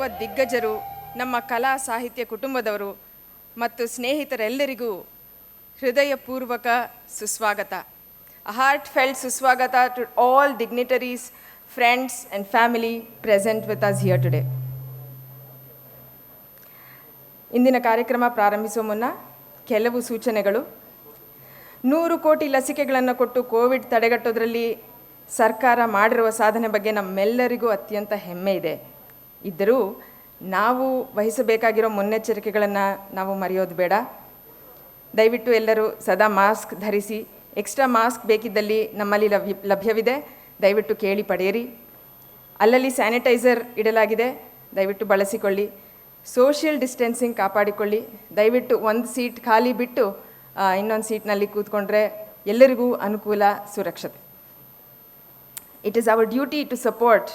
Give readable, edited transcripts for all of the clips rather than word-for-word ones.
ಇಲ್ಲಿರುವ ದಿಗ್ಗಜರು, ನಮ್ಮ ಕಲಾ ಸಾಹಿತ್ಯ ಕುಟುಂಬದವರು ಮತ್ತು ಸ್ನೇಹಿತರೆಲ್ಲರಿಗೂ ಹೃದಯಪೂರ್ವಕ ಸುಸ್ವಾಗತ. A heartfelt ಸುಸ್ವಾಗತ to all dignitaries, friends and family present with us here today. ಇಂದಿನ ಕಾರ್ಯಕ್ರಮ ಪ್ರಾರಂಭಿಸುವ ಮುನ್ನ ಕೆಲವು ಸೂಚನೆಗಳು. 100 ಕೋಟಿ ಲಸಿಕೆಗಳನ್ನು ಕೊಟ್ಟು ಕೋವಿಡ್ ತಡೆಗಟ್ಟೋದ್ರಲ್ಲಿ ಸರ್ಕಾರ ಮಾಡಿರುವ ಸಾಧನೆ ಬಗ್ಗೆ ನಮ್ಮೆಲ್ಲರಿಗೂ ಅತ್ಯಂತ ಹೆಮ್ಮೆ ಇದೆ. ಇದ್ದರೂ ನಾವು ವಹಿಸಬೇಕಾಗಿರೋ ಮುನ್ನೆಚ್ಚರಿಕೆಗಳನ್ನು ನಾವು ಮರೆಯೋದು ಬೇಡ. ದಯವಿಟ್ಟು ಎಲ್ಲರೂ ಸದಾ ಮಾಸ್ಕ್ ಧರಿಸಿ. ಎಕ್ಸ್ಟ್ರಾ ಮಾಸ್ಕ್ ಬೇಕಿದ್ದಲ್ಲಿ ನಮ್ಮಲ್ಲಿ ಲಭ್ಯವಿದೆ, ದಯವಿಟ್ಟು ಕೇಳಿ ಪಡೆಯಿರಿ. ಅಲ್ಲಲ್ಲಿ ಸ್ಯಾನಿಟೈಸರ್ ಇಡಲಾಗಿದೆ, ದಯವಿಟ್ಟು ಬಳಸಿಕೊಳ್ಳಿ. Social distancing ಕಾಪಾಡಿಕೊಳ್ಳಿ. ದಯವಿಟ್ಟು ಒಂದು ಸೀಟ್ ಖಾಲಿ ಬಿಟ್ಟು ಇನ್ನೊಂದು ಸೀಟ್ನಲ್ಲಿ ಕೂತ್ಕೊಂಡ್ರೆ ಎಲ್ಲರಿಗೂ ಅನುಕೂಲ, ಸುರಕ್ಷತೆ. It is our duty to support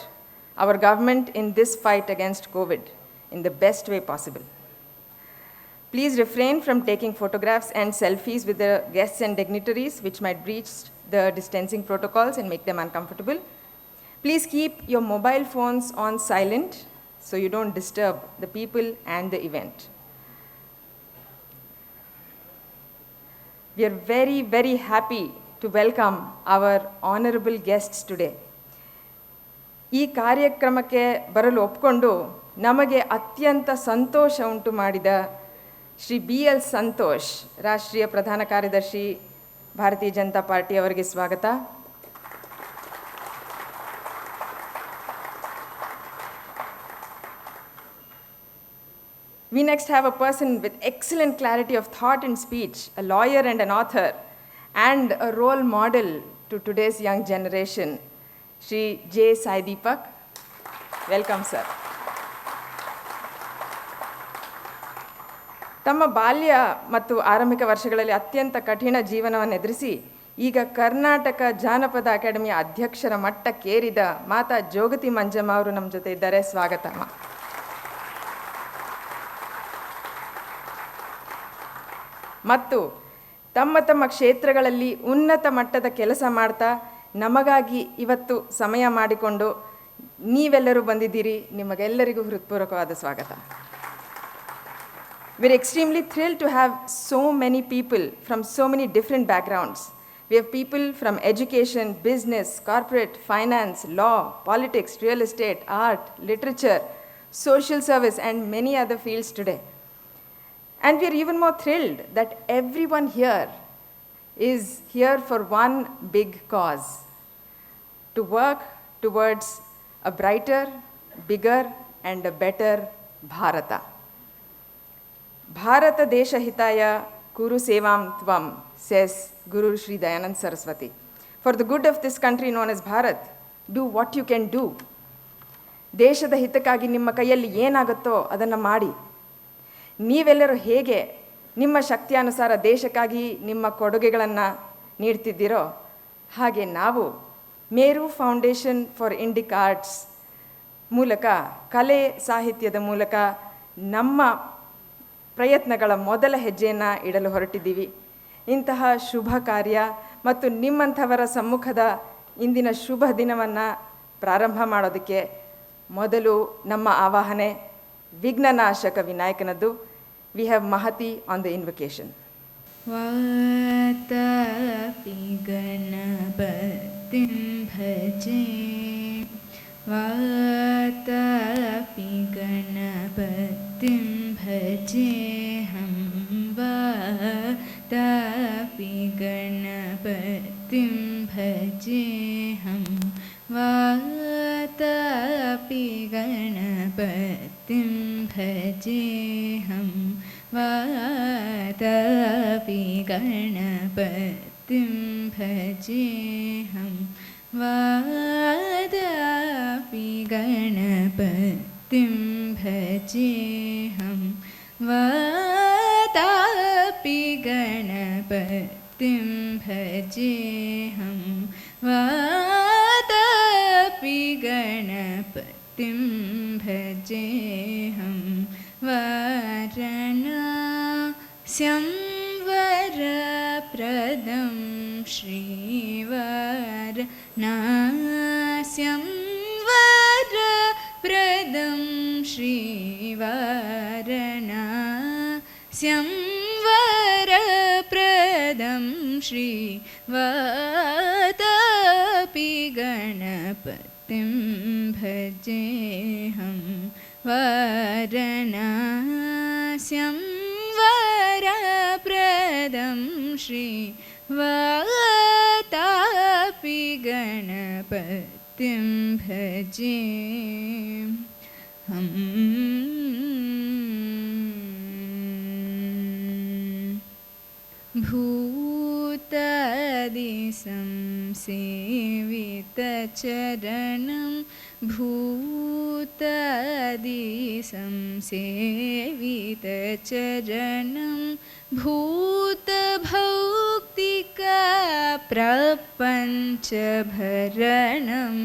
our government in this fight against COVID in the best way possible. Please refrain from taking photographs and selfies with the guests and dignitaries, which might breach the distancing protocols and make them uncomfortable. Please keep your mobile phones on silent so you don't disturb the people and the event. We are very, very happy to welcome our honorable guests today. ಈ ಕಾರ್ಯಕ್ರಮಕ್ಕೆ ಬರಲು ಒಪ್ಪಿಕೊಂಡು ನಮಗೆ ಅತ್ಯಂತ ಸಂತೋಷ ಉಂಟು ಮಾಡಿದ Shri BL Santosh, ರಾಷ್ಟ್ರೀಯ ಪ್ರಧಾನ ಕಾರ್ಯದರ್ಶಿ, ಭಾರತೀಯ ಜನತಾ ಪಾರ್ಟಿ ಅವರಿಗೆ ಸ್ವಾಗತ. We next have a person with excellent clarity of thought and speech, a lawyer and an author, and a role model to today's young generation, Shri J. Sai Deepak. Welcome, sir. ತಮ್ಮ ಬಾಲ್ಯ ಮತ್ತು ಆರಂಭಿಕ ವರ್ಷಗಳಲ್ಲಿ ಅತ್ಯಂತ ಕಠಿಣ ಜೀವನವನ್ನು ಎದುರಿಸಿ ಈಗ ಕರ್ನಾಟಕ ಜಾನಪದ ಅಕಾಡೆಮಿಯ ಅಧ್ಯಕ್ಷರ ಮಟ್ಟಕ್ಕೇರಿದ ಮಾತಾ ಜೋಗತಿ ಮಂಜಮ್ಮ ಅವರು ನಮ್ಮ ಜೊತೆ ಇದ್ದಾರೆ. ಸ್ವಾಗತ. ಮತ್ತು ತಮ್ಮ ತಮ್ಮ ಕ್ಷೇತ್ರಗಳಲ್ಲಿ ಉನ್ನತ ಮಟ್ಟದ ಕೆಲಸ ಮಾಡ್ತಾ ನಮಗಾಗಿ ಇವತ್ತು ಸಮಯ ಮಾಡಿಕೊಂಡು ನೀವೆಲ್ಲರೂ ಬಂದಿದ್ದೀರಿ. ನಿಮಗೆಲ್ಲರಿಗೂ ಹೃತ್ಪೂರ್ವಕವಾದ ಸ್ವಾಗತ. We're extremely thrilled to have so many people from so many different backgrounds. We have people from education, business, corporate, finance, law, politics, real estate, art, literature, social service, and many other fields today. And we are even more thrilled that everyone here is here for one big cause: to work towards a brighter, bigger, and a better Bharata. Bharata Desha Hitaya Kuru Sevam Tvam, says Guru Sri Dayanand Saraswati. For the good of this country known as Bharat, do what you can do. ದೇಶದ ಹಿತಕ್ಕಾಗಿ ನಿಮ್ಮ ಕೈಯಲ್ಲಿ ಏನಾಗುತ್ತೋ ಅದನ್ನು ಮಾಡಿ. ನೀವೆಲ್ಲರೂ ಹೇಗೆ ನಿಮ್ಮ ಶಕ್ತಿಯಾನುಸಾರ ದೇಶಕ್ಕಾಗಿ ನಿಮ್ಮ ಕೊಡುಗೆಗಳನ್ನು ನೀಡ್ತಿದ್ದೀರೋ ಹಾಗೆ ನಾವು ಮೇರು ಫೌಂಡೇಶನ್ ಫಾರ್ ಇಂಡಿಕ್ ಆರ್ಟ್ಸ್ ಮೂಲಕ, ಕಲೆ ಸಾಹಿತ್ಯದ ಮೂಲಕ ನಮ್ಮ ಪ್ರಯತ್ನಗಳ ಮೊದಲ ಹೆಜ್ಜೆಯನ್ನು ಇಡಲು ಹೊರಟಿದ್ದೀವಿ. ಇಂತಹ ಶುಭ ಕಾರ್ಯ ಮತ್ತು ನಿಮ್ಮಂಥವರ ಸಮ್ಮುಖದ ಇಂದಿನ ಶುಭ ದಿನವನ್ನು ಪ್ರಾರಂಭ ಮಾಡೋದಕ್ಕೆ ಮೊದಲು ನಮ್ಮ ಆವಾಹನೆ ವಿಘ್ನನಾಶಕ ವಿನಾಯಕನದ್ದು. We have Mahati on the invocation. Vatapi ಗಣಪತಿಂ ಭಜೆ, Vatapi ಗಣಪತಿಂ ಭಜೆಹಂ, Vatapi ಗಣಪತಿಂ ಭಜೆಹಂ, Vatapi ಗಣಪತಿಂ ಭಜೆಹಂ, Vatapi ಗಣಪತಿಂ ಭಜೆಹಂ, Vatapi ಗಣಪತಿಂ ಭಜೆಹಂ, Vatapi ಗಣಪತಿಂ ಭಜೆಹಂ, Vatapi ಗಣಪತಿಂ ಭಜೆಹಂ, ವಾರಣಾಸ್ಯಂ ವರಪ್ರದಂ ಶ್ರೀವಾರಣಾಸ್ಯಂ ವರಪ್ರದಂ Shri वारणास्यं वरप्रदं श्रीवातापि गणपतिं भजेऽहं वारणास्यं वरप्रदं श्रीवातापि गणपतिं भजेऽहम् भूतादिसंसेवितचरणं भूतादिसंसेवितचरणं भूतभौतिकप्रपञ्चभरणं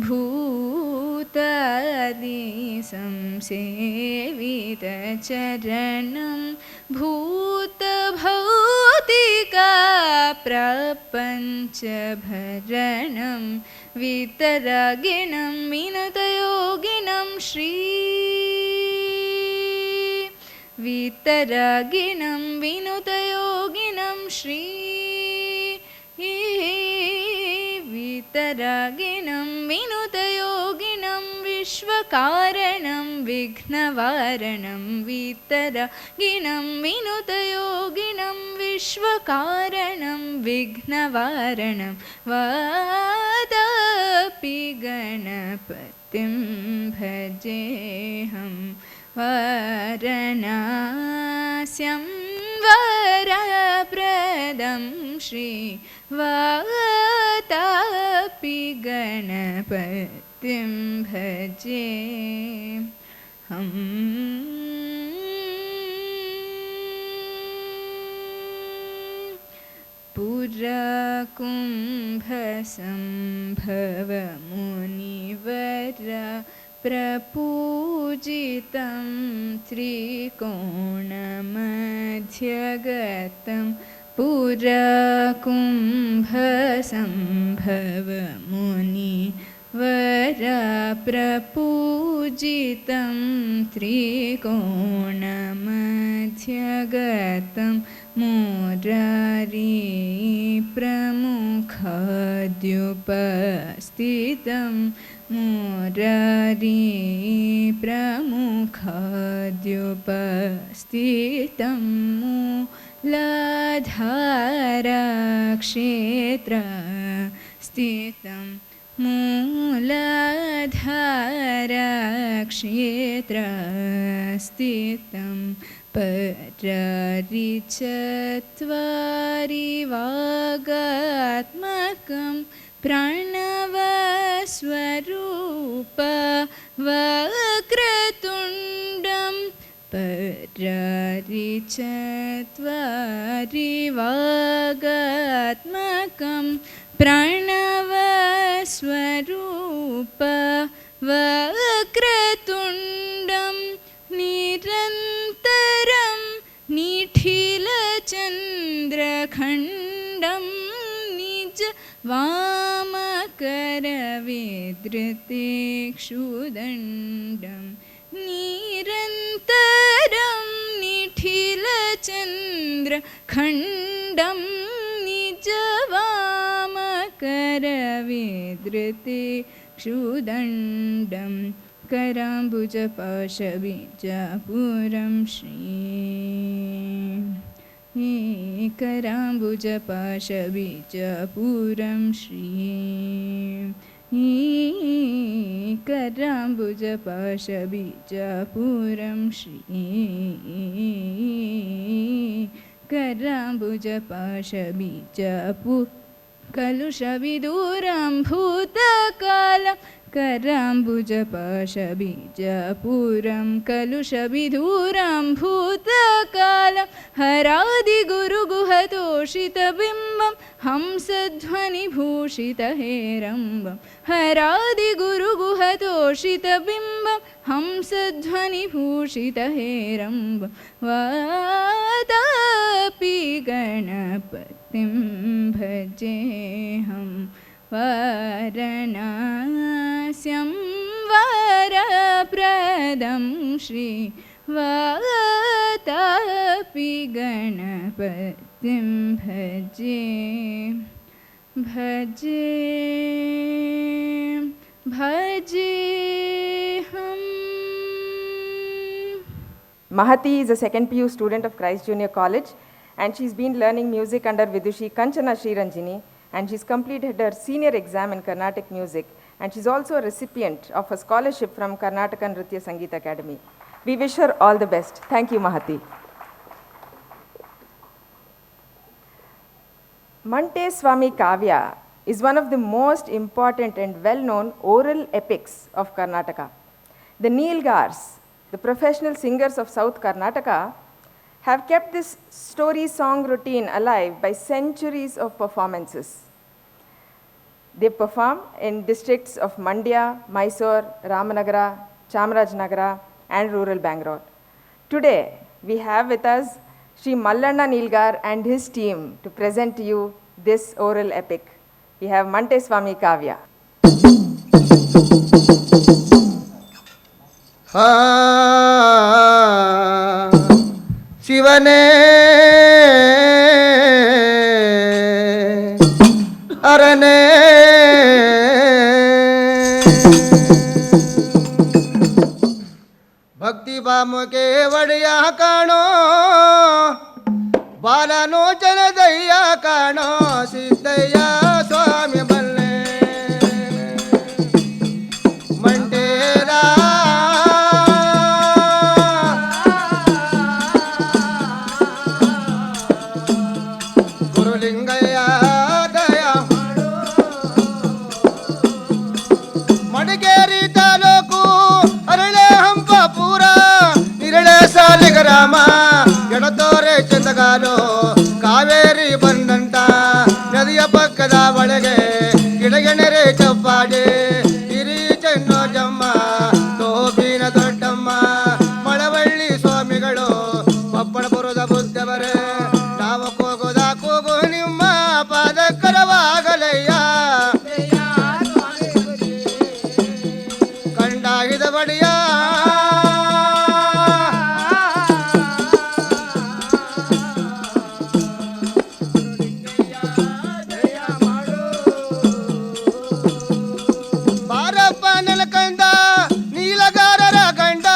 भूतादिसंसेवितचरणं भूतभौतिकप्रपञ्चभरणं वितरागिणं विनुतयोगिनं वितरागिणं विनुतयोगिनं वितरागिणं विनुतयोगिनं विश्वकारणं विघ्नवारणं वितरागिणं विनुतयोगिनं विश्वकारणं विघ्नवारणं Vatapi गणपतिं भजेऽहं वारणास्यं वरप्रदं श्रीवातापि गणपतिं भजेऽहम् पुराकुम्भसम्भवमुनिवरा प्रपूजितं त्रिकोणमध्यगतं पुराकुम्भसम्भवमुनिवरा प्रपूजितं त्रिकोणमध्यगतं Murari प्रमुखाद्युपस्थितं Murari प्रमुखाद्युपस्थितं मूलाधारक्षेत्रस्थितं मूलाधारक्षेत्रस्थितं परारिचत्वारि वागात्मकं प्रणवस्वरूप वक्रतुण्डं परारिचत्वारि वागात्मकं प्रणवस्वरूप वक्रतुण्डं निरन्तरं निखिलचन्द्रखण्डं निज वामकरविधृतेक्षुदण्डं निरन्तरं निखिलचन्द्रखण्डं निज वामकरविधृतेक्षुदण्डं कराम्बुजपाशबीजापुरं कराम्बुजपाशबीजापुरं कराम्बुजपाशबीजापुरं कराम्बुजपाशबीजापु कलुषविदूरं भूतकालं कराम्बुजपाशबीजापुरं कलुषविदूरं भूतकालं हरादिगुरुगुहतोषितबिम्बं हंसध्वनिभूषितहेरम्बं हरादिगुरुगुहतोषितबिम्बं हंसध्वनिभूषितहेरम्बं वातापि गणपतिं भजेऽहं वारणास्यं वरा प्रदं श्री वातापि गणपतिं भजे भजे भजे हम. Mahati is a second PU student of Christ Junior College, and she's been learning music under Vidushi Kanchana Sriranjini, and she's completed her senior exam in Carnatic music, and she's also a recipient of a scholarship from Karnataka Nritya Sangeet Academy. We wish her all the best. Thank you, Mahati. Mante Swami Kavya is one of the most important and well-known oral epics of Karnataka. The Nilgars, the professional singers of South Karnataka, have kept this story song routine alive by centuries of performances. They perform in districts of Mandya, Mysore, Ramanagara, Chamarajnagara, and rural Bangalore. Today, we have with us Sri Mallanna Nilgar and his team to present to you this oral epic. We have Mante Swami Kavya. ಶಿವನೇ ಅರನೇ ಭಕ್ತಿ ಬಾಮುಗೆ ಒಡೆಯ ಕಾಣೋ ಬಾಲನೋಚನ ದಯ್ಯ ಕಾಣೋ ಸಿದ್ದಯ್ಯ ಸ್ವಾಮಿ ಬಲ್ಲೆ ಮಂಡೇರ ಗುರುಲಿಂಗಯ್ಯ ದಯ ಮಡಿಕೇರಿ ತಾಲೂಕು ಅರಳೆ ಹಂಪಾಪುರ ನಿರಳೆ ಸಾಲಿಗ ರಾಮ ಎಡತೋರೆ ಚಂದಗಾಲು ಕಾವೇರಿ ಬಂದಂತ ನದಿಯ ಪಕ್ಕದ ಒಳಗೆ ಗಿಡಗೆಣರೆ ಚಪ್ಪಾಡಿ ಹಿರಿ ಚೆನ್ನೋಜಮ್ಮ ತೋಪಿನ ದೊಡ್ಡಮ್ಮ ಮಳವಳ್ಳಿ ಸ್ವಾಮಿಗಳು ಪಪ್ಪಳಪುರದ ಬುದ್ಧವರೇ ನಾವು ಕೂಗುದ ಕೂಗು ನಿಮ್ಮ ಪಾದಕರವಾಗಲಯ್ಯ ಕಂಡಾಗಿದ ಬಡಿಯ ಬಾರಪ್ಪ ನೆಲಕಂಡ ನೀಲಗಾರರ ಗಂಡ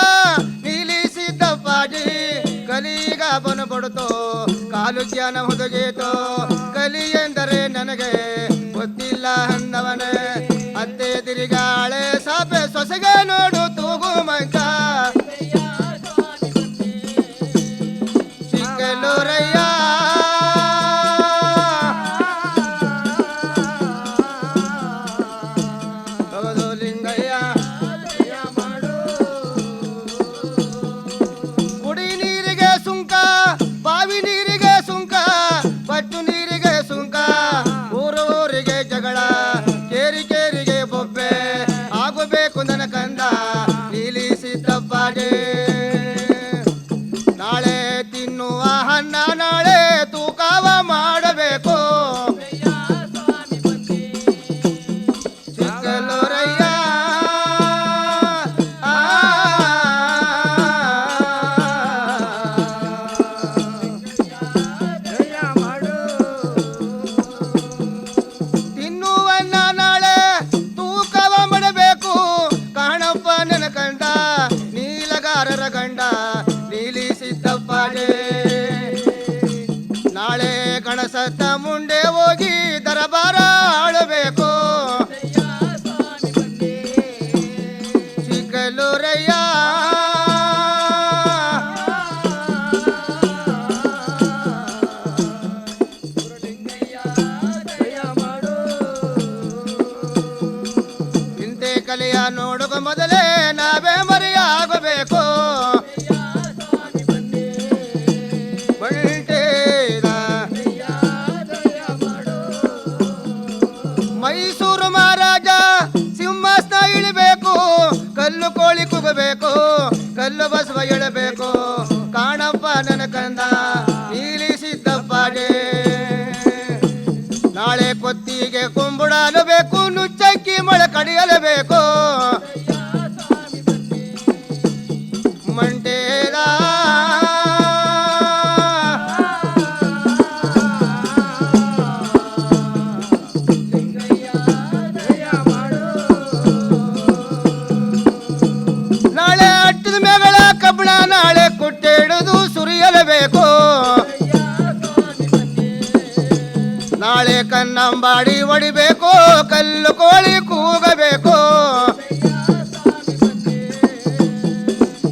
ನೀಲಿಸಿದ್ದಪ್ಪಾಜಿ ಕಲಿಗ ಬನಬಡುತ್ತೋ ಕಾಲು ಜ್ಞಾನ ಹುದುಗೀತೋ ಕಲಿ ಎಂದರೆ ನನಗೆ ಗೊತ್ತಿಲ್ಲ ಅಂದವನೇ ಅತ್ತೆ ತಿರುಗಾಳೆ ಸಾಪೆ ಸೊಸೆಗೆ ನೋಡು ತೂಗು ಮಂಚ ಚಿಕ್ಕಲ್ಲೂರಯ್ಯ ಹೌದು ಲಿಂಗಯ್ಯ ಕುಡಿ ನೀರಿಗೆ ಸುಂಕ ಬಾವಿ ನೀರಿಗೆ ಸುಂಕ ಬಟ್ಟು ನೀರಿಗೆ ಸುಂಕ ಊರೂರಿಗೆ ಜಗಳ ಕೇರಿ ಕೇರಿಗೆ ಬೊಬ್ಬೆ ಆಗಬೇಕು ನನ್ನ ಕಂದ ನಿಲ್ಲಿಸಿದ್ದಪ್ಪಾಗೆ ನಾಳೆ ತಿನ್ನುವ ಹಣ್ಣ ನಾಳೆ ತೂಕವ ಮಾಡಬೇಕು ಚಿಕ್ಕಲ್ಲೂರಯ್ಯ ಆ ತಿನ್ನುವನ್ನ ನಾಳೆ ತೂಕವ ಮಾಡಬೇಕು ಕಾಣಪ್ಪ ನನ್ನ ಕಂಡ ನೀಲಗಾರರ ಗಂಡ ನೀಲಿಸಿದ್ದಪ್ಪಾಗೆ ನಾಳೆ ಗಣಸತ್ತ ಮುಂದೆ ಹೋಗಿ ದರಬಾರ ಆಳಬೇಕು ಚಿಕ್ಕಲ್ಲೂರಯ್ಯ ಇಂತೆ ಕಲೆಯ ನೋಡುವ ಮೊದಲೇ ನಾವೇ ಮರೆಯಾಗಬೇಕು ಬಂಟೇರ ಮೈಸೂರು ಮಹಾರಾಜ ಸಿಂಹಾಸನ ಇಳಿಬೇಕು ಕಲ್ಲು ಕೋಳಿ ಕುಗಬೇಕು ಕಲ್ಲು ಬಸವ ಎಳಬೇಕು ಕಾಣಪ್ಪ ನನ್ನ ಕಂದ ನೀಲಿಸಿದ್ದಪ್ಪಾಗೆ ನಾಳೆ ಕೊತ್ತಿಗೆ ಕುಂಬುಡಲು ಬೇಕು ನುಚ್ಚಕ್ಕಿ ಮೊಳೆ ಕಡಿಯಲೇಬೇಕು ಹೊಡಿಬೇಕು, ಕಲ್ಲು ಕೋಳಿ ಕೂಗಬೇಕು.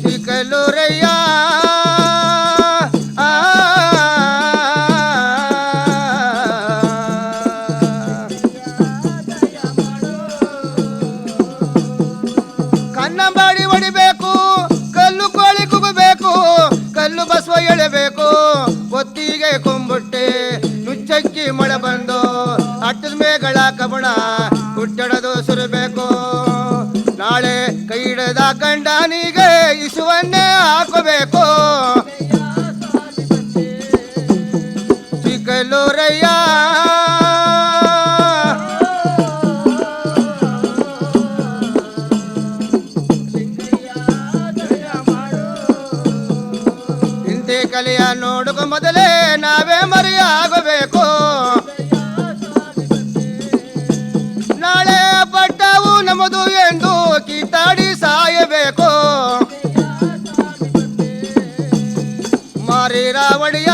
ಚಿಕ್ಕಲ್ಲೂರಯ್ಯ ಕನ್ನಂಬಾಡಿ ಹೊಡಿಬೇಕು, ಕಲ್ಲು ಕೋಳಿ ಕೂಗಬೇಕು, ಕಲ್ಲು ಬಸವ ಎಳೆಬೇಕು. ಒತ್ತಿಗೆ ಕೊಂಬುಟ್ಟೆ ನುಚ್ಚಕ್ಕಿ ಮಳೆ ಬಂದು ಅಟ್ಟದ ಮೇಗಳ ಕಬಣ ಹುಟ್ಟಡದು ಸುರಬೇಕು. ನಾಳೆ ಕೈ ಹಿಡದ ಗಂಡನಿಗೆ ಇಸುವನ್ನೇ ಹಾಕಬೇಕು. ಚಿಕ್ಕಲ್ಲೂರಯ್ಯ ಇಂತೆ ಕಲೆಯ ನೋಡುವ ಮೊದಲೇ ನಾವೇ ಮರೆಯಾಗಬೇಕು. ನಾಳೆ ಪಟ್ಟವು ನಮ್ಮದು ಎಂದು ಕಿತ್ತಾಡಿ ಸಾಯಬೇಕು. ಮಾರಿ ರಾವಣಿಯ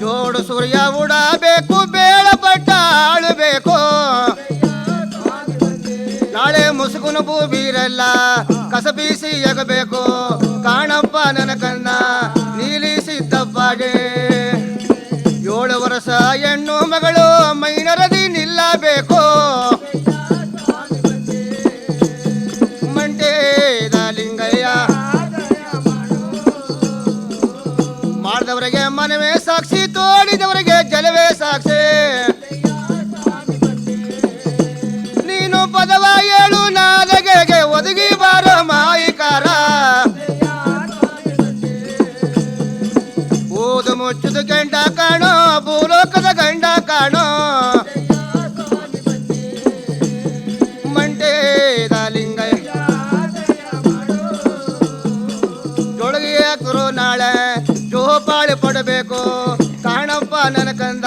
ಜೋಡು ಸೂರ್ಯ ಉಡಬೇಕು, ಬೇಳ ಪಟ್ಟ ಆಳಬೇಕು. ನಾಳೆ ಮುಸುಕುನ ಬೀರಲ್ಲ ಕಸ ಬೀಸಿ ಎಗಬೇಕು. ಕಾಣಪ್ಪ ನನ್ನ ಕನ್ನ ನೀಲಿಸಿದ್ದಪ್ಪಾಗೆ 7 ವರ್ಷ ಹೆಣ್ಣು ಮಗಳು ಮೈನರದಿ ನಿಲ್ಲಬೇಕು. ಮಂಟೇದ ಲಿಂಗಯ್ಯ ಮಾಡಿದವರಿಗೆ ಮನವೇ ಸಾಕ್ಷಿ, ತೋಡಿದವರಿಗೆ ಜಲವೇ ಸಾಕ್ಷಿ. ನೀನು ಪದವ ಏಳು ನಾದಗೆಗೆ ಒದಗಿ ಬಾರೋ ಮಾಯಿಕಾರ. ಓದು ಮುಚ್ಚುದ ಗಂಡ ಕಾಣೋ, ಭೂಲೋಕದ ಗಂಡ ಕಾಣೋ. ಮಂಟೇದ ಲಿಂಗಯ್ಯ ಜೊಳಗೆ ಹಾಕರು ನಾಳೆ ಜೋಪಾಳಿ ಪಡಬೇಕು. ಕಾಣಪ್ಪ ನನ್ನ ಕಂದ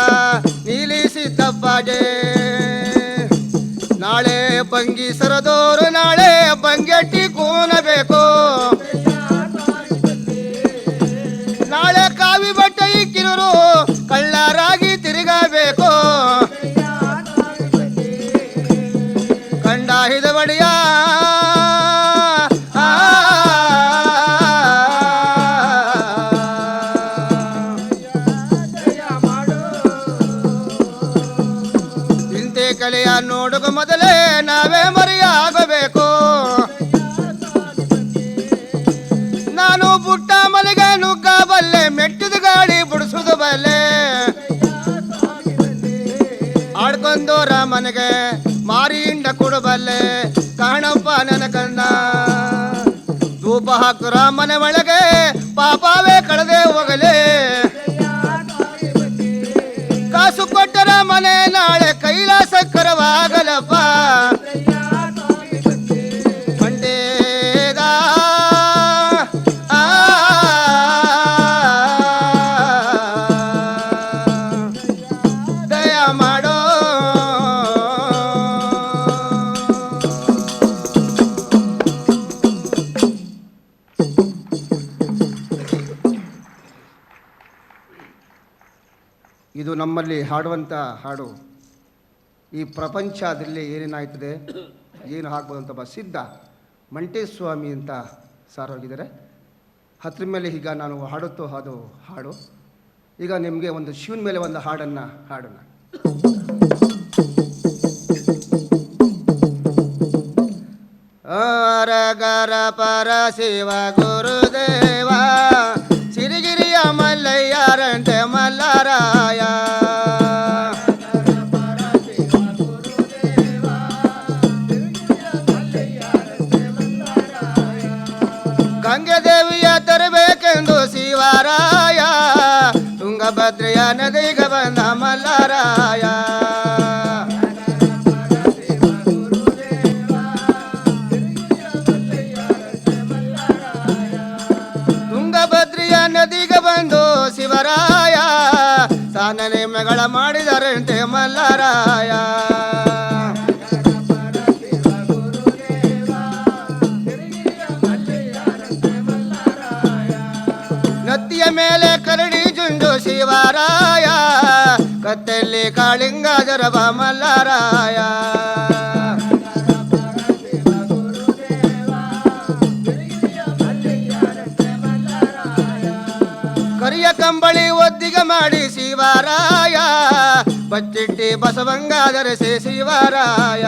ನೀಲಿಸಿದ್ದಪ್ಪಾಗೆ. ನಾಳೆ ಬಂಗಿ ಸರದೋರು ನಾಳೆ ಬಂಗೆಟ್ಟಿ ಕೂನಬೇಕು. ನಾಳೆ ಕಾವಿ ಬಟ್ಟೆ ಇಕ್ಕಿರು ಕಳ್ಳರಾಗಿ ತಿರುಗಬೇಕು. ಕಂಡ ಹಿದವಡಿಯ ಇಂತೆ ಕಲೆಯ ನೋಡುವ ಮೊದಲೇ ನಾವೇ ಮರೆಯಾಗಬೇಕು. ನಾನು ಪುಟ್ಟ ಮಲೆಗೆ ನುಗ್ಗ ಬಲ್ಲೆ, ಮೆಟ್ಟಿದ ಗಾಡಿ ಬಿಡಿಸುವುದು ಬಲ್ಲೆ. ಆಡ್ಕೊಂಡೋರ ಮನೆಗೆ ಮಾರಿಯಿಂದ ಕೊಡಬಲ್ಲೆ. ಕಾಣಪ್ಪ ನನ್ನ ಕನ್ನ ಧೂಪ ಹಾಕುರ ಮನೆ ಒಳಗೆ ಪಾಪವೇ ಕಳೆದೇ ಹೋಗಲೇ. ಕಾಸು ಕೊಟ್ಟರ ಮನೆ ನಾಳೆ ಕೈಲಾಸಕರವಾಗಲಪ್ಪ. ಮಂಡೇದ ದಯ ಮಾಡೋ. ಇದು ನಮ್ಮಲ್ಲಿ ಹಾಡುವಂಥ ಹಾಡು. ಈ ಪ್ರಪಂಚದಲ್ಲಿ ಏನೇನಾಯ್ತದೆ, ಏನು ಆಗ್ಬೋದು ಅಂತ ಸಿದ್ಧ ಮಂಟೇಸ್ವಾಮಿ ಅಂತ ಸಾರ್ ಹೋಗಿದ್ದಾರೆ. ಹತ್ರ ಮೇಲೆ ಈಗ ನಾನು ಹಾಡುತ್ತೋ ಅದು ಹಾಡು. ಈಗ ನಿಮಗೆ ಒಂದು ಶಿವನ ಮೇಲೆ ಒಂದು ಹಾಡನ್ನು ಹಾಡೋಣ. ಅರಗರ ಪರ ಶಿವ ಗುರುದೇವ ಸಿರಿಗಿರಿಯ ಮಲ್ಲಯ್ಯರಂತೆ ಮಲ್ಲರಾಯ. ಗಂಗೆ ದೇವಿಯ ತರಬೇಕೆಂದು ಶಿವರಾಯ, ತುಂಗಭದ್ರೆಯ ನದಿಗೆ ಬಂದ ಮಲ್ಲರಾಯ. ತುಂಗಭದ್ರೆಯ ನದಿಗೆ ಬಂದು ಶಿವರಾಯ, ಸಾನನೆ ಮಗಳ ಮಾಡಿದರಂತೆ ಮಲ್ಲರಾಯ. ಮಲ್ಲರಾಯ ಕತ್ತಲ್ಲಿ ಕಾಳಿಂಗ ಜರಬ ಮಲ್ಲರಾಯ ಕರಿಯ ಕಂಬಳಿ ಒದ್ದಿಗೆ ಮಾಡಿ ಶಿವರಾಯ ಬಚ್ಚಿಟ್ಟಿ ಬಸವಂಗ ಧರಿಸಿ ಶಿವರಾಯ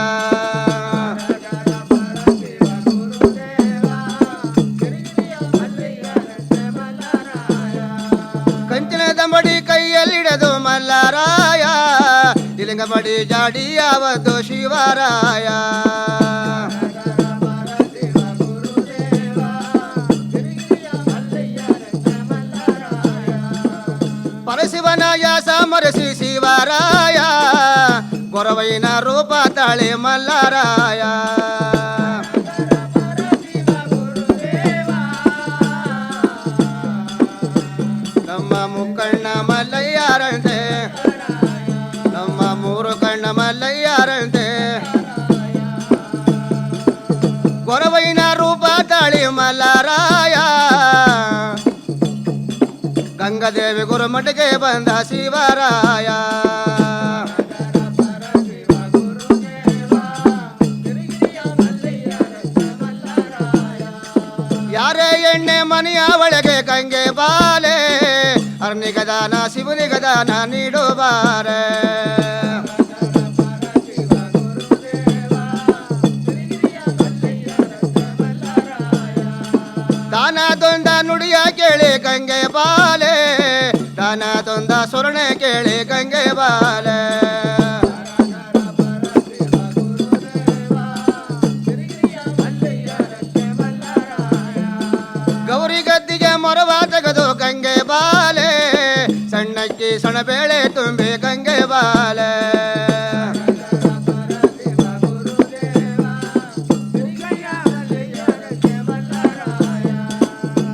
ಕಂಚಿನ ದಮಡಿ ಕೈಯಲ್ಲಿಡದು ಮಲ್ಲರಾಯ ಇಲಿಂಗ ಮಡಿ ಜಾಡಿ ಯಾವತ್ತು ಶಿವರಾಯ ಪರಶಿವನ ಯಾಸ ಮರಸಿ ಶಿವರಾಯ ಗೊರವೈನ ರೂಪ ತಾಳೆ ಮಲ್ಲರಾಯ ನಮ್ಮ ಮುಕ್ಕಣ್ಣ ಮಲ್ಲಯ್ಯಾರಂತೆ ನಮ್ಮ ಮೂರು ಕಣ್ಣ ಮಲ್ಲಯ್ಯಾರಂತೆ ಗೊರವೈನ ರೂಪ ತಾಳಿ ಮಲ್ಲರಾಯ ಗಂಗಾದೇವಿ ಗುರುಮಠಕ್ಕೆ ಬಂದ ಶಿವರಾಯ ಯಾರೇ ಎಣ್ಣೆ ಮನೆಯ ಒಳಗೆ ಗಂಗೆ ಬಾಲೆ ಅರ್ನಿಗದಾನ ಶಿವನಿಗದಾನ ನೀಡುವಾರೆ ದಾನ ದೊಂದ ನುಡಿಯ ಕೇಳಿ ಗಂಗೆ ಬಾಲೆ ದಾನ ದೊಂದ ಸುರಣೆ ಕೇಳಿ ಗಂಗೆ ಬಾಲೆ ಗೌರಿ ಗದ್ದಿಗೆ ಮೊರವ ತೆಗೆದು ಗಂಗೆ ಬಾಲೆ ಸಣ್ಣಕ್ಕಿ ಸಣಬೇಳೆ ತುಂಬಿ ಗಂಗೆ ಬಾಲೆ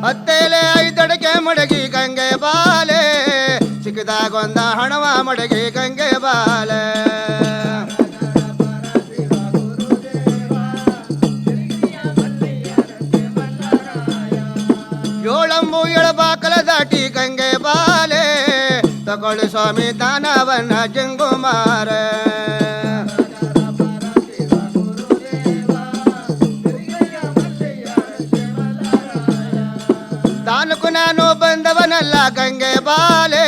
ಹತ್ತೇಲೆ ಐದಡಿಗೆ ಮಡಗಿ ಗಂಗೆ ಬಾಲೆ ಸಿಕ್ಕಿದಾಗೊಂದ ಹಣವ ಮಡಗಿ ಗಂಗೆ ಬಾಲೆ ಏಳಂಬು ಎಳಬಾಕಲ ದಾಟಿ ಗಂಗೆ ಬಾಲೆ ತಗೊಳ್ಳಿ ಸ್ವಾಮಿ ದಾನವನ್ನ ಜಂಗುಮಾರ ತಾನುಕು ನಾನು ಬಂದವನಲ್ಲ ಗಂಗೆ ಬಾಲೆ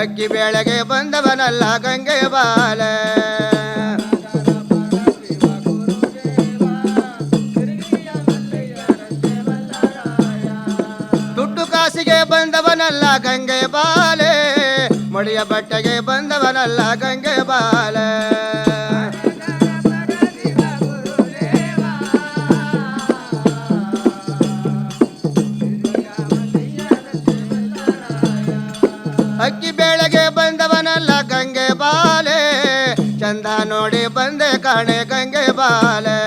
ಅಕ್ಕಿ ಬೇಳೆಗೆ ಬಂದವನಲ್ಲ ಗಂಗೆ ಬಾಲೆ ದುಡ್ಡು ಕಾಸಿಗೆ ಬಂದವನಲ್ಲ ಗಂಗೆ ಬಾಲೆ ಮಡಿಯ ಬಟ್ಟೆಗೆ ಬಂದವನಲ್ಲ ಗಂಗೆ ಬಾಲೆ ಅಕ್ಕಿ ಬೇಳೆಗೆ ಬಂದವನಲ್ಲ ಗಂಗೆ ಬಾಲೆ ಚಂದ ನೋಡಿ ಬಂದೆ ಕಾಣೆ ಗಂಗೆ ಬಾಲೆ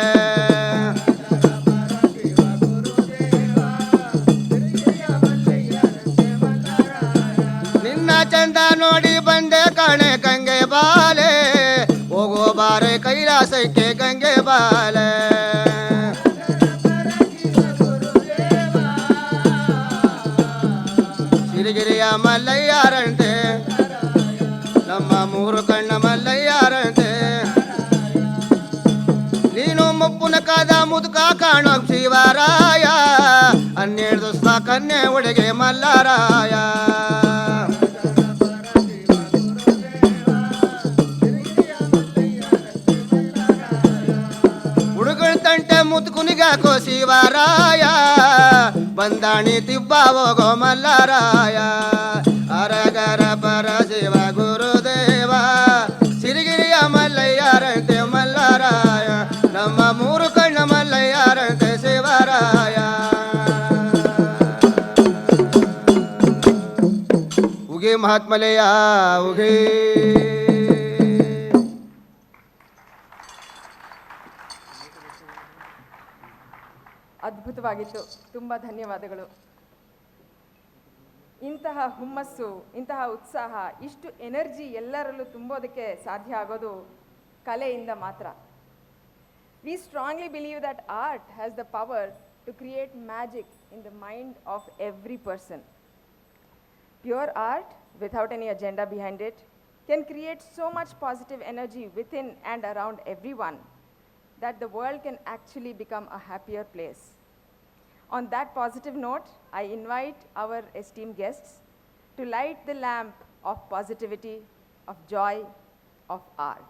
ನಿನ್ನ ಚಂದ ನೋಡಿ ಬಂದೆ ಕಾಣೆ ಗಂಗೆ ಬಾಲೆ ಹೋಗೋ ಬಾರೆ ಕೈಲಾಸಕ್ಕೆ ಗಂಗೆ ಬಾಲೆ ಸಿರಿಗಿರಿಯ ಮಲ್ಲಯ್ಯಾರಂತೆ ನಮ್ಮ ಮೂರು ಕಣ್ಣ ಮಲ್ಲಯ್ಯಾರಂತೆ ನೀನು ಮುಪ್ಪುನ ಕಾದ ಮುದುಕ ಕಾಣೋ ಶಿವರಾಯ 12 ದಿವಸ ಕನ್ಯೆ ಒಳಗೆ ಮಲ್ಲರಾಯ ಹುಡುಗಳ ತಂಟೆ ಮುದುಕುನಿಗಾಕೋ ಶಿವರಾಯ ಬಂದಾಣಿ ತಿಬ್ಬ ಹೋಗೋ ಮಲ್ಲರಾಯ ಅರಗರ ಪರ ಶಿವ ಗುರುದೇವ ಸಿರಿಗಿರಿಯ ಮಲ್ಲಯ್ಯಾರಂತೆ ಮಲ್ಲರಾಯ ನಮ್ಮ ಮೂರು ಕಣ್ಣ ಮಲ್ಲಯ್ಯಾರಂತೆ ಶಿವರಾಯ ಉಗಿ ಮಹಾತ್ಮಲೆಯ ಉಗಿ ಅದ್ಭುತವಾಗಿತ್ತು. ತುಂಬ ಧನ್ಯವಾದಗಳು. ಇಂತಹ ಹುಮ್ಮಸ್ಸು, ಇಂತಹ ಉತ್ಸಾಹ, ಇಷ್ಟು ಎನರ್ಜಿ ಎಲ್ಲರಲ್ಲೂ ತುಂಬೋದಕ್ಕೆ ಸಾಧ್ಯ ಆಗೋದು ಕಲೆಯಿಂದ ಮಾತ್ರ. We strongly believe that art has the power to create magic in the mind of every person. Pure art without any agenda behind it, can create so much positive energy within and around everyone that the world can actually become a happier place. On that positive note, I invite our esteemed guests to light the lamp of positivity, of joy, of art.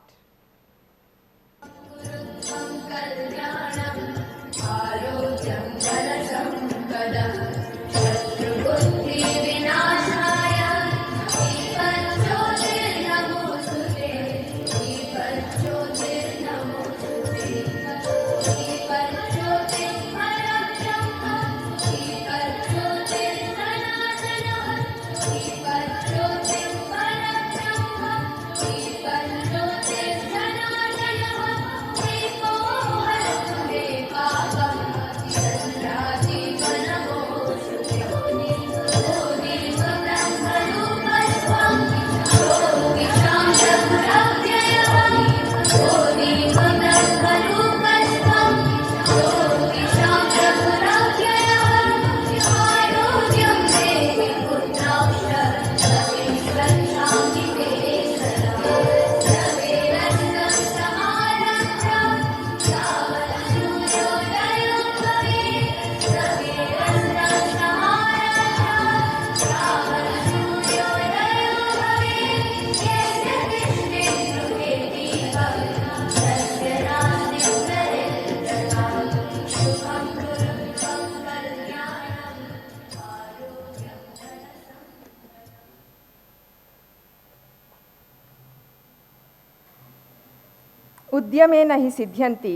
उद्यमेन हि सिद्ध्यन्ति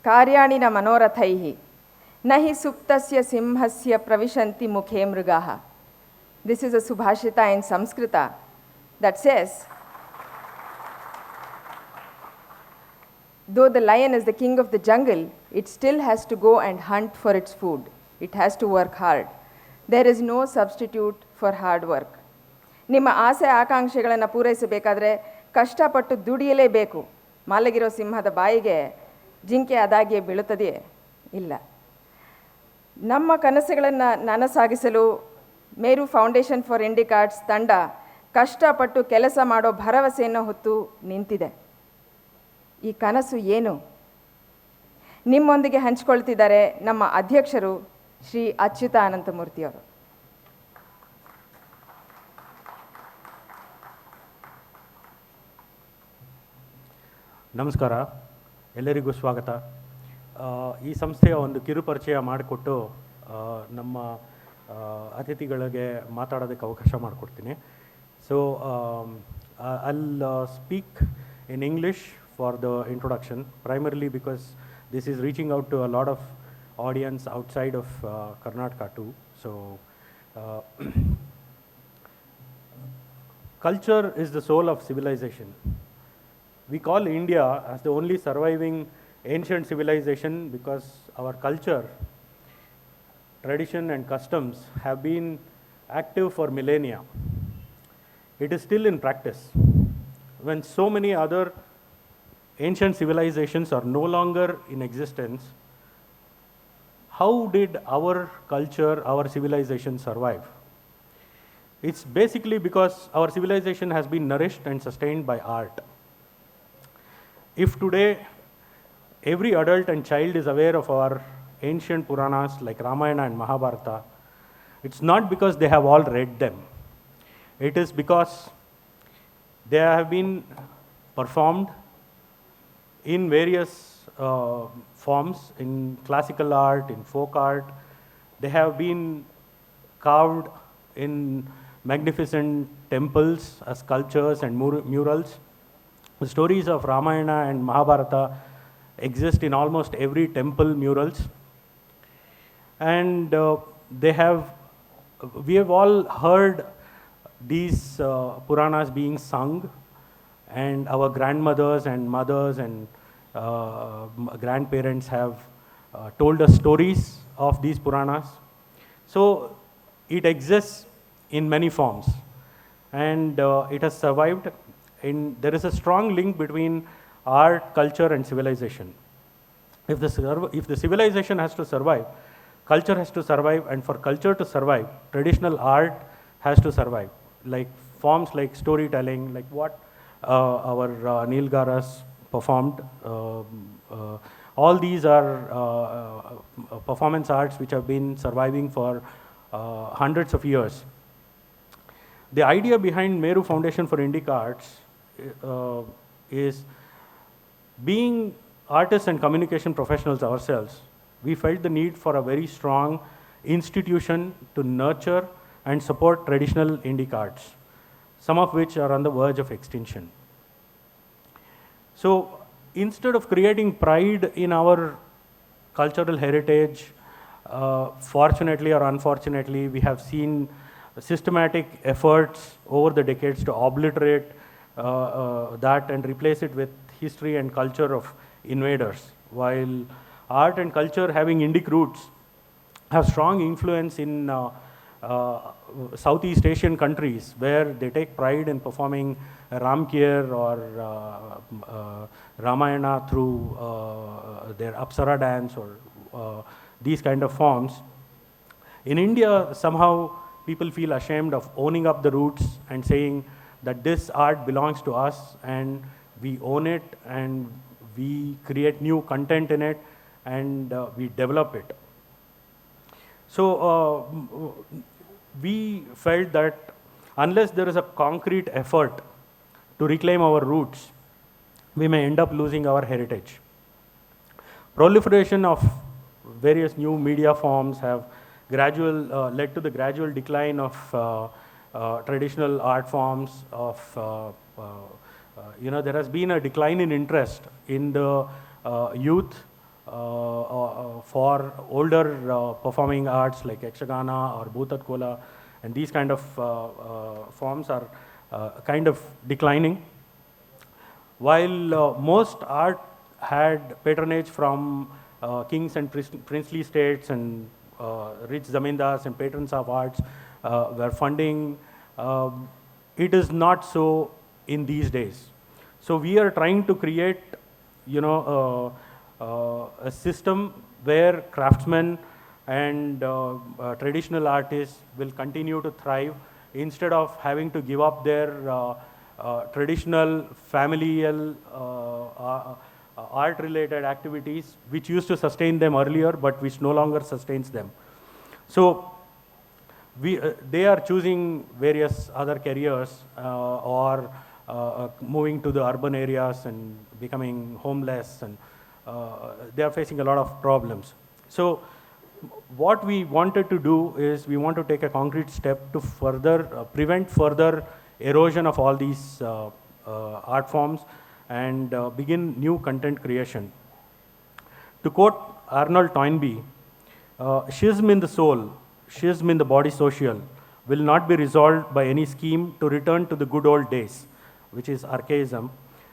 कार्याणि न मनोरथैः न हि सुप्तस्य सिंहस्य प्रविशन्ति मुखे मृगाः. This is a Subhashita in Samskrita that says, though the lion is the king of the jungle, it still has to go and hunt for its food. It has to work hard. There is no substitute for hard work. ನಿಮ್ಮ ಆಸೆ ಆಕಾಂಕ್ಷೆಗಳನ್ನು ಪೂರೈಸಬೇಕಾದ್ರೆ ಕಷ್ಟಪಟ್ಟು ದುಡಿಯಲೇಬೇಕು. ಮಲಗಿರೋ ಸಿಂಹದ ಬಾಯಿಗೆ ಜಿಂಕೆ ಅದಾಗಿಯೇ ಬೀಳುತ್ತದೆಯೇ? ಇಲ್ಲ. ನಮ್ಮ ಕನಸುಗಳನ್ನು ನನಸಾಗಿಸಲು ಮೇರು ಫೌಂಡೇಶನ್ ಫಾರ್ ಇಂಡಿಕಾರ್ಡ್ಸ್ ತಂಡ ಕಷ್ಟಪಟ್ಟು ಕೆಲಸ ಮಾಡೋ ಭರವಸೆಯನ್ನು ಹೊತ್ತು ನಿಂತಿದೆ. ಈ ಕನಸು ಏನು? ನಿಮ್ಮೊಂದಿಗೆ ಹಂಚಿಕೊಳ್ತಿದ್ದಾರೆ ನಮ್ಮ ಅಧ್ಯಕ್ಷರು ಶ್ರೀ ಅಚ್ಯುತ ಅನಂತಮೂರ್ತಿಯವರು. ನಮಸ್ಕಾರ, ಎಲ್ಲರಿಗೂ ಸ್ವಾಗತ. ಈ ಸಂಸ್ಥೆಯ ಒಂದು ಕಿರು ಪರಿಚಯ ಮಾಡಿಕೊಟ್ಟು ನಮ್ಮ ಅತಿಥಿಗಳಿಗೆ ಮಾತಾಡೋದಕ್ಕೆ ಅವಕಾಶ ಮಾಡಿಕೊಡ್ತೀನಿ. So I'll speak in English for the introduction, primarily because this is reaching out to a lot of audience outside of Karnataka too. So culture is the soul of civilization. We call India as the only surviving ancient civilization because our culture, tradition and customs have been active for millennia. It is still in practice. When so many other ancient civilizations are no longer in existence, how did our culture, our civilization survive? It's basically because our civilization has been nourished and sustained by art. If today every adult and child is aware of our ancient Puranas like Ramayana and Mahabharata, it's not because they have all read them. It is because they have been performed in various forms, in classical art, in folk art. They have been carved in magnificent temples as sculptures and murals. The stories of Ramayana and Mahabharata exist in almost every temple murals. And we have all heard these Puranas being sung, and our grandmothers and mothers and grandparents have told us stories of these Puranas. So it exists in many forms, and it has survived. There is a strong link between art, culture and civilization. If the civilization has to survive, culture has to survive, and for culture to survive, traditional art has to survive. Like forms like storytelling, like what our Neil Garas performed. All these are performance arts which have been surviving for hundreds of years. The idea behind Meru Foundation for Indic Arts is, being artists and communication professionals ourselves, we felt the need for a very strong institution to nurture and support traditional Indic arts, some of which are on the verge of extinction. So instead of creating pride in our cultural heritage, fortunately or unfortunately, we have seen systematic efforts over the decades to obliterate that and replace it with history and culture of invaders. While art and culture having Indic roots have strong influence in Southeast Asian countries, where they take pride in performing Ramkir or Ramayana through their Apsara dance or these kind of forms. In India, somehow people feel ashamed of owning up the roots and saying that this art belongs to us and we own it and we create new content in it and we develop it. So we felt that unless there is a concrete effort to reclaim our roots, we may end up losing our heritage. Proliferation of various new media forms have led to the gradual decline of traditional art forms. There has been a decline in interest in the youth for older performing arts like Yakshagana or Bhutat Kola, and these kind of forms are kind of declining. While most art had patronage from kings and princely states and rich zamindars and patrons of arts were funding, it is not so in these days. So we are trying to create, a system where craftsmen and traditional artists will continue to thrive instead of having to give up their traditional familial art-related activities which used to sustain them earlier but which no longer sustains them. So they are choosing various other careers or moving to the urban areas and becoming homeless, and they are facing a lot of problems. So what we wanted to do is we want to take a concrete step to further prevent further erosion of all these art forms and begin new content creation. To quote Arnold Toynbee, schism in the soul, schism in the body social will not be resolved by any scheme to return to the good old days, which is archaism,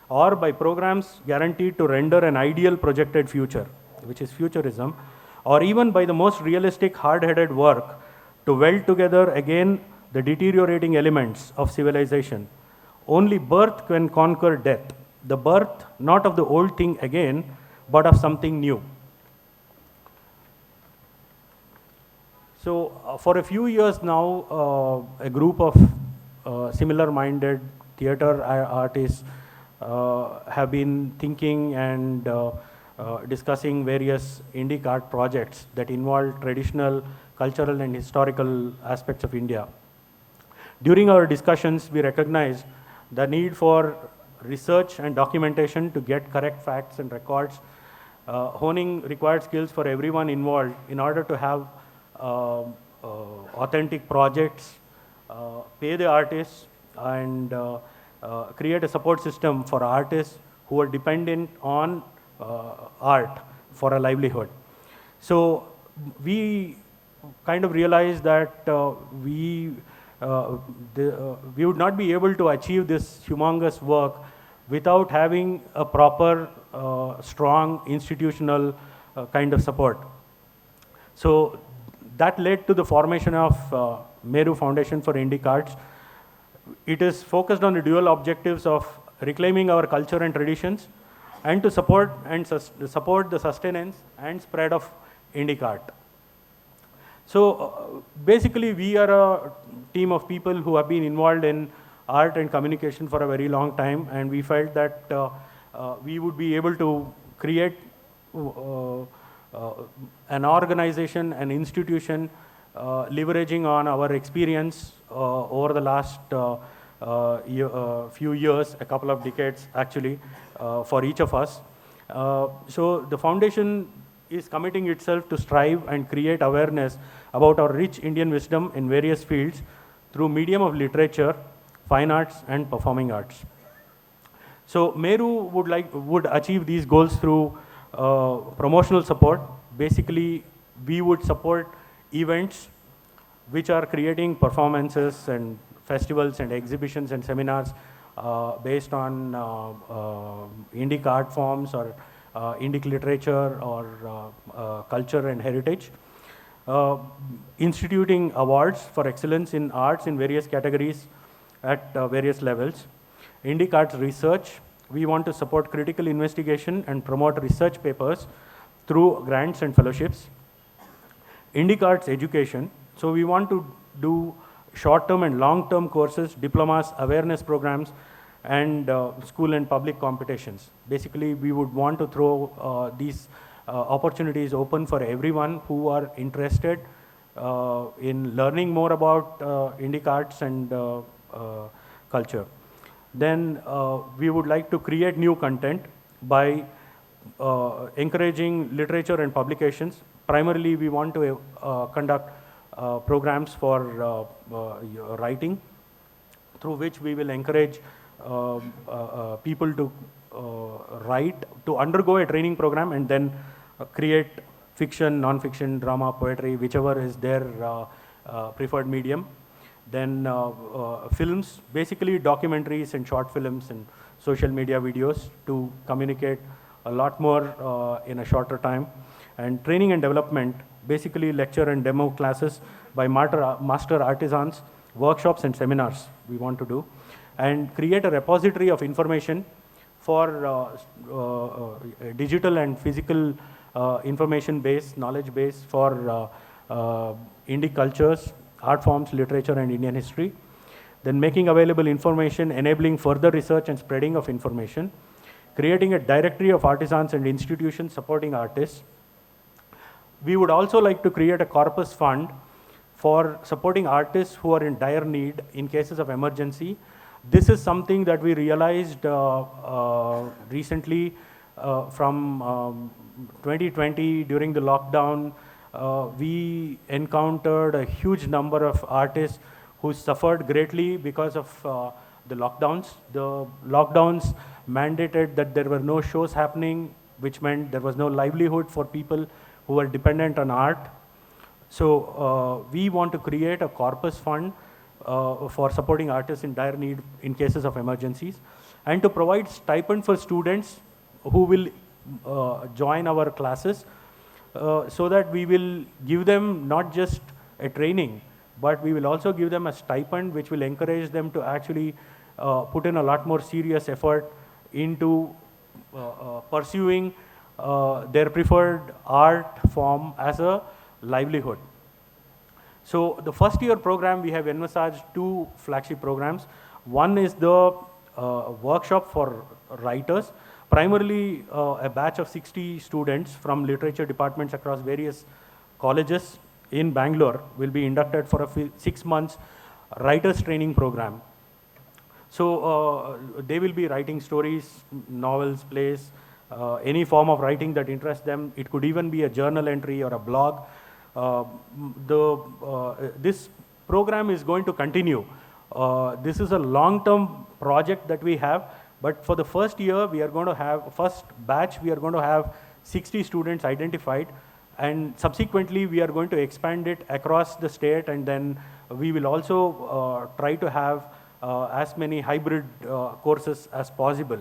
or by programs guaranteed to render an ideal projected future, which is futurism, or even by the most realistic hard-headed work to weld together again the deteriorating elements of civilization. Only birth can conquer death, the birth not of the old thing again, but of something new. So for a few years now, a group of similar-minded theater artists have been thinking and discussing various Indic art projects that involve traditional, cultural and historical aspects of India. During our discussions, we recognized the need for research and documentation to get correct facts and records, honing required skills for everyone involved in order to have authentic projects, pay the artists, and create a support system for artists who are dependent on art for a livelihood. So we kind of realized that we would not be able to achieve this humongous work without having a proper, strong institutional kind of support. So that led to the formation of Meru Foundation for Indic Arts. It is focused on the dual objectives of reclaiming our culture and traditions and to support the sustenance and spread of Indic art. So basically we are a team of people who have been involved in art and communication for a very long time, and we felt that we would be able to create an organization, an institution, leveraging on our experience over the last few years, a couple of decades actually, for each of us. So the foundation is committing itself to strive and create awareness about our rich Indian wisdom in various fields through medium of literature, fine arts, and performing arts. So Meru would achieve these goals through promotional support. Basically, we would support events which are creating performances and festivals and exhibitions and seminars based on Indic art forms or Indic literature or culture and heritage. Instituting awards for excellence in arts in various categories at various levels. Indic arts research, we want to support critical investigation and promote research papers through grants and fellowships. Indic arts education, so we want to do short-term and long-term courses, diplomas, awareness programs, and school and public competitions. Basically, we would want to throw these opportunities open for everyone who are interested in learning more about Indic arts and culture. Then we would like to create new content by encouraging literature and publications. Primarily, we want to conduct programs for writing, through which we will encourage people to write, to undergo a training program and then create fiction, non-fiction, drama, poetry, whichever is their preferred medium. Then films, basically documentaries and short films and social media videos to communicate a lot more in a shorter time. And training and development, basically lecture and demo classes by master artisans, workshops and seminars we want to do. And create a repository of information for digital and physical information base, knowledge base for Indic cultures, art forms, literature, and Indian history. Then making available information, enabling further research and spreading of information. Creating a directory of artisans and institutions supporting artists. We would also like to create a corpus fund for supporting artists who are in dire need in cases of emergency. This is something that we realized recently from 2020 during the lockdown. We encountered a huge number of artists who suffered greatly because of the lockdowns. The lockdowns mandated that there were no shows happening, which meant there was no livelihood for people who were dependent on art. So we want to create a corpus fund for supporting artists in dire need in cases of emergencies, and to provide stipend for students who will join our classes, so that we will give them not just a training, but we will also give them a stipend which will encourage them to actually put in a lot more serious effort into pursuing their preferred art form as a livelihood. So the first year program, we have envisaged two flagship programs. One is the workshop for writers, primarily a batch of 60 students from literature departments across various colleges in Bangalore will be inducted for a 6 months writers training program. So they will be writing stories, novels, plays, any form of writing that interests them. It could even be a journal entry or a blog. This program is going to continue. This is a long-term project that we have, but for the first year, we are going to have, first batch, we are going to have 60 students identified, and subsequently, we are going to expand it across the state, and then we will also try to have as many hybrid courses as possible.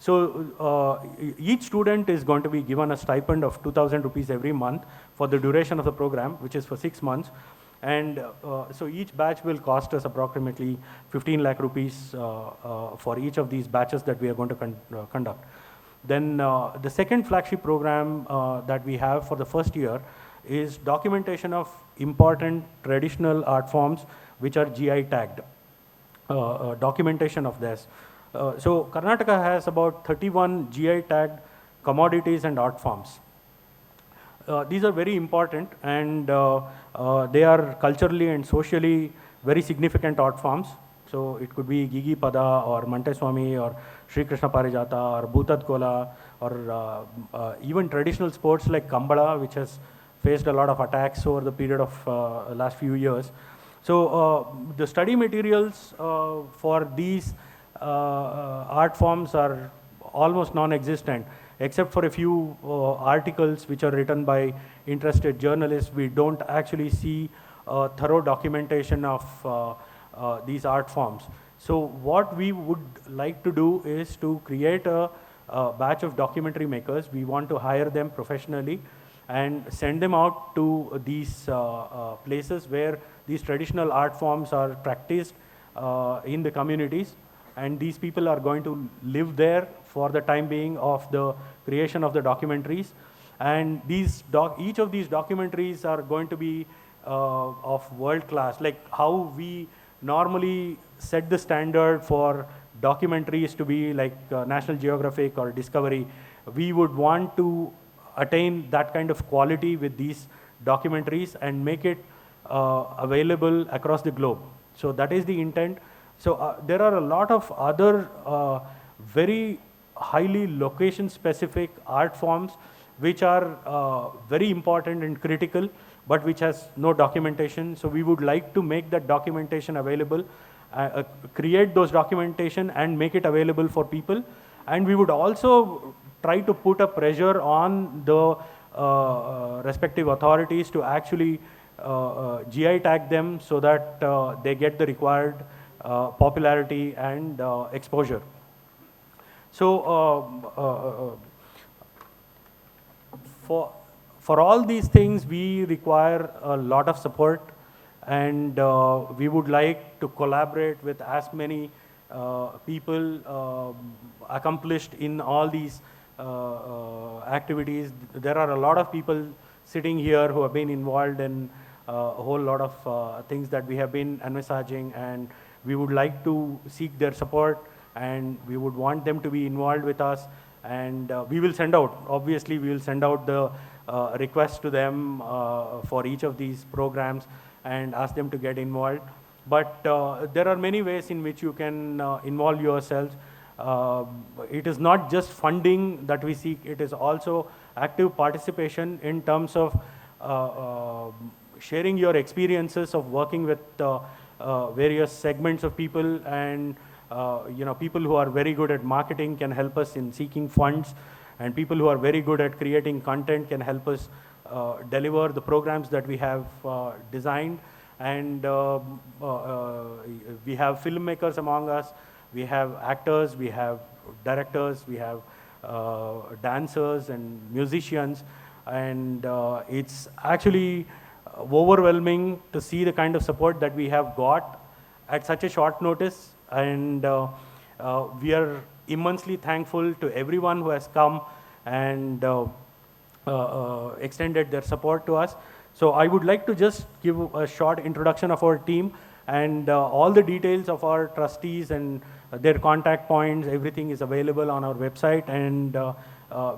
So each student is going to be given a stipend of 2,000 rupees every month for the duration of the program, which is for 6 months. And so each batch will cost us approximately 15 lakh rupees for each of these batches that we are going to conduct. Then the second flagship program that we have for the first year is documentation of important traditional art forms which are GI tagged. documentation of this. So Karnataka has about 31 GI tagged commodities and art forms. These are very important, and they are culturally and socially very significant art forms. So it could be Gigi Pada or Manteswami or Sri Krishna Parijata or Bhutad Kola, or even traditional sports like Kambala, which has faced a lot of attacks over the period of last few years. So the study materials for these art forms are almost non-existent, except for a few articles which are written by interested journalists. We don't actually see thorough documentation of these art forms. So what we would like to do is to create a batch of documentary makers. We want to hire them professionally and send them out to these places where these traditional art forms are practiced in the communities. And these people are going to live there for the time being of the creation of the documentaries. And each of these documentaries are going to be of world class, like how we normally set the standard for documentaries to be like National Geographic or Discovery. We would want to attain that kind of quality with these documentaries and make it available across the globe. So that is the intent. So there are a lot of other very highly location-specific art forms which are very important and critical, but which has no documentation. So we would like to make that documentation available, create those documentation and make it available for people. And we would also try to put a pressure on the respective authorities to actually GI tag them so that they get the required popularity and exposure. So for all these things, we require a lot of support, and we would like to collaborate with as many people accomplished in all these activities. There are a lot of people sitting here who have been involved in a whole lot of things that we have been envisaging, and we would like to seek their support, and we would want them to be involved with us. And we will send out, obviously, we will send out the request to them for each of these programs and ask them to get involved. But there are many ways in which you can involve yourselves. It is not just funding that we seek, it is also active participation in terms of sharing your experiences of working with various segments of people, and people who are very good at marketing can help us in seeking funds, and people who are very good at creating content can help us deliver the programs that we have designed. And we have filmmakers among us, we have actors, we have directors, we have dancers and musicians, and it's actually overwhelming to see the kind of support that we have got at such a short notice. And we are immensely thankful to everyone who has come and extended their support to us. So I would like to just give a short introduction of our team, and all the details of our trustees and their contact points, everything is available on our website, and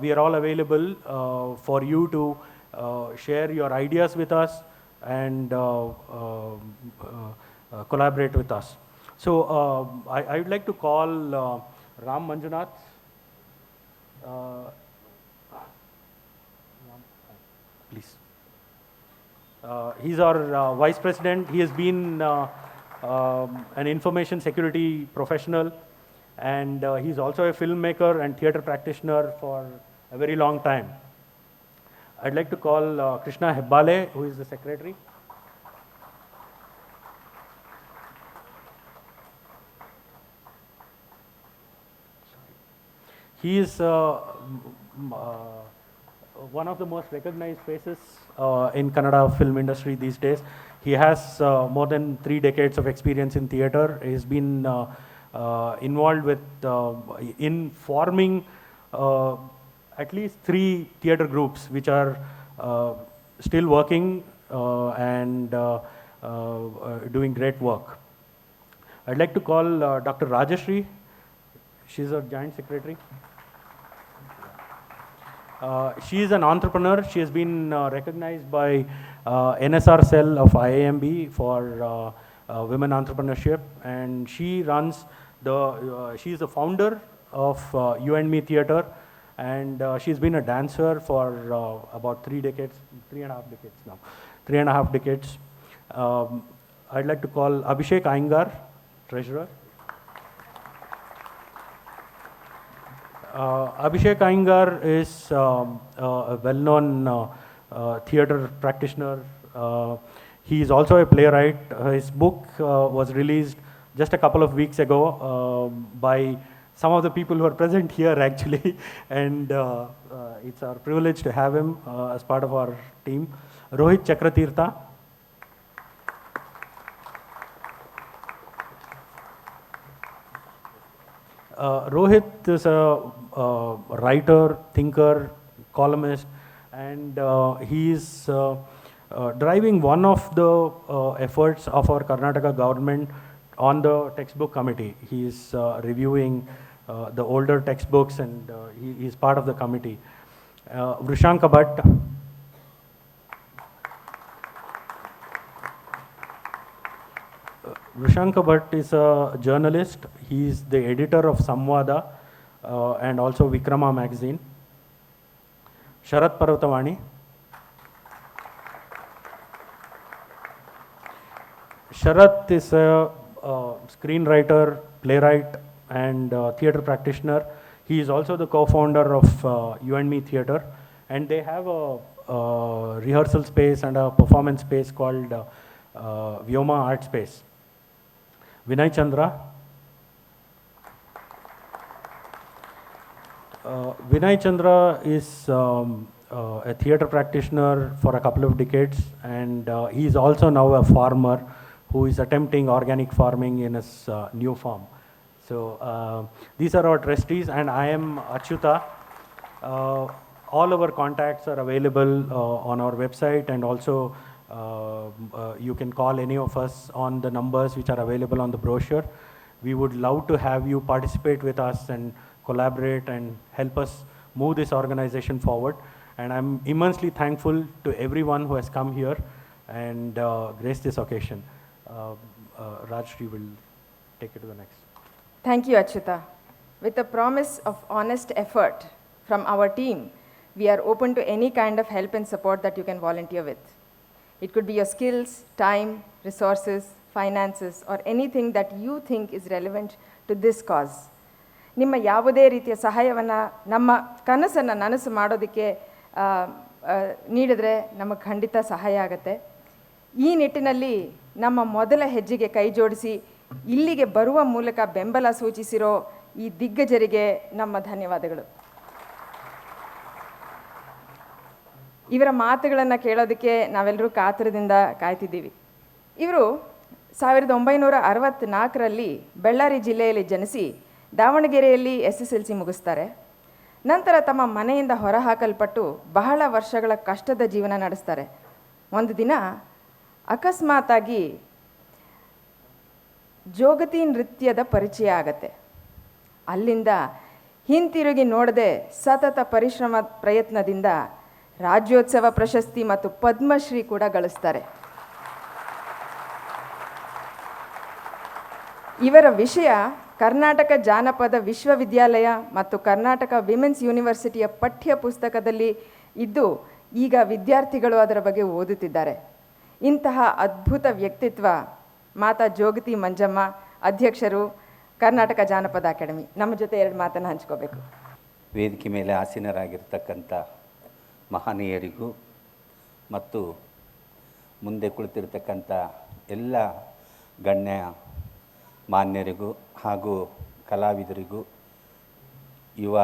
we are all available for you to share your ideas with us and collaborate with us. So I would like to call Ram Manjunath. Please. He's our vice president. He has been an information security professional, and he's also a filmmaker and theater practitioner for a very long time. I'd like to call Krishna Hebbale, who is the secretary. He is one of the most recognized faces in Kannada film industry these days. He has more than 3 decades of experience in theater. He's been involved with in forming at least 3 theater groups which are still working and doing great work. I'd like to call Dr. Rajashri. She's our Joint Secretary. She is an entrepreneur. She has been recognized by NSR cell of IIMB for women entrepreneurship, and she runs she is the founder of You and Me Theatre, and she's been a dancer for about 3 decades, 3.5 decades now, 3.5 decades. I'd like to call Abhishek Iyengar, Treasurer. Abhishek Iyengar is a well-known theatre practitioner. He is also a playwright. His book was released just a couple of weeks ago by some of the people who are present here actually, and it's our privilege to have him as part of our team. Rohit Chakratirtha. Rohit is a writer, thinker, columnist, and he is driving one of the efforts of our Karnataka government on the textbook committee. He is reviewing the older textbooks, and he is part of the committee. Vrishanka Bhatt. Vrishanka Bhatt is a journalist. He is the editor of Samvada and also Vikrama magazine. Sharat Parvatavani. Sharat is a screenwriter, playwright, and theatre practitioner. He is also the co-founder of You and Me Theatre, and they have a rehearsal space and a performance space called Vyoma Art Space. Vinay Chandra. Vinay Chandra is a theatre practitioner for a couple of decades, and he is also now a farmer who is attempting organic farming in his new farm. So these are our trustees, and I am Achyuta. All our contacts are available on our website, and also you can call any of us on the numbers which are available on the brochure. We would love to have you participate with us and collaborate and help us move this organization forward. And I'm immensely thankful to everyone who has come here and graced this occasion. Rajshri will take it to the next. Thank you, Achyuta. With the promise of honest effort from our team, we are open to any kind of help and support that you can volunteer with. It could be your skills, time, resources, finances, or anything that you think is relevant to this cause. ನಿಮ್ಮ ಯಾವುದೇ ರೀತಿಯ ಸಹಾಯವನ್ನು ನಮ್ಮ ಕನಸನ್ನು ನನಸು ಮಾಡೋದಕ್ಕೆ ನೀಡಿದ್ರೆ ನಮಗೆ ಖಂಡಿತ ಸಹಾಯ ಆಗುತ್ತೆ. ಈ ನಿಟ್ಟಿನಲ್ಲಿ ನಮ್ಮ ಮೊದಲ ಹೆಜ್ಜೆಗೆ ಕೈ ಜೋಡಿಸಿ ಇಲ್ಲಿಗೆ ಬರುವ ಮೂಲಕ ಬೆಂಬಲ ಸೂಚಿಸಿರೋ ಈ ದಿಗ್ಗಜರಿಗೆ ನಮ್ಮ ಧನ್ಯವಾದಗಳು. ಇವರ ಮಾತುಗಳನ್ನು ಕೇಳೋದಕ್ಕೆ ನಾವೆಲ್ಲರೂ ಕಾತರದಿಂದ ಕಾಯ್ತಿದ್ದೀವಿ. ಇವರು 1964ರಲ್ಲಿ ಬೆಳ್ಳಾರಿ ಜಿಲ್ಲೆಯಲ್ಲಿ ಜನಿಸಿ ದಾವಣಗೆರೆಯಲ್ಲಿ SSLC ಮುಗಿಸ್ತಾರೆ. ನಂತರ ತಮ್ಮ ಮನೆಯಿಂದ ಹೊರಹಾಕಲ್ಪಟ್ಟು ಬಹಳ ವರ್ಷಗಳ ಕಷ್ಟದ ಜೀವನ ನಡೆಸ್ತಾರೆ. ಒಂದು ದಿನ ಅಕಸ್ಮಾತಾಗಿ ಜೋಗತಿ ನೃತ್ಯದ ಪರಿಚಯ ಆಗತ್ತೆ. ಅಲ್ಲಿಂದ ಹಿಂತಿರುಗಿ ನೋಡದೆ ಸತತ ಪರಿಶ್ರಮ ಪ್ರಯತ್ನದಿಂದ ರಾಜ್ಯೋತ್ಸವ ಪ್ರಶಸ್ತಿ ಮತ್ತು ಪದ್ಮಶ್ರೀ ಕೂಡ ಗಳಿಸ್ತಾರೆ. ಇವರ ವಿಷಯ ಕರ್ನಾಟಕ ಜಾನಪದ ವಿಶ್ವವಿದ್ಯಾಲಯ ಮತ್ತು ಕರ್ನಾಟಕ ವಿಮೆನ್ಸ್ ಯೂನಿವರ್ಸಿಟಿಯ ಪಠ್ಯ ಪುಸ್ತಕದಲ್ಲಿ ಇದ್ದು ಈಗ ವಿದ್ಯಾರ್ಥಿಗಳು ಅದರ ಬಗ್ಗೆ ಓದುತ್ತಿದ್ದಾರೆ. ಇಂತಹ ಅದ್ಭುತ ವ್ಯಕ್ತಿತ್ವ ಮಾತಾ ಜೋಗತಿ ಮಂಜಮ್ಮ, ಅಧ್ಯಕ್ಷರು, ಕರ್ನಾಟಕ ಜಾನಪದ ಅಕಾಡೆಮಿ. ನಮ್ಮ ಜೊತೆ 2 ಮಾತನ್ನು ಹಂಚ್ಕೋಬೇಕು. ವೇದಿಕೆ ಮೇಲೆ ಆಸೀನರಾಗಿರ್ತಕ್ಕಂಥ ಮಹನೀಯರಿಗೂ ಮತ್ತು ಮುಂದೆ ಕುಳಿತಿರ್ತಕ್ಕಂಥ ಎಲ್ಲ ಗಣ್ಯ ಮಾನ್ಯರಿಗೂ ಹಾಗೂ ಕಲಾವಿದರಿಗೂ, ಯುವ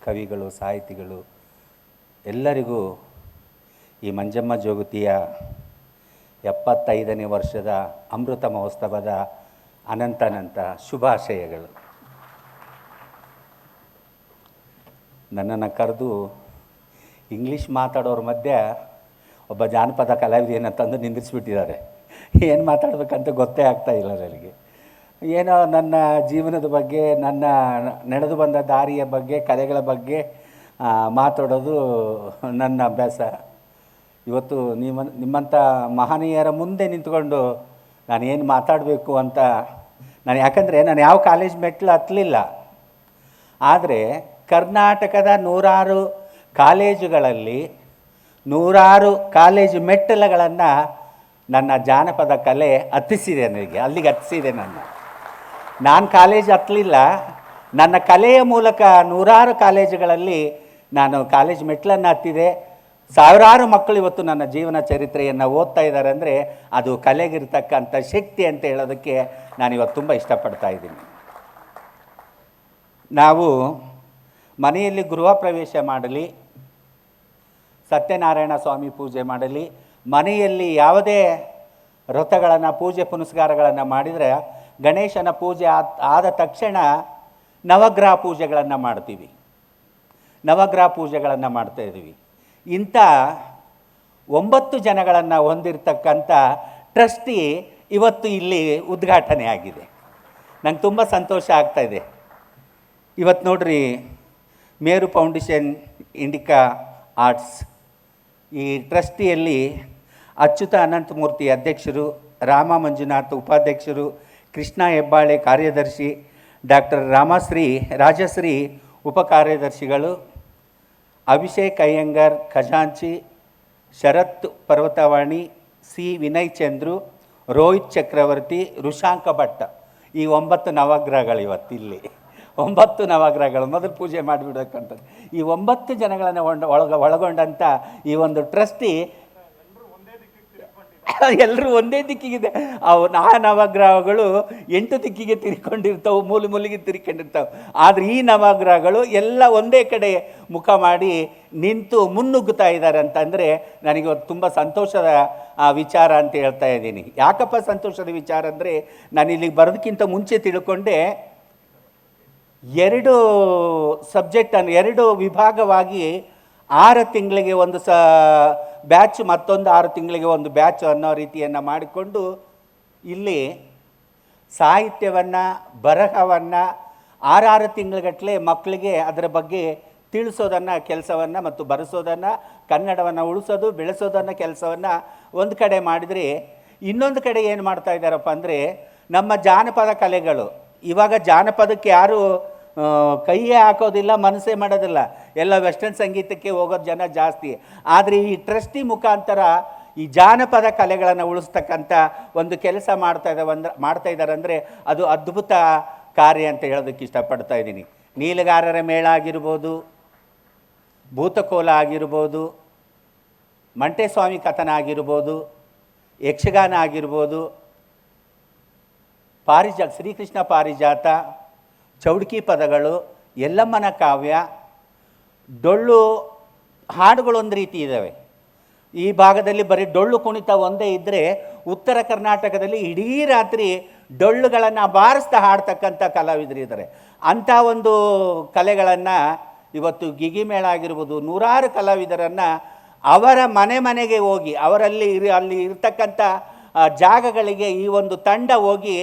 ಕವಿಗಳು, ಸಾಹಿತಿಗಳು ಎಲ್ಲರಿಗೂ ಈ ಮಂಜಮ್ಮ ಜೋಗತಿಯ 75ನೇ ವರ್ಷದ ಅಮೃತ ಮಹೋತ್ಸವದ ಅನಂತ ಶುಭಾಶಯಗಳು. ನನ್ನನ್ನು ಕರೆದು ಇಂಗ್ಲೀಷ್ ಮಾತಾಡೋರ ಮಧ್ಯೆ ಒಬ್ಬ ಜಾನಪದ ಕಲಾವಿದೆಯನ್ನು ತಂದು ನಿಂದಿರಿಸ್ಬಿಟ್ಟಿದ್ದಾರೆ. ಏನು ಮಾತಾಡಬೇಕಂತ ಗೊತ್ತೇ ಆಗ್ತಾ ಇಲ್ಲ ನನಗೆ. ಏನೋ ನನ್ನ ಜೀವನದ ಬಗ್ಗೆ, ನನ್ನ ನಡೆದು ಬಂದ ದಾರಿಯ ಬಗ್ಗೆ, ಕಲೆಗಳ ಬಗ್ಗೆ ಮಾತಾಡೋದು ನನ್ನ ಅಭ್ಯಾಸ. ಇವತ್ತು ನಿಮ್ಮಂಥ ಮಹನೀಯರ ಮುಂದೆ ನಿಂತ್ಕೊಂಡು ನಾನು ಏನು ಮಾತಾಡಬೇಕು ಅಂತ ಯಾಕಂದರೆ ನಾನು ಯಾವ ಕಾಲೇಜ್ ಮೆಟ್ಲು ಹತ್ತಲಿಲ್ಲ. ಆದರೆ ಕರ್ನಾಟಕದ ನೂರಾರು ಕಾಲೇಜುಗಳಲ್ಲಿ ನೂರಾರು ಕಾಲೇಜು ಮೆಟ್ಟಲುಗಳನ್ನು ನನ್ನ ಜಾನಪದ ಕಲೆ ಹತ್ತಿಸಿದೆ, ನನಗೆ ಅಲ್ಲಿಗೆ ಹತ್ತಿಸಿದೆ. ನಾನು ಕಾಲೇಜ್ ಹತ್ತಲಿಲ್ಲ, ನನ್ನ ಕಲೆಯ ಮೂಲಕ ನೂರಾರು ಕಾಲೇಜುಗಳಲ್ಲಿ ನಾನು ಕಾಲೇಜ್ ಮೆಟ್ಲನ್ನು ಹತ್ತಿದೆ. ಸಾವಿರಾರು ಮಕ್ಕಳು ಇವತ್ತು ನನ್ನ ಜೀವನ ಚರಿತ್ರೆಯನ್ನು ಓದ್ತಾ ಇದ್ದಾರೆ ಅಂದರೆ ಅದು ಕಲೆಗಿರ್ತಕ್ಕಂಥ ಶಕ್ತಿ ಅಂತ ಹೇಳೋದಕ್ಕೆ ನಾನಿವತ್ತು ತುಂಬ ಇಷ್ಟಪಡ್ತಾ ಇದ್ದೀನಿ. ನಾವು ಮನೆಯಲ್ಲಿ ಗೃಹ ಪ್ರವೇಶ ಮಾಡಲಿ, ಸತ್ಯನಾರಾಯಣ ಸ್ವಾಮಿ ಪೂಜೆ ಮಾಡಲಿ, ಮನೆಯಲ್ಲಿ ಯಾವುದೇ ವ್ರತಗಳನ್ನು, ಪೂಜೆ ಪುನಸ್ಕಾರಗಳನ್ನು ಮಾಡಿದರೆ ಗಣೇಶನ ಪೂಜೆ ಆದ ತಕ್ಷಣ ನವಗ್ರಹ ಪೂಜೆಗಳನ್ನು ಮಾಡ್ತೀವಿ, ನವಗ್ರಹ ಪೂಜೆಗಳನ್ನು ಮಾಡ್ತಾಯಿದ್ದೀವಿ. ಇಂಥ 9 ಜನಗಳನ್ನು ಹೊಂದಿರತಕ್ಕಂಥ ಟ್ರಸ್ಟಿ ಇವತ್ತು ಇಲ್ಲಿ ಉದ್ಘಾಟನೆ ಆಗಿದೆ. ನಂಗೆ ತುಂಬ ಸಂತೋಷ ಆಗ್ತಾಯಿದೆ. ಇವತ್ತು ನೋಡ್ರಿ, ಮೇರು ಫೌಂಡೇಶನ್ ಇಂಡಿಕಾ ಆರ್ಟ್ಸ್ ಈ ಟ್ರಸ್ಟಿಯಲ್ಲಿ ಅಚ್ಯುತ ಅನಂತಮೂರ್ತಿ ಅಧ್ಯಕ್ಷರು, ರಾಮ ಮಂಜುನಾಥ್ ಉಪಾಧ್ಯಕ್ಷರು, ಕೃಷ್ಣ ಹೆಬ್ಬಾಳೆ ಕಾರ್ಯದರ್ಶಿ, ಡಾಕ್ಟರ್ ರಾಜಶ್ರೀ ಉಪಕಾರ್ಯದರ್ಶಿಗಳು, ಅಭಿಷೇಕ್ ಅಯ್ಯಂಗಾರ್ ಖಜಾಂಚಿ, ಶರತ್ ಪರ್ವತವಾಣಿ, ಸಿ ವಿನಯ್ ಚಂದ್ರು, ರೋಹಿತ್ ಚಕ್ರವರ್ತಿ, ಋಷಾಂಕ ಭಟ್ಟ. ಈ 9 ನವಗ್ರಹಗಳು ಇವತ್ತಿಲ್ಲಿ 9 ನವಗ್ರಹಗಳು ಮೊದಲು ಪೂಜೆ ಮಾಡಿಬಿಡಬೇಕಂತದ್ದು. ಈ 9 ಜನಗಳನ್ನು ಒಳಗೊಂಡಂಥ ಈ ಒಂದು ಟ್ರಸ್ಟಿ ಎಲ್ಲರೂ ಒಂದೇ ದಿಕ್ಕಿಗಿದೆ. ಆ ನವಗ್ರಹಗಳು 8 ದಿಕ್ಕಿಗೆ ತಿರ್ಕೊಂಡಿರ್ತಾವೆ, ಮೂಲೆಗೆ ತಿರ್ಕೊಂಡಿರ್ತಾವೆ. ಆದರೆ ಈ ನವಗ್ರಹಗಳು ಎಲ್ಲ ಒಂದೇ ಕಡೆ ಮುಖ ಮಾಡಿ ನಿಂತು ಮುನ್ನುಗ್ಗುತ್ತಾ ಇದ್ದಾರೆ ಅಂತಂದರೆ ನನಗೆ ತುಂಬ ಸಂತೋಷದ ವಿಚಾರ ಅಂತ ಹೇಳ್ತಾ ಇದ್ದೀನಿ. ಯಾಕಪ್ಪ ಸಂತೋಷದ ವಿಚಾರ ಅಂದರೆ, ನಾನು ಇಲ್ಲಿಗೆ ಬರೋದಕ್ಕಿಂತ ಮುಂಚೆ ತಿಳ್ಕೊಂಡೆ 2 ಸಬ್ಜೆಕ್ಟನ್ನು 2 ವಿಭಾಗವಾಗಿ 6 ತಿಂಗಳಿಗೆ ಒಂದು ಬ್ಯಾಚ್, ಮತ್ತೊಂದು 6 ತಿಂಗಳಿಗೆ ಒಂದು ಬ್ಯಾಚ್ ಅನ್ನೋ ರೀತಿಯನ್ನು ಮಾಡಿಕೊಂಡು ಇಲ್ಲಿ ಸಾಹಿತ್ಯವನ್ನು, ಬರಹವನ್ನು 6 ತಿಂಗಳಗಟ್ಟಲೆ ಮಕ್ಕಳಿಗೆ ಅದರ ಬಗ್ಗೆ ತಿಳಿಸೋದನ್ನು ಕೆಲಸವನ್ನು ಮತ್ತು ಬರೆಸೋದನ್ನು, ಕನ್ನಡವನ್ನು ಉಳಿಸೋದು ಬೆಳೆಸೋದನ್ನು ಕೆಲಸವನ್ನು ಒಂದು ಕಡೆ ಮಾಡಿದರೆ, ಇನ್ನೊಂದು ಕಡೆ ಏನು ಮಾಡ್ತಾ ಇದ್ದಾರಪ್ಪ ಅಂದರೆ ನಮ್ಮ ಜಾನಪದ ಕಲೆಗಳು. ಇವಾಗ ಜಾನಪದಕ್ಕೆ ಯಾರು ಕೈಯೇ ಹಾಕೋದಿಲ್ಲ, ಮನಸ್ಸೇ ಮಾಡೋದಿಲ್ಲ, ಎಲ್ಲ ವೆಸ್ಟರ್ನ್ ಸಂಗೀತಕ್ಕೆ ಹೋಗೋದು ಜನ ಜಾಸ್ತಿ. ಆದರೆ ಈ ಟ್ರಸ್ಟಿ ಮುಖಾಂತರ ಈ ಜಾನಪದ ಕಲೆಗಳನ್ನು ಉಳಿಸ್ತಕ್ಕಂಥ ಒಂದು ಕೆಲಸ ಮಾಡ್ತಾ ಇದ್ದಾರೆ ಅಂದರೆ ಅದು ಅದ್ಭುತ ಕಾರ್ಯ ಅಂತ ಹೇಳೋದಕ್ಕೆ ಇಷ್ಟಪಡ್ತಾ ಇದ್ದೀನಿ. ನೀಲಗಾರರ ಮೇಳ ಆಗಿರ್ಬೋದು, ಭೂತಕೋಲ ಆಗಿರ್ಬೋದು, ಮಂಟೇಸ್ವಾಮಿ ಕಥನ ಆಗಿರ್ಬೋದು, ಯಕ್ಷಗಾನ ಆಗಿರ್ಬೋದು, ಶ್ರೀಕೃಷ್ಣ ಪಾರಿಜಾತ, ಚೌಡ್ಕಿ ಪದಗಳು, ಎಲ್ಲಮ್ಮನ ಕಾವ್ಯ, ಡೊಳ್ಳು ಹಾಡುಗಳು ಒಂದು ರೀತಿ ಇದ್ದಾವೆ. ಈ ಭಾಗದಲ್ಲಿ ಬರೀ ಡೊಳ್ಳು ಕುಣಿತ ಒಂದೇ ಇದ್ದರೆ, ಉತ್ತರ ಕರ್ನಾಟಕದಲ್ಲಿ ಇಡೀ ರಾತ್ರಿ ಡೊಳ್ಳುಗಳನ್ನು ಬಾರಿಸ್ತಾ ಹಾಡ್ತಕ್ಕಂಥ ಕಲಾವಿದರಿದ್ದಾರೆ. ಅಂಥ ಒಂದು ಕಲೆಗಳನ್ನು ಇವತ್ತು ಗಿಗಿಮೇಳ ಆಗಿರ್ಬೋದು, ನೂರಾರು ಕಲಾವಿದರನ್ನು ಅವರ ಮನೆಗೆ ಹೋಗಿ ಅಲ್ಲಿ ಇರ್ತಕ್ಕಂಥ ಜಾಗಗಳಿಗೆ ಈ ಒಂದು ತಂಡ ಹೋಗಿ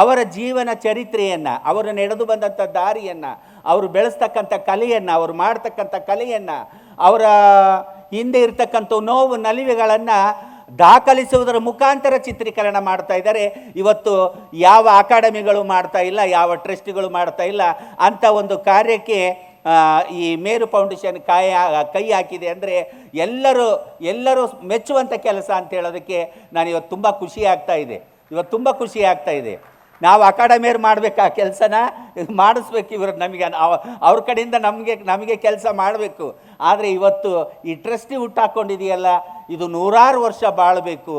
ಅವರ ಜೀವನ ಚರಿತ್ರೆಯನ್ನು, ಅವರು ನಡೆದು ಬಂದಂಥ ದಾರಿಯನ್ನು, ಅವರು ಬೆಳೆಸ್ತಕ್ಕಂಥ ಕಲೆಯನ್ನು, ಅವರು ಮಾಡ್ತಕ್ಕಂಥ ಕಲೆಯನ್ನು, ಅವರ ಹಿಂದೆ ಇರ್ತಕ್ಕಂಥ ನೋವು ನಲಿವೆಗಳನ್ನು ದಾಖಲಿಸುವುದರ ಮುಖಾಂತರ ಚಿತ್ರೀಕರಣ ಮಾಡ್ತಾ ಇದ್ದಾರೆ. ಇವತ್ತು ಯಾವ ಅಕಾಡೆಮಿಗಳು ಮಾಡ್ತಾ ಇಲ್ಲ, ಯಾವ ಟ್ರಸ್ಟಿಗಳು ಮಾಡ್ತಾ ಇಲ್ಲ. ಅಂಥ ಒಂದು ಕಾರ್ಯಕ್ಕೆ ಈ ಮೇರು ಫೌಂಡೇಶನ್ ಕೈ ಹಾಕಿದೆ ಅಂದರೆ ಎಲ್ಲರೂ ಮೆಚ್ಚುವಂಥ ಕೆಲಸ ಅಂತ ಹೇಳೋದಕ್ಕೆ ನಾನು ಇವತ್ತು ತುಂಬ ಖುಷಿ ಆಗ್ತಾ ಇದೆ. ನಾವು ಅಕಾಡೆಮಿಯವ್ರು ಮಾಡಬೇಕು ಆ ಕೆಲಸನ, ಮಾಡಿಸ್ಬೇಕು. ಇವರು ನಮಗೆ ಅವ್ರ ಕಡೆಯಿಂದ ನಮಗೆ ಕೆಲಸ ಮಾಡಬೇಕು. ಆದರೆ ಇವತ್ತು ಈ ಟ್ರಸ್ಟಿ ಹುಟ್ಟಾಕೊಂಡಿದೆಯಲ್ಲ, ಇದು ನೂರಾರು ವರ್ಷ ಬಾಳಬೇಕು.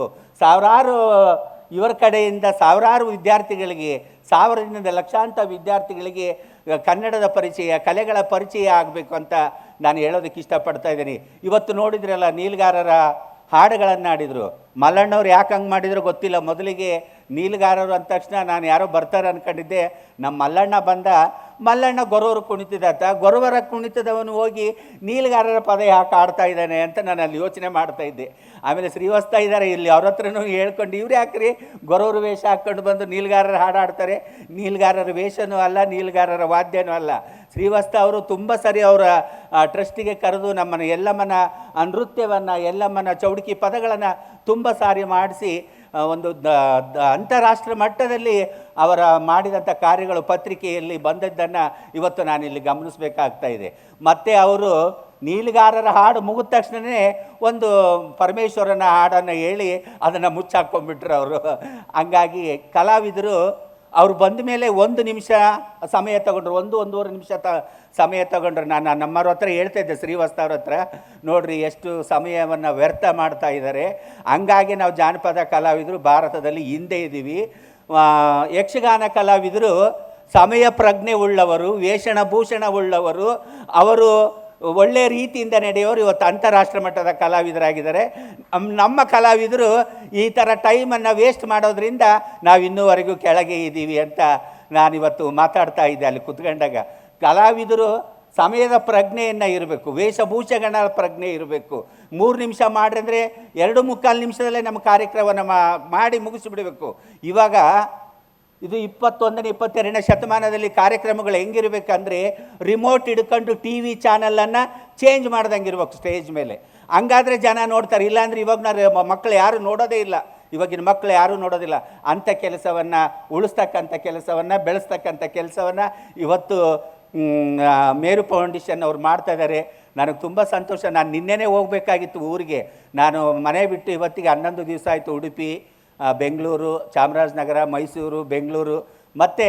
ಇವರ ಕಡೆಯಿಂದ ಸಾವಿರಾರು ವಿದ್ಯಾರ್ಥಿಗಳಿಗೆ, ಸಾವಿರದಿಂದ ಲಕ್ಷಾಂತರ ವಿದ್ಯಾರ್ಥಿಗಳಿಗೆ ಕನ್ನಡದ ಪರಿಚಯ, ಕಲೆಗಳ ಪರಿಚಯ ಆಗಬೇಕು ಅಂತ ನಾನು ಹೇಳೋದಕ್ಕೆ ಇಷ್ಟಪಡ್ತಾ ಇದ್ದೀನಿ. ಇವತ್ತು ನೋಡಿದ್ರಲ್ಲ, ನೀಲಗಾರರ ಹಾಡುಗಳನ್ನು ಆಡಿದರು. ಮಲ್ಲಣ್ಣವ್ರು ಯಾಕೆ ಹಂಗೆ ಮಾಡಿದ್ರು ಗೊತ್ತಿಲ್ಲ. ಮೊದಲಿಗೆ ನೀಲ್ಗಾರರು ಅಂದ ತಕ್ಷಣ ನಾನು ಯಾರೋ ಬರ್ತಾರೆ ಅಂದ್ಕೊಂಡಿದ್ದೆ. ನಮ್ಮ ಮಲ್ಲಣ್ಣ ಬಂದ, ಮಲ್ಲಣ್ಣ ಗೊರವರು ಕುಣಿತಿದ್ದಾತ, ಗೊರವರ ಕುಣಿತದವನು ಹೋಗಿ ನೀಲ್ಗಾರರ ಪದ ಯಾಕೆ ಆಡ್ತಾ ಇದ್ದಾನೆ ಅಂತ ನಾನು ಅಲ್ಲಿ ಯೋಚನೆ ಮಾಡ್ತಾಯಿದ್ದೆ. ಆಮೇಲೆ ಶ್ರೀವಸ್ತ ಇದ್ದಾರೆ ಇಲ್ಲಿ, ಅವ್ರ ಹತ್ರನೂ ಹೇಳ್ಕೊಂಡು ಇವ್ರು ಯಾಕ್ರಿ ಗೊರವರು ವೇಷ ಹಾಕ್ಕೊಂಡು ಬಂದು ನೀಲ್ಗಾರರ ಹಾಡಾಡ್ತಾರೆ. ನೀಲ್ಗಾರರ ವೇಷನೂ ಅಲ್ಲ, ನೀಲ್ಗಾರರ ವಾದ್ಯನೂ ಅಲ್ಲ. ಶ್ರೀವಸ್ತ ಅವರು ತುಂಬ ಸರಿ ಅವರ ಟ್ರಸ್ಟಿಗೆ ಕರೆದು ನಮ್ಮನ್ನು ಎಲ್ಲಮ್ಮನ ನೃತ್ಯವನ್ನು, ಎಲ್ಲಮ್ಮನ ಚೌಡಿಕಿ ಪದಗಳನ್ನು ತುಂಬ ಸಾರಿ ಮಾಡಿಸಿ ಒಂದು ಅಂತಾರಾಷ್ಟ್ರ ಮಟ್ಟದಲ್ಲಿ ಅವರ ಮಾಡಿದಂಥ ಕಾರ್ಯಗಳು ಪತ್ರಿಕೆಯಲ್ಲಿ ಬಂದದ್ದನ್ನು ಇವತ್ತು ನಾನಿಲ್ಲಿ ಗಮನಿಸಬೇಕಾಗ್ತಾ ಇದೆ. ಮತ್ತು ಅವರು ನೀಲ್ಗಾರರ ಹಾಡು ಮುಗಿದ ತಕ್ಷಣವೇ ಒಂದು ಪರಮೇಶ್ವರನ ಹಾಡನ್ನು ಹೇಳಿ ಅದನ್ನು ಮುಚ್ಚಾಕ್ಕೊಂಡ್ಬಿಟ್ರು ಅವರು. ಹಂಗಾಗಿ ಕಲಾವಿದರು ಅವ್ರು ಬಂದ ಮೇಲೆ 1 ನಿಮಿಷ ಸಮಯ ತಗೊಂಡ್ರು, 1-1.5 ನಿಮಿಷ ಸಮಯ ತಗೊಂಡ್ರು. ನಾನು ನಮ್ಮವ್ರ ಹತ್ರ ಹೇಳ್ತಾ ಇದ್ದೆ, ಶ್ರೀವಸ್ತ ಅವ್ರ ಹತ್ರ, ನೋಡ್ರಿ ಎಷ್ಟು ಸಮಯವನ್ನು ವ್ಯರ್ಥ ಮಾಡ್ತಾ ಇದ್ದಾರೆ. ಹಂಗಾಗಿ ನಾವು ಜಾನಪದ ಕಲಾವಿದರು ಭಾರತದಲ್ಲಿ ಹಿಂದೆ ಇದ್ದೀವಿ. ಯಕ್ಷಗಾನ ಕಲಾವಿದರು ಸಮಯ ಪ್ರಜ್ಞೆ ಉಳ್ಳವರು, ವೇಷಣಭೂಷಣ ಉಳ್ಳವರು, ಅವರು ಒಳ್ಳೆಯ ರೀತಿಯಿಂದ ನಡೆಯೋರು ಇವತ್ತು ಅಂತಾರಾಷ್ಟ್ರ ಮಟ್ಟದ ಕಲಾವಿದರಾಗಿದ್ದಾರೆ. ನಮ್ಮ ಕಲಾವಿದರು ಈ ಥರ ಟೈಮನ್ನು ವೇಸ್ಟ್ ಮಾಡೋದ್ರಿಂದ ನಾವು ಇನ್ನೂವರೆಗೂ ಕೆಳಗೆ ಇದ್ದೀವಿ ಅಂತ ನಾನಿವತ್ತು ಮಾತಾಡ್ತಾ ಇದ್ದೆ ಅಲ್ಲಿ ಕುತ್ಕೊಂಡಾಗ. ಕಲಾವಿದರು ಸಮಯದ ಪ್ರಜ್ಞೆಯನ್ನು ಇರಬೇಕು, ವೇಷಭೂಷಗಳ ಪ್ರಜ್ಞೆ ಇರಬೇಕು. 3 ನಿಮಿಷ ಮಾಡ್ರಂದರೆ 2-3/4 ನಿಮಿಷದಲ್ಲೇ ನಮ್ಮ ಕಾರ್ಯಕ್ರಮವನ್ನು ಮಾಡಿ ಮುಗಿಸಿಬಿಡಬೇಕು. ಇವಾಗ ಇದು 21ನೇ 22ನೇ ಶತಮಾನದಲ್ಲಿ ಕಾರ್ಯಕ್ರಮಗಳು ಹೆಂಗಿರಬೇಕಂದ್ರೆ ರಿಮೋಟ್ ಹಿಡ್ಕೊಂಡು ಟಿ ವಿ ಚಾನಲನ್ನು ಚೇಂಜ್ ಮಾಡ್ದಂಗೆ ಇರ್ಬೇಕು ಸ್ಟೇಜ್ ಮೇಲೆ. ಹಂಗಾದರೆ ಜನ ನೋಡ್ತಾರೆ. ಇಲ್ಲಾಂದರೆ ಇವಾಗ ಮಕ್ಕಳು ಯಾರು ನೋಡೋದೇ ಇಲ್ಲ, ಇವಾಗಿನ ಮಕ್ಕಳು ಯಾರೂ ನೋಡೋದಿಲ್ಲ. ಅಂಥ ಕೆಲಸವನ್ನು ಉಳಿಸ್ತಕ್ಕಂಥ ಕೆಲಸವನ್ನು, ಬೆಳೆಸ್ತಕ್ಕಂಥ ಕೆಲಸವನ್ನು ಇವತ್ತು ಮೇರು ಫೌಂಡೇಶನ್ ಅವ್ರು ಮಾಡ್ತಾಯಿದ್ದಾರೆ. ನನಗೆ ತುಂಬ ಸಂತೋಷ. ನಾನು ನಿನ್ನೆನೇ ಹೋಗಬೇಕಾಗಿತ್ತು ಊರಿಗೆ. ನಾನು ಮನೆ ಬಿಟ್ಟು ಇವತ್ತಿಗೆ 11 ದಿವಸ ಆಯಿತು. ಉಡುಪಿ, ಬೆಂಗಳೂರು, ಚಾಮರಾಜನಗರ, ಮೈಸೂರು, ಬೆಂಗಳೂರು, ಮತ್ತೆ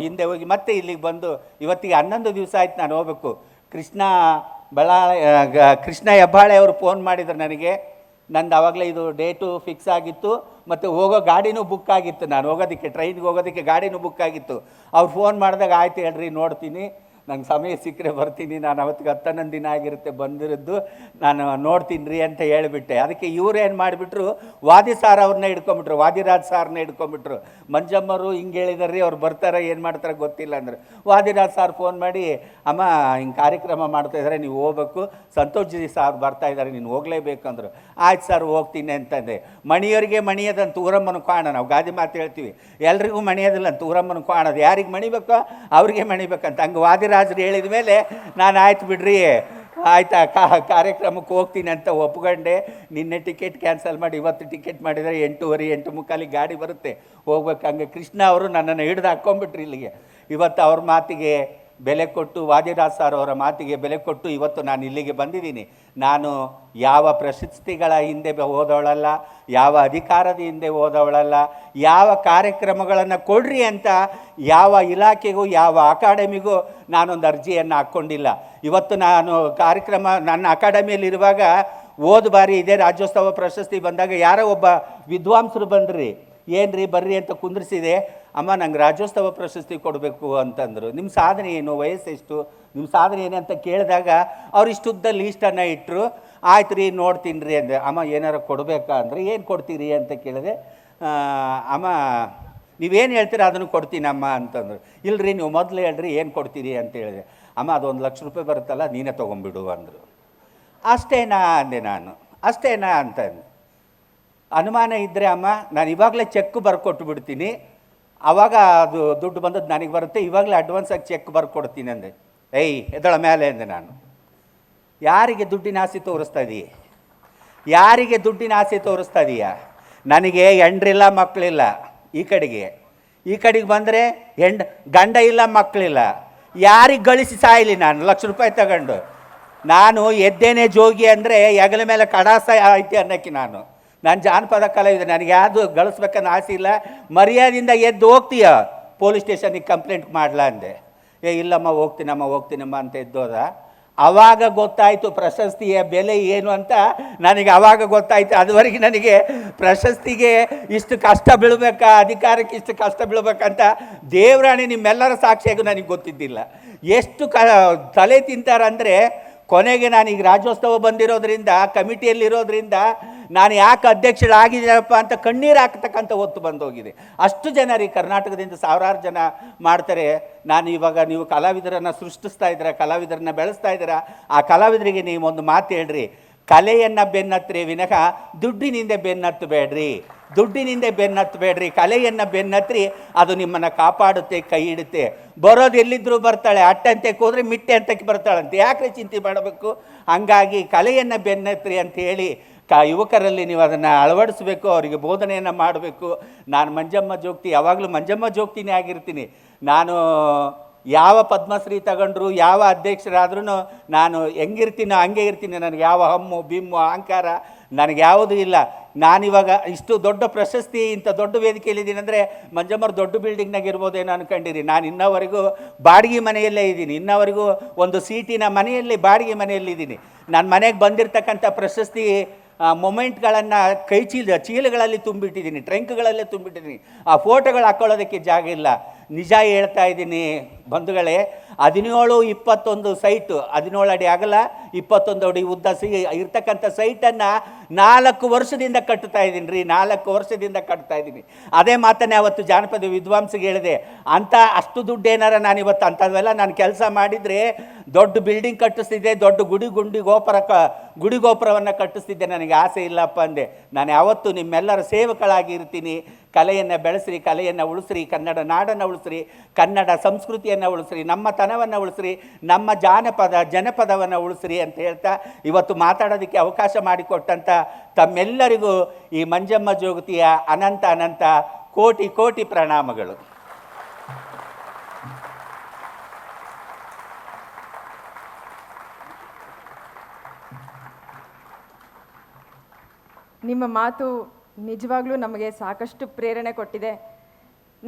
ಹಿಂದೆ ಹೋಗಿ ಮತ್ತೆ ಇಲ್ಲಿಗೆ ಬಂದು ಇವತ್ತಿಗೆ 11 ದಿವಸ ಆಯ್ತು ನಾನು ಹೋಗಬೇಕು. ಕೃಷ್ಣ ಹೆಬ್ಬಾಳೆ ಅವರು ಫೋನ್ ಮಾಡಿದ್ರು ನನಗೆ. ನಂದು ಆವಾಗಲೇ ಇದು ಡೇಟು ಫಿಕ್ಸ್ ಆಗಿತ್ತು, ಮತ್ತು ಹೋಗೋ ಗಾಡಿನೂ ಬುಕ್ ಆಗಿತ್ತು. ನಾನು ಹೋಗೋದಕ್ಕೆ ಟ್ರೈನ್ಗೆ ಹೋಗೋದಕ್ಕೆ ಗಾಡಿನೂ ಬುಕ್ ಆಗಿತ್ತು. ಅವ್ರು ಫೋನ್ ಮಾಡಿದಾಗ ಆಯ್ತು ಹೇಳ್ರಿ, ನೋಡ್ತೀನಿ, ನಂಗೆ ಸಮಯ ಸಿಕ್ಕರೆ ಬರ್ತೀನಿ. ನಾನು ಅವತ್ತಿಗೆ 11 ದಿನ ಆಗಿರುತ್ತೆ ಬಂದಿರೋದು, ನಾನು ನೋಡ್ತೀನಿ ರೀ ಅಂತ ಹೇಳಿಬಿಟ್ಟೆ. ಅದಕ್ಕೆ ಇವ್ರೇನು ಮಾಡಿಬಿಟ್ರು, ವಾದಿ ಸಾರ್ ಅವ್ರನ್ನ ಹಿಡ್ಕೊಂಬಿಟ್ರು, ವಾದಿರಾಜ್ ಸಾರ್ನ ಹಿಡ್ಕೊಂಬಿಟ್ರು. ಮಂಜಮ್ಮರು ಹಿಂಗೆ ಹೇಳಿದಾರೆ ರೀ, ಅವ್ರು ಬರ್ತಾರೆ, ಏನು ಮಾಡ್ತಾರೆ ಗೊತ್ತಿಲ್ಲ ಅಂದ್ರೆ. ವಾದಿರಾಜ್ ಸಾರ್ ಫೋನ್ ಮಾಡಿ, ಅಮ್ಮ ಹಿಂಗೆ ಕಾರ್ಯಕ್ರಮ ಮಾಡ್ತಾಯಿದ್ದಾರೆ, ನೀವು ಹೋಗ್ಬೇಕು, ಸಂತೋಷ್ ಜಿ ಸಾರ್ ಬರ್ತಾಯಿದ್ದಾರೆ, ನೀನು ಹೋಗಲೇಬೇಕಂದ್ರು. ಆಯ್ತು ಸರ್ ಹೋಗ್ತೀನಿ ಅಂತಂದೆ. ಮಣಿಯವರಿಗೆ ಮಣಿಯದಂತ ಊರಮ್ಮನ ಕಾಣ, ನಾವು ಗಾದಿ ಮಾತು ಹೇಳ್ತೀವಿ, ಎಲ್ರಿಗೂ ಮಣಿಯೋದಿಲ್ಲ ಅಂತ ಊರಮ್ಮನ ಕಾಣೋದು. ಯಾರಿಗೆ ಮಣಿಬೇಕೋ ಅವ್ರಿಗೆ ಮಣಿಬೇಕಂತ. ಹಂಗೆ ವಾದಿರಾಜರು ಹೇಳಿದ ಮೇಲೆ ನಾನು ಆಯ್ತು ಬಿಡ್ರಿ, ಆಯ್ತಾ ಕಾರ್ಯಕ್ರಮಕ್ಕೆ ಹೋಗ್ತೀನಿ ಅಂತ ಒಪ್ಕೊಂಡೆ. ನಿನ್ನೆ ಟಿಕೆಟ್ ಕ್ಯಾನ್ಸಲ್ ಮಾಡಿ ಇವತ್ತು ಟಿಕೆಟ್ ಮಾಡಿದರೆ 8:30 8:45 ಗಾಡಿ ಬರುತ್ತೆ, ಹೋಗ್ಬೇಕು. ಹಂಗೆ ಕೃಷ್ಣ ಅವರು ನನ್ನನ್ನು ಹಿಡ್ದು ಹಾಕ್ಕೊಂಬಿಟ್ರು ಇಲ್ಲಿಗೆ. ಇವತ್ತು ಅವ್ರ ಮಾತಿಗೆ ಬೆಲೆ ಕೊಟ್ಟು, ವಾದಿರಾಜ್ ಸರ್ ಅವರ ಮಾತಿಗೆ ಬೆಲೆ ಕೊಟ್ಟು ಇವತ್ತು ನಾನು ಇಲ್ಲಿಗೆ ಬಂದಿದ್ದೀನಿ. ನಾನು ಯಾವ ಪ್ರಶಸ್ತಿಗಳ ಹಿಂದೆ ಹೋದವಳಲ್ಲ, ಯಾವ ಅಧಿಕಾರದ ಹಿಂದೆ ಹೋದವಳಲ್ಲ, ಯಾವ ಕಾರ್ಯಕ್ರಮಗಳನ್ನು ಕೊಡ್ರಿ ಅಂತ ಯಾವ ಇಲಾಖೆಗೂ ಯಾವ ಅಕಾಡೆಮಿಗೂ ನಾನೊಂದು ಅರ್ಜಿಯನ್ನು ಹಾಕ್ಕೊಂಡಿಲ್ಲ. ಇವತ್ತು ನಾನು ಕಾರ್ಯಕ್ರಮ ನನ್ನ ಅಕಾಡೆಮಿಯಲ್ಲಿರುವಾಗ ಹೋದ ಬಾರಿ ಇದೇ ರಾಜ್ಯೋತ್ಸವ ಪ್ರಶಸ್ತಿ ಬಂದಾಗ ಯಾರೋ ಒಬ್ಬ ವಿದ್ವಾಂಸರು ಬಂದ್ರಿ, ಏನು ರೀ ಬರ್ರಿ ಅಂತ ಕುಂದ್ರಿಸಿದೆ. ಅಮ್ಮ ನಂಗೆ ರಾಜ್ಯೋತ್ಸವ ಪ್ರಶಸ್ತಿ ಕೊಡಬೇಕು ಅಂತಂದರು. ನಿಮ್ಮ ಸಾಧನೆ ಏನು, ವಯಸ್ಸೆಷ್ಟು, ನಿಮ್ಮ ಸಾಧನೆ ಏನು ಅಂತ ಕೇಳಿದಾಗ ಅವ್ರು ಇಷ್ಟುದ್ದ ಲೀಸ್ಟನ್ನು ಇಟ್ಟರು. ಆಯ್ತು ರೀ ನೋಡ್ತೀನಿ ರೀ ಅಂದೆ. ಅಮ್ಮ ಏನಾರು ಕೊಡಬೇಕಾ ಅಂದರೆ, ಏನು ಕೊಡ್ತೀರಿ ಅಂತ ಕೇಳಿದೆ. ಅಮ್ಮ ನೀವೇನು ಹೇಳ್ತೀರ ಅದನ್ನು ಕೊಡ್ತೀನಮ್ಮ ಅಂತಂದರು. ಇಲ್ಲರಿ ನೀವು ಮೊದಲು ಹೇಳ್ರಿ ಏನು ಕೊಡ್ತೀರಿ ಅಂತ ಹೇಳಿದೆ. ಅಮ್ಮ ಅದು 1 ಲಕ್ಷ ರೂಪಾಯಿ ಬರುತ್ತಲ್ಲ, ನೀನೇ ತೊಗೊಂಬಿಡು ಅಂದರು. ಅಷ್ಟೇನಾ ಅಂದೆ ನಾನು. ಅಷ್ಟೇನಾ ಅಂತಂದು. ಅನುಮಾನ ಇದ್ದರೆ ಅಮ್ಮ ನಾನು ಇವಾಗಲೇ ಚೆಕ್ ಬರ್ಕೊಟ್ಟು ಬಿಡ್ತೀನಿ, ಆವಾಗ ಅದು ದುಡ್ಡು ಬಂದದ್ದು ನನಗೆ ಬರುತ್ತೆ, ಇವಾಗಲೇ ಅಡ್ವಾನ್ಸಾಗಿ ಚೆಕ್ ಬರ್ಕೊಡ್ತೀನಿ ಅಂದೆ. ಎದಳ ಮೇಲೆ ಅಂದೆ ನಾನು. ಯಾರಿಗೆ ದುಡ್ಡಿನ ಆಸೆ ತೋರಿಸ್ತಾ ಇದೀಯ? ಯಾರಿಗೆ ದುಡ್ಡಿನ ಆಸೆ ತೋರಿಸ್ತಾ ಇದೀಯ? ನನಗೆ ಹೆಂಡ್ರಿಲ್ಲ ಮಕ್ಕಳಿಲ್ಲ. ಈ ಕಡೆಗೆ ಬಂದರೆ ಗಂಡ ಇಲ್ಲ ಮಕ್ಕಳಿಲ್ಲ. ಯಾರಿಗೆ ಗಳಿಸಿ ಸಾಯಲಿ ನಾನು 1 ಲಕ್ಷ ರೂಪಾಯಿ ತಗೊಂಡು? ನಾನು ಎದ್ದೇನೆ ಜೋಗಿ ಅಂದರೆ ಹೆಗಲ ಮೇಲೆ ಕಡಾಸ ಐತಿ ಅನ್ನೋಕ್ಕೆ ನಾನು ಜಾನಪದ ಕಲಾವಿದ. ನನಗೆ ಯಾವುದು ಗಳಿಸ್ಬೇಕನ್ನೋ ಆಸೆ ಇಲ್ಲ. ಮರ್ಯಾದೆಯಿಂದ ಎದ್ದು ಹೋಗ್ತೀಯ, ಪೊಲೀಸ್ ಸ್ಟೇಷನಿಗೆ ಕಂಪ್ಲೇಂಟ್ ಮಾಡಲ ಅಂದೆ. ಇಲ್ಲಮ್ಮ ಹೋಗ್ತೀನಮ್ಮ ಅಂತ ಎದ್ದೋದ. ಆವಾಗ ಗೊತ್ತಾಯಿತು ಪ್ರಶಸ್ತಿಯ ಬೆಲೆ ಏನು ಅಂತ ನನಗೆ. ಆವಾಗ ಗೊತ್ತಾಯಿತು. ಅದುವರೆಗೆ ನನಗೆ ಪ್ರಶಸ್ತಿಗೆ ಇಷ್ಟು ಕಷ್ಟ ಬೀಳಬೇಕಾ, ಅಧಿಕಾರಕ್ಕೆ ಇಷ್ಟು ಕಷ್ಟ ಬೀಳಬೇಕಂತ ದೇವರಾಣಿ ನಿಮ್ಮೆಲ್ಲರ ಸಾಕ್ಷಿಯಾಗೂ ನನಗೆ ಗೊತ್ತಿದ್ದಿಲ್ಲ. ಎಷ್ಟು ತಲೆ ತಿಂತಾರಂದರೆ, ಕೊನೆಗೆ ನಾನೀಗ ರಾಜ್ಯೋತ್ಸವ ಬಂದಿರೋದ್ರಿಂದ, ಕಮಿಟಿಯಲ್ಲಿರೋದ್ರಿಂದ ನಾನು ಯಾಕೆ ಅಧ್ಯಕ್ಷರಾಗಿದ್ದೀನಪ್ಪ ಅಂತ ಕಣ್ಣೀರು ಹಾಕ್ತಕ್ಕಂಥ ಹೊತ್ತು ಬಂದೋಗಿದೆ. ಅಷ್ಟು ಜನ ರೀ, ಕರ್ನಾಟಕದಿಂದ ಸಾವಿರಾರು ಜನ ಮಾಡ್ತಾರೆ. ನಾನು ಇವಾಗ ನೀವು ಕಲಾವಿದರನ್ನು ಸೃಷ್ಟಿಸ್ತಾ ಇದ್ದೀರಾ, ಕಲಾವಿದರನ್ನ ಬೆಳೆಸ್ತಾ ಇದ್ದೀರಾ, ಆ ಕಲಾವಿದರಿಗೆ ನೀವು ಒಂದು ಮಾತು ಹೇಳ್ರಿ, ಕಲೆಯನ್ನು ಬೆನ್ನತ್ರಿ ವಿನಃ ದುಡ್ಡಿನಿಂದ ಬೆನ್ನತ್ತಬೇಡ್ರಿ, ದುಡ್ಡಿನಿಂದ ಬೆನ್ನತ್ತಬೇಡ್ರಿ, ಕಲೆಯನ್ನು ಬೆನ್ನತ್ರಿ, ಅದು ನಿಮ್ಮನ್ನು ಕಾಪಾಡುತ್ತೆ, ಕೈ ಹಿಡುತ್ತೆ. ಬರೋದು ಎಲ್ಲಿದ್ದರೂ ಬರ್ತಾಳೆ, ಅಟ್ಟಂತಕ್ಕೆ ಹೋದರೆ ಮಿಟ್ಟೆ ಅಂತಕ್ಕೆ ಬರ್ತಾಳಂತೆ, ಯಾಕೆ ಚಿಂತೆ ಮಾಡಬೇಕು? ಹಂಗಾಗಿ ಕಲೆಯನ್ನು ಬೆನ್ನತ್ರಿ ಅಂತ ಹೇಳಿ ಯುವಕರಲ್ಲಿ ನೀವು ಅದನ್ನು ಅಳವಡಿಸ್ಬೇಕು, ಅವರಿಗೆ ಬೋಧನೆಯನ್ನು ಮಾಡಬೇಕು. ನಾನು ಮಂಜಮ್ಮ ಜೋಗ್ತಿ, ಯಾವಾಗಲೂ ಮಂಜಮ್ಮ ಜೋಗ್ತಿನೇ ಆಗಿರ್ತೀನಿ. ನಾನು ಯಾವ ಪದ್ಮಶ್ರೀ ತಗೊಂಡ್ರು, ಯಾವ ಅಧ್ಯಕ್ಷರಾದ್ರೂ ನಾನು ಹೆಂಗಿರ್ತೀನೋ ಹಂಗೆ ಇರ್ತೀನಿ. ನನಗೆ ಯಾವ ಹಮ್ಮು ಬಿಮ್ಮು ಅಹಂಕಾರ ನನಗೆ ಯಾವುದೂ ಇಲ್ಲ. ನಾನಿವಾಗ ಇಷ್ಟು ದೊಡ್ಡ ಪ್ರಶಸ್ತಿ, ಇಂಥ ದೊಡ್ಡ ವೇದಿಕೆಯಲ್ಲಿದ್ದೀನಿ ಅಂದರೆ ಮಂಜಮ್ಮರು ದೊಡ್ಡ ಬಿಲ್ಡಿಂಗ್ನಾಗ ಇರ್ಬೋದೇನೋ ಅನ್ಕೊಂಡಿರಿ. ನಾನು ಇನ್ನವರೆಗೂ ಬಾಡಿಗೆ ಮನೆಯಲ್ಲೇ ಇದ್ದೀನಿ, ಇನ್ನವರೆಗೂ ಒಂದು ಸೀಟಿನ ಮನೆಯಲ್ಲಿ ಬಾಡಿಗೆ ಮನೆಯಲ್ಲಿದ್ದೀನಿ. ನನ್ನ ಮನೆಗೆ ಬಂದಿರತಕ್ಕಂಥ ಪ್ರಶಸ್ತಿ ಮೊಮೆಂಟ್ಗಳನ್ನು ಚೀಲಗಳಲ್ಲಿ ತುಂಬಿಟ್ಟಿದ್ದೀನಿ, ಟ್ರಂಕ್ಗಳಲ್ಲೇ ತುಂಬಿಟ್ಟಿದ್ದೀನಿ. ಆ ಫೋಟೋಗಳು ಹಾಕ್ಕೊಳ್ಳೋದಕ್ಕೆ ಜಾಗ ಇಲ್ಲ. ನಿಜ ಹೇಳ್ತಾ ಇದ್ದೀನಿ ಬಂಧುಗಳೇ, 17-21 ಸೈಟು, 17 ಅಡಿ ಅಗಲ 21 ಅಡಿ ಉದ್ದ ಇರ್ತಕ್ಕಂಥ ಸೈಟನ್ನು 4 ವರ್ಷದಿಂದ ಕಟ್ತಾ ಇದ್ದೀನಿ ರೀ, 4 ವರ್ಷದಿಂದ ಕಟ್ತಾ ಇದ್ದೀನಿ. ಅದೇ ಮಾತನ್ನೇ ಅವತ್ತು ಜಾನಪದ ವಿದ್ವಾಂಸಿಗೆ ಹೇಳಿದೆ, ಅಂತ ಅಷ್ಟು ದುಡ್ಡು ಏನಾರ ನಾನು ಇವತ್ತು ಅಂಥವೆಲ್ಲ ನಾನು ಕೆಲಸ ಮಾಡಿದರೆ ದೊಡ್ಡ ಬಿಲ್ಡಿಂಗ್ ಕಟ್ಟಿಸ್ತಿದ್ದೆ, ದೊಡ್ಡ ಗುಡಿ ಗೋಪುರವನ್ನು ಕಟ್ಟಿಸ್ತಿದ್ದೆ, ನನಗೆ ಆಸೆ ಇಲ್ಲಪ್ಪ ಅಂದೆ. ನಾನು ಯಾವತ್ತೂ ನಿಮ್ಮೆಲ್ಲರ ಸೇವಕಳಾಗಿ ಇರ್ತೀನಿ. ಕಲೆಯನ್ನು ಬೆಳೆಸ್ರಿ, ಕಲೆಯನ್ನು ಉಳಿಸ್ರಿ, ಕನ್ನಡ ನಾಡನ್ನು ಉಳಿಸ್ರಿ, ಕನ್ನಡ ಸಂಸ್ಕೃತಿಯನ್ನು ಉಳಿಸ್ರಿ, ನಮ್ಮ ತನವನ್ನು ಉಳಿಸ್ರಿ, ನಮ್ಮ ಜನಪದವನ್ನು ಉಳಿಸ್ರಿ ಅಂತ ಹೇಳ್ತಾ ಇವತ್ತು ಮಾತಾಡೋದಕ್ಕೆ ಅವಕಾಶ ಮಾಡಿಕೊಟ್ಟಂಥ ತಮ್ಮೆಲ್ಲರಿಗೂ ಈ ಮಂಜಮ್ಮ ಜೋಗತಿಯ ಅನಂತ ಕೋಟಿ ಕೋಟಿ ಪ್ರಣಾಮಗಳು. ನಿಮ್ಮ ಮಾತು ನಿಜವಾಗ್ಲೂ ನಮಗೆ ಸಾಕಷ್ಟು ಪ್ರೇರಣೆ ಕೊಟ್ಟಿದೆ,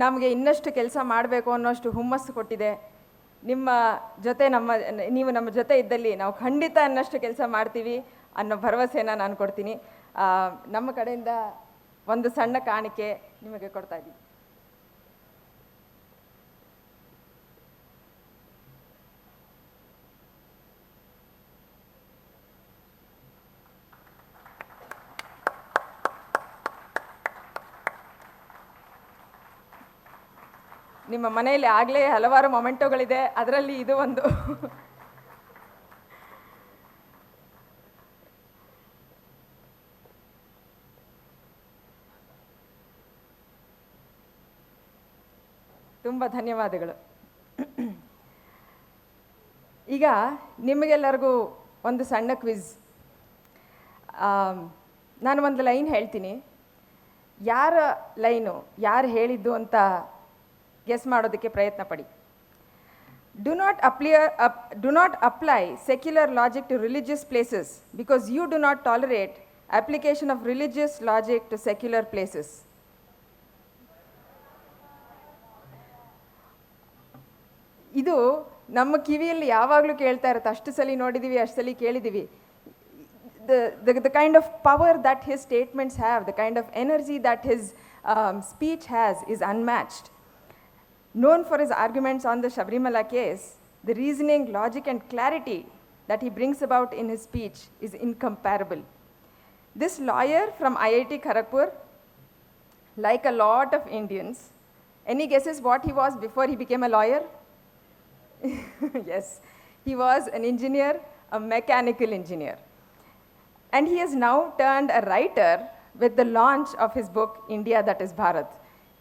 ನಮಗೆ ಇನ್ನಷ್ಟು ಕೆಲಸ ಮಾಡಬೇಕು ಅನ್ನೋಷ್ಟು ಹುಮ್ಮಸ್ಸು ಕೊಟ್ಟಿದೆ. ನಿಮ್ಮ ಜೊತೆ ನೀವು ನಮ್ಮ ಜೊತೆ ಇದ್ದಲ್ಲಿ ನಾವು ಖಂಡಿತ ಅನ್ನಷ್ಟು ಕೆಲಸ ಮಾಡ್ತೀವಿ ಅನ್ನೋ ಭರವಸೆಯನ್ನು ನಾನು ಕೊಡ್ತೀನಿ. ನಮ್ಮ ಕಡೆಯಿಂದ ಒಂದು ಸಣ್ಣ ಕಾಣಿಕೆ ನಿಮಗೆ ಕೊಡ್ತಾ ಇದ್ದೀವಿ. ನಿಮ್ಮ ಮನೆಯಲ್ಲಿ ಆಗಲೇ ಹಲವಾರು ಮೊಮೆಂಟೋಗಳಿದೆ, ಅದರಲ್ಲಿ ಇದು ಒಂದು. ತುಂಬ ಧನ್ಯವಾದಗಳು. ಈಗ ನಿಮಗೆಲ್ಲರಿಗೂ ಒಂದು ಸಣ್ಣ ಕ್ವಿಜ್. ನಾನು ಒಂದು ಲೈನ್ ಹೇಳ್ತೀನಿ, ಯಾರ ಲೈನು ಯಾರು ಹೇಳಿದ್ದು ಅಂತ ಗೆಸ್ ಮಾಡೋದಕ್ಕೆ ಪ್ರಯತ್ನ ಪಡಿ. Do not apply secular logic to religious places because you do not tolerate application of religious logic to secular places. ಇದು ನಮ್ಮ ಕಿವಿಯಲ್ಲಿ ಯಾವಾಗಲೂ ಕೇಳ್ತಾ ಇರುತ್ತೆ, ಅಷ್ಟು ಸಲ ನೋಡಿದ್ದೀವಿ, ಅಷ್ಟು ಸಲ ಕೇಳಿದ್ದೀವಿ. The kind of power that his statements have, the kind of energy that his speech has is unmatched. Known for his arguments on the Sabrimala case, the reasoning, logic and clarity that he brings about in his speech is incomparable. This lawyer from IIT Kharagpur, like a lot of Indians, any guesses what he was before he became a lawyer? Yes, he was an engineer, a mechanical engineer. And he has now turned a writer with the launch of his book, India That Is Bharat.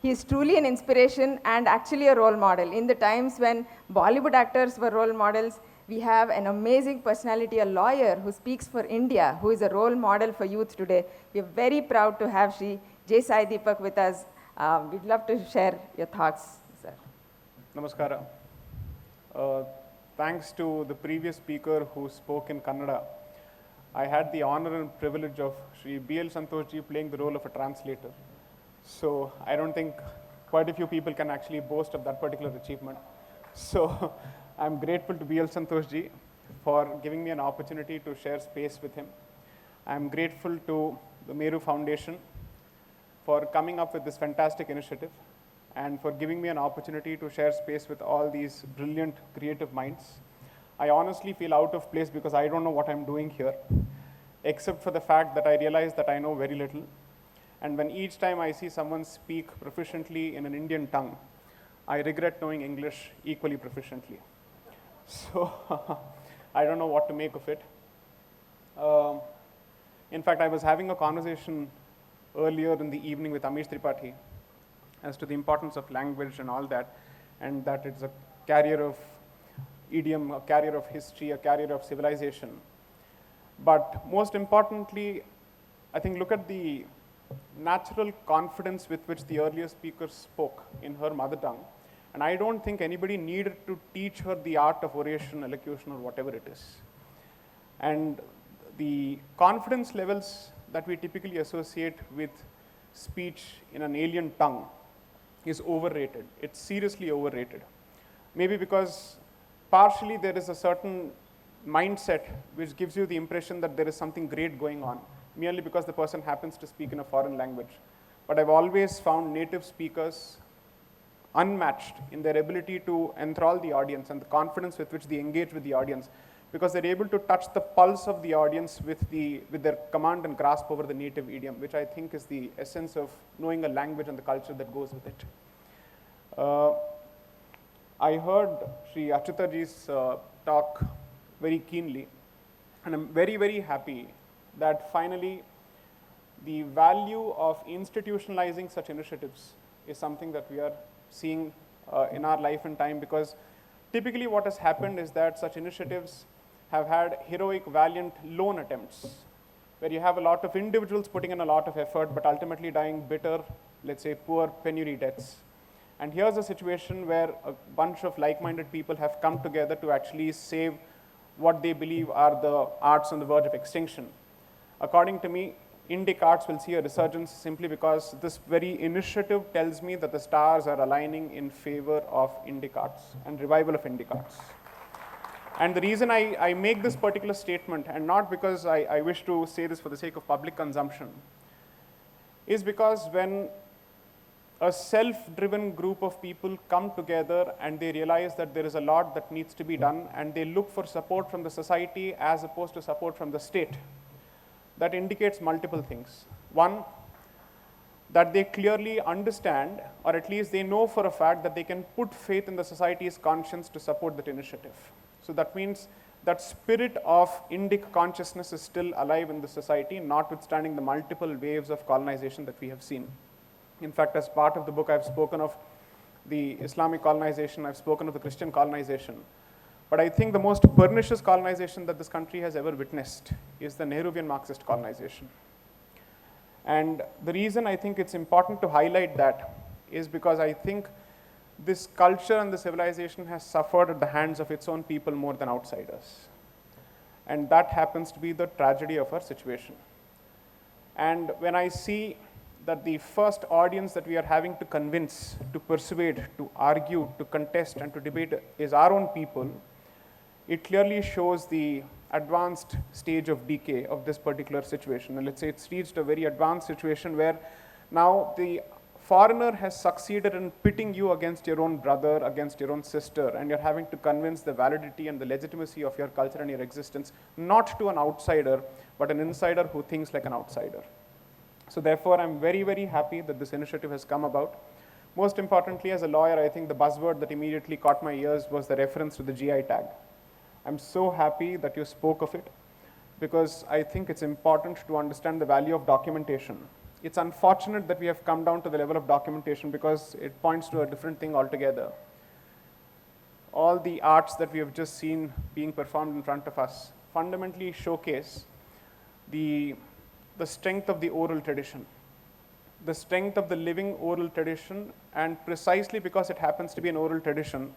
He is truly an inspiration and actually a role model. In the times when Bollywood actors were role models, we have an amazing personality, a lawyer who speaks for India, who is a role model for youth today. We are very proud to have Shri J. Sai Deepak with us. We'd love to share your thoughts, sir. Namaskara. Thanks to the previous speaker who spoke in Kannada, I had the honor and privilege of Shri B.L. Santoshji playing the role of a translator. So I don't think quite a few people can actually boast of that particular achievement. So I'm grateful to B.L. Santoshji for giving me an opportunity to share space with him. I'm grateful to the Meru Foundation for coming up with this fantastic initiative and for giving me an opportunity to share space with all these brilliant creative minds. I honestly feel out of place because I don't know what I'm doing here, except for the fact that I realize that I know very little. And when each time I see someone speak proficiently in an Indian tongue, I regret knowing English equally proficiently. So I don't know what to make of it. In fact, I was having a conversation earlier in the evening with Amish Tripathi as to the importance of language and all that, and that it's a carrier of idiom, a carrier of history, a carrier of civilization. But most importantly, I think look at the natural confidence with which the earlier speaker spoke in her mother tongue. And I don't think anybody needed to teach her the art of oration, elocution, or whatever it is. And the confidence levels that we typically associate with speech in an alien tongue is overrated. It's seriously overrated. Maybe because partially there is a certain mindset which gives you the impression that there is something great going on, merely because the person happens to speak in a foreign language. But I've always found native speakers unmatched in their ability to enthrall the audience and the confidence with which they engage with the audience, because they're able to touch the pulse of the audience with their command and grasp over the native idiom, which I think is the essence of knowing a language and the culture that goes with it. I heard Sri Achyutaji's talk very keenly, and I'm very, very happy that finally the value of institutionalizing such initiatives is something that we are seeing in our life and time, because typically what has happened is that such initiatives have had heroic, valiant, lone attempts, where you have a lot of individuals putting in a lot of effort, but ultimately dying bitter, let's say, poor penury deaths. And here's a situation where a bunch of like-minded people have come together to actually save what they believe are the arts on the verge of extinction. According to me, Indic arts will see a resurgence simply because this very initiative tells me that the stars are aligning in favor of Indic arts and revival of Indic arts. And the reason I make this particular statement, and not because I wish to say this for the sake of public consumption, is because when a self-driven group of people come together and they realize that there is a lot that needs to be done, and they look for support from the society as opposed to support from the state, that indicates multiple things. One, that they clearly understand, or at least they know for a fact that they can put faith in the society's conscience to support that initiative. So that means that spirit of Indic consciousness is still alive in the society, notwithstanding the multiple waves of colonization that we have seen. In fact, as part of the book, I've spoken of the Islamic colonization, I've spoken of the Christian colonization. But I think the most pernicious colonization that this country has ever witnessed is the Nehruvian Marxist colonization. And the reason I think it's important to highlight that is because I think this culture and the civilization has suffered at the hands of its own people more than outsiders. And that happens to be the tragedy of our situation. And when I see that the first audience that we are having to convince, to persuade, to argue, to contest, and to debate is our own people, it clearly shows the advanced stage of decay of this particular situation. And let's say it's reached a very advanced situation where now the foreigner has succeeded in pitting you against your own brother, against your own sister, and you're having to convince the validity and the legitimacy of your culture and your existence, not to an outsider, but an insider who thinks like an outsider. So therefore, I'm very, very happy that this initiative has come about. Most importantly, as a lawyer, I think the buzzword that immediately caught my ears was the reference to the GI tag. I'm so happy that you spoke of it, because I think it's important to understand the value of documentation. It's unfortunate that we have come down to the level of documentation, because it points to a different thing altogether. All the arts that we have just seen being performed in front of us fundamentally showcase the strength of the oral tradition, the strength of the living oral tradition, and precisely because it happens to be an oral tradition,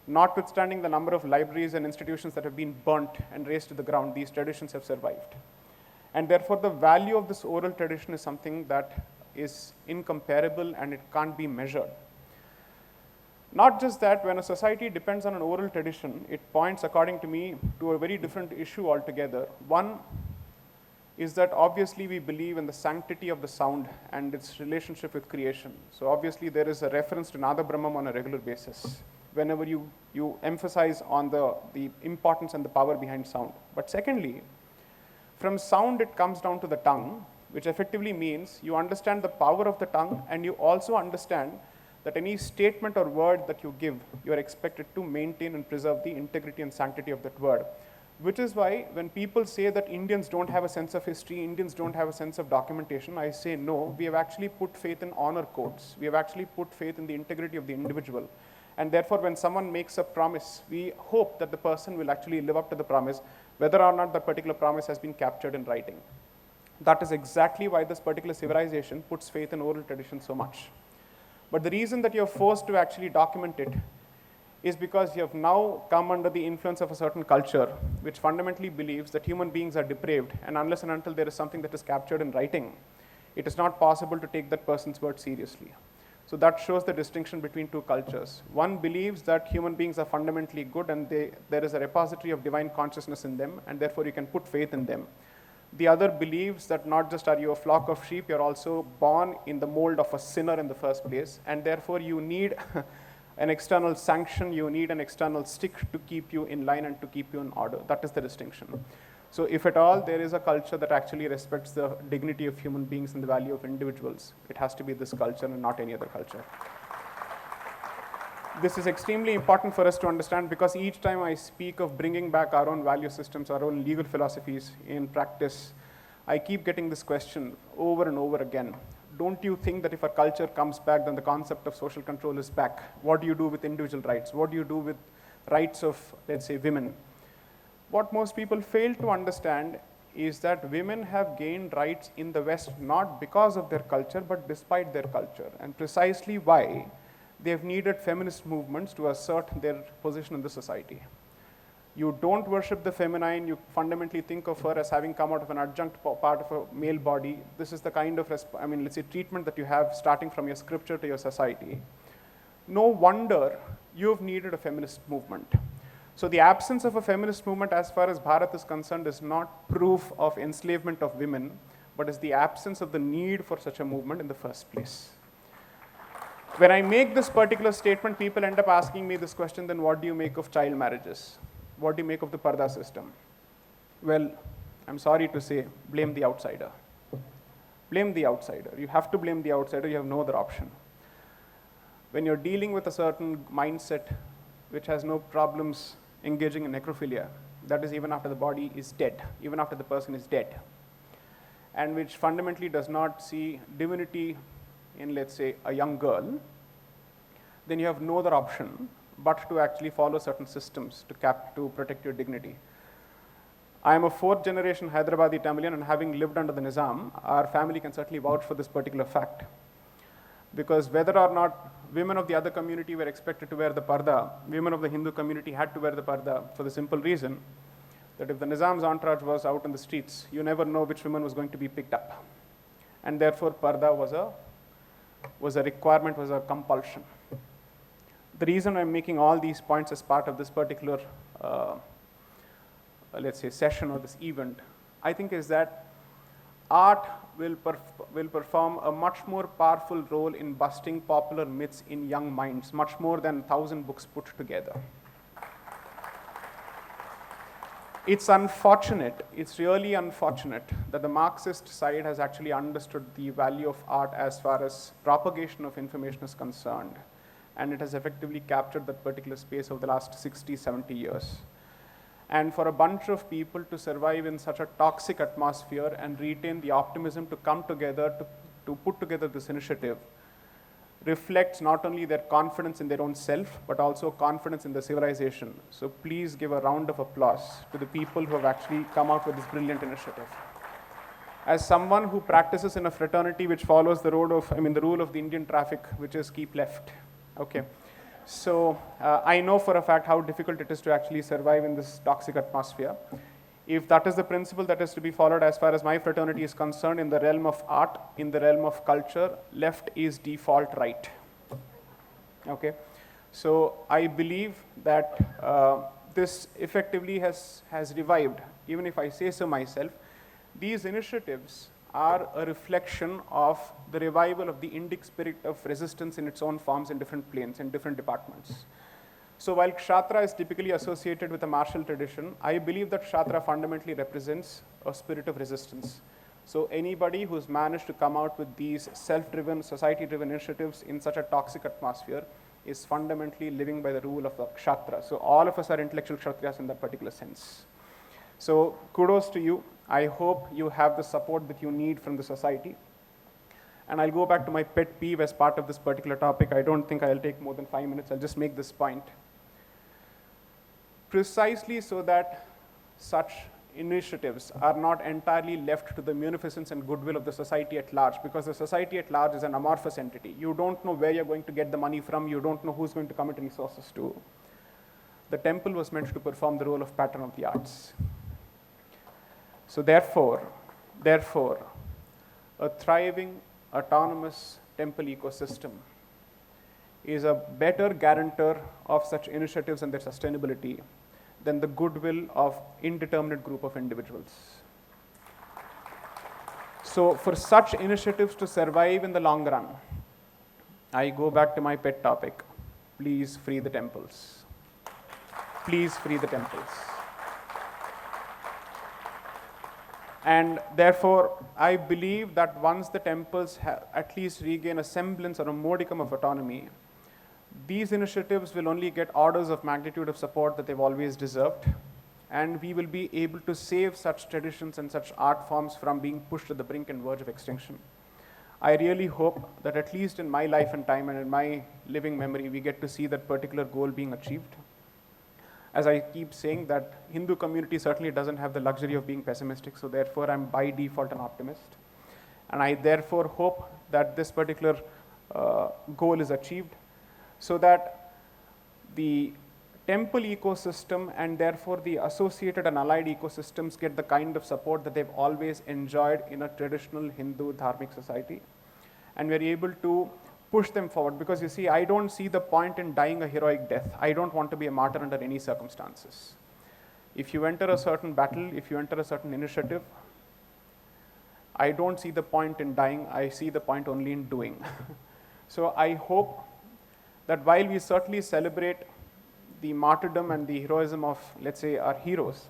notwithstanding the number of libraries and institutions that have been burnt and razed to the ground, these traditions have survived. And therefore, the value of this oral tradition is something that is incomparable and it can't be measured. Not just that, when a society depends on an oral tradition, it points, according to me, to a very different issue altogether. One is that obviously we believe in the sanctity of the sound and its relationship with creation. So obviously there is a reference to Nada Brahmam on a regular basis. whenever you emphasize on the importance and the power behind sound. But secondly, from sound it comes down to the tongue, which effectively means you understand the power of the tongue, and you also understand that any statement or word that you give, you are expected to maintain and preserve the integrity and sanctity of that word. Which is why when people say that Indians don't have a sense of history, Indians don't have a sense of documentation, I say no, we have actually put faith in honor codes. We have actually put faith in the integrity of the individual. And therefore, when someone makes a promise, we hope that the person will actually live up to the promise, whether or not that particular promise has been captured in writing. That is exactly why this particular civilization puts faith in oral tradition so much. But the reason that you're forced to actually document it is because you have now come under the influence of a certain culture which fundamentally believes that human beings are depraved, and unless and until there is something that is captured in writing, it is not possible to take that person's word seriously. So that shows the distinction between two cultures. One believes that human beings are fundamentally good and there is a repository of divine consciousness in them, and therefore you can put faith in them. The other believes that not just are you a flock of sheep, you're also born in the mold of a sinner in the first place, and therefore you need an external sanction, you need an external stick to keep you in line and to keep you in order. That is the distinction. So if at all there is a culture that actually respects the dignity of human beings and the value of individuals, it has to be this culture and not any other culture. This is extremely important for us to understand, because each time I speak of bringing back our own value systems, our own legal philosophies in practice, I keep getting this question over and over again. Don't you think that if a culture comes back, then the concept of social control is back? What do you do with individual rights? What do you do with rights of, let's say, women? What most people fail to understand is that women have gained rights in the West not because of their culture, but despite their culture, and precisely why they have needed feminist movements to assert their position in the society. You don't worship the feminine, you fundamentally think of her as having come out of an adjunct part of a male body. This is the kind of, let's say, treatment that you have starting from your scripture to your society. No wonder you've needed a feminist movement. So the absence of a feminist movement as far as Bharat is concerned is not proof of enslavement of women, but is the absence of the need for such a movement in the first place. When I make this particular statement, people end up asking me this question, then what do you make of child marriages? What do you make of the Parda system? Well, I'm sorry to say, blame the outsider. Blame the outsider. You have to blame the outsider, you have no other option. When you're dealing with a certain mindset which has no problems engaging in necrophilia, that is even after the body is dead, even after the person is dead, and which fundamentally does not see divinity in, let's say, a young girl, then you have no other option but to actually follow certain systems to protect your dignity. I am a fourth generation Hyderabadi Tamilian, and having lived under the Nizam, our family can certainly vouch for this particular fact. Because whether or not women of the other community were expected to wear the parda, women of the Hindu community had to wear the parda for the simple reason that if the Nizam's entourage was out in the streets, you never know which woman was going to be picked up. And therefore, parda was a requirement, was a compulsion. The reason I'm making all these points as part of this particular, let's say, session or this event, I think is that art will perform a much more powerful role in busting popular myths in young minds, much more than 1,000 books put together. It's unfortunate, it's really unfortunate that the Marxist side has actually understood the value of art as far as propagation of information is concerned, and it has effectively captured that particular space over the last 60, 70 years. And for a bunch of people to survive in such a toxic atmosphere and retain the optimism to come together to put together this initiative reflects not only their confidence in their own self, but also confidence in the civilization. So please give a round of applause to the people who have actually come out with this brilliant initiative. As someone who practices in a fraternity which follows the rule of the Indian traffic, which is keep left, okay. So I know for a fact how difficult it is to actually survive in this toxic atmosphere. If that is the principle that is to be followed as far as my fraternity is concerned in the realm of art, in the realm of culture, left is default right. Okay, so I believe that this effectively has revived, even if I say so myself. These initiatives are a reflection of the revival of the Indic spirit of resistance in its own forms in different planes, in different departments. So while Kshatriya is typically associated with a martial tradition, I believe that Kshatriya fundamentally represents a spirit of resistance. So anybody who's managed to come out with these self-driven, society-driven initiatives in such a toxic atmosphere is fundamentally living by the rule of the Kshatriya. So all of us are intellectual Kshatriyas in that particular sense. So kudos to you. I hope you have the support that you need from the society. And I'll go back to my pet peeve as part of this particular topic. I don't think I'll take more than 5 minutes. I'll just make this point. Precisely so that such initiatives are not entirely left to the munificence and goodwill of the society at large, because the society at large is an amorphous entity. You don't know where you're going to get the money from. You don't know who's going to commit resources to. The temple was meant to perform the role of patron of the arts. So therefore, a thriving, autonomous temple ecosystem is a better guarantor of such initiatives and their sustainability than the goodwill of indeterminate group of individuals. So for such initiatives to survive in the long run, I go back to my pet topic. Please free the temples. Please free the temples. And therefore, I believe that once the temples at least regain a semblance or a modicum of autonomy, these initiatives will only get orders of magnitude of support that they've always deserved, and we will be able to save such traditions and such art forms from being pushed to the brink and verge of extinction. I really hope that at least in my life and time and in my living memory, we get to see that particular goal being achieved. As I keep saying, that Hindu community certainly doesn't have the luxury of being pessimistic, so therefore I'm by default an optimist. And I therefore hope that this particular goal is achieved, so that the temple ecosystem and therefore the associated and allied ecosystems get the kind of support that they've always enjoyed in a traditional Hindu dharmic society. And we're able to push them forward, because you see, I don't see the point in dying a heroic death. I don't want to be a martyr under any circumstances. If you enter a certain battle, if you enter a certain initiative, I don't see the point in dying. I see the point only in doing. So I hope that while we certainly celebrate the martyrdom and the heroism of, let's say, our heroes,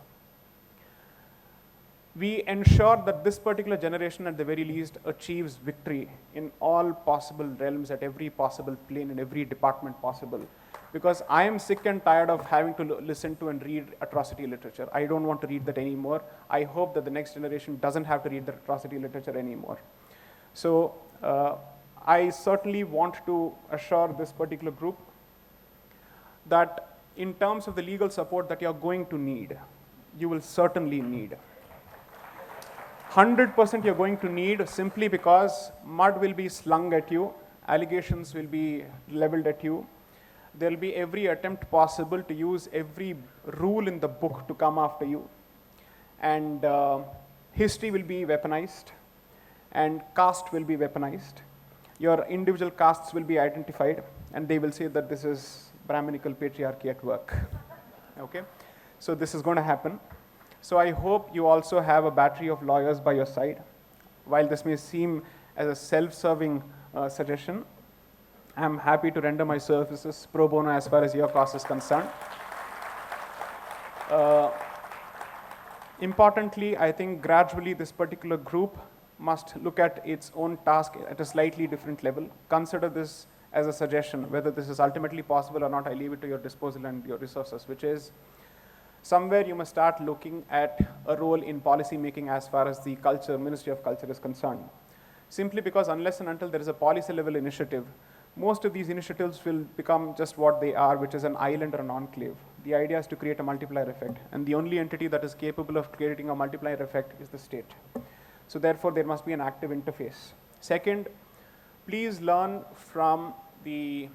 we ensure that this particular generation at the very least achieves victory in all possible realms, at every possible plane, in every department possible. Because I am sick and tired of having to listen to and read atrocity literature. I don't want to read that anymore. I hope that the next generation doesn't have to read the atrocity literature anymore. So I certainly want to assure this particular group that in terms of the legal support that you're going to need, you will certainly need. 100% you're going to need, simply because mud will be slung at you, allegations will be leveled at you. There will be every attempt possible to use every rule in the book to come after you. And history will be weaponized, and caste will be weaponized. Your individual castes will be identified, and they will say that this is Brahminical patriarchy at work. Okay? So this is going to happen. So I hope you also have a battery of lawyers by your side. While this may seem as a self-serving suggestion, I'm happy to render my services pro bono as far as your cause is concerned. Importantly, I think gradually this particular group must look at its own task at a slightly different level. Consider this as a suggestion. Whether this is ultimately possible or not, I leave it to your disposal and your resources, which is somewhere you must start looking at a role in policy making as far as the culture, Ministry of Culture is concerned. Simply because unless and until there is a policy level initiative, most of these initiatives will become just what they are, which is an island or an enclave. The idea is to create a multiplier effect, and the only entity that is capable of creating a multiplier effect is the state. So therefore, there must be an active interface. Second, please learn from the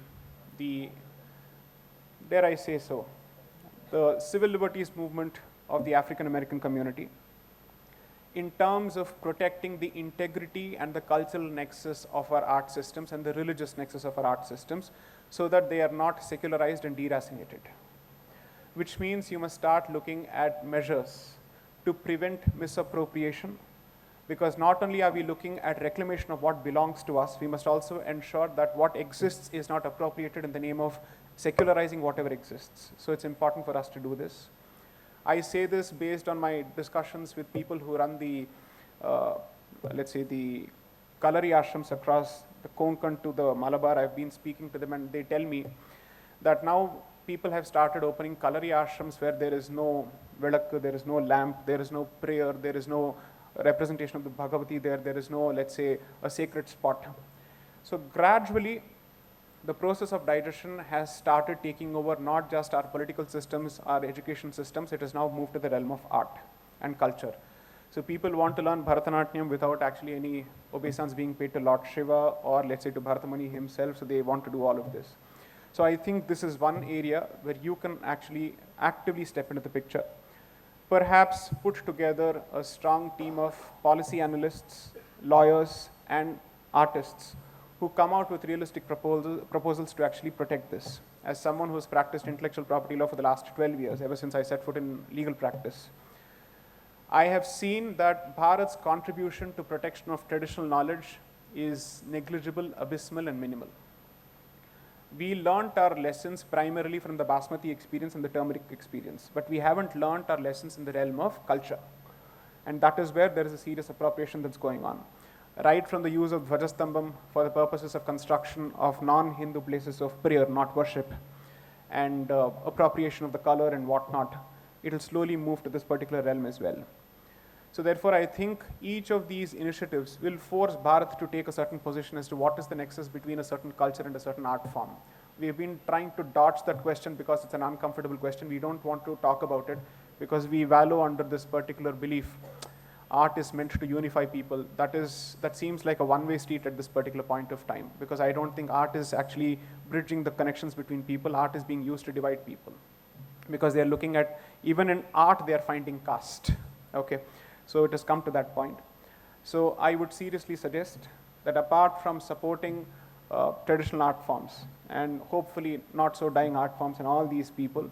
dare I say so, the civil liberties movement of the African American community in terms of protecting the integrity and the cultural nexus of our art systems and the religious nexus of our art systems, so that they are not secularized and deracinated. Which means you must start looking at measures to prevent misappropriation, because not only are we looking at reclamation of what belongs to us, we must also ensure that what exists is not appropriated in the name of secularizing whatever exists. So it's important for us to do this. I say this based on my discussions with people who run the, let's say, the Kalari ashrams across the Konkan to the Malabar. I've been speaking to them, and they tell me that now people have started opening Kalari ashrams where there is no velak, there is no lamp, there is no prayer, there is no representation of the Bhagavati there is no, let's say, a sacred spot. So gradually, the process of digestion has started taking over not just our political systems, our education systems, it has now moved to the realm of art and culture. So people want to learn Bharatanatyam without actually any obeisance being paid to Lord Shiva or, let's say, to Bharatamani himself, so they want to do all of this. So I think this is one area where you can actually actively step into the picture. Perhaps put together a strong team of policy analysts, lawyers, and artists who come out with realistic proposals to actually protect this. As someone who has practiced intellectual property law for the last 12 years, ever since I set foot in legal practice, I have seen that Bharat's contribution to protection of traditional knowledge is negligible, abysmal, and minimal. We learnt our lessons primarily from the Basmati experience and the turmeric experience, but we haven't learnt our lessons in the realm of culture. And that is where there is a serious appropriation that's going on. Right from the use of Dhvajastambham for the purposes of construction of non-Hindu places of prayer, not worship, and appropriation of the color and whatnot, it will slowly move to this particular realm as well. So therefore, I think each of these initiatives will force Bharat to take a certain position as to what is the nexus between a certain culture and a certain art form. We have been trying to dodge that question because it's an uncomfortable question. We don't want to talk about it because we wallow under this particular belief. Art is meant to unify people. That seems like a one-way street at this particular point of time, because I don't think art is actually bridging the connections between people. Art is being used to divide people, because they are looking at, even in art, they are finding caste. Okay, so it has come to that point. So I would seriously suggest that apart from supporting traditional art forms and hopefully not so dying art forms and all these people,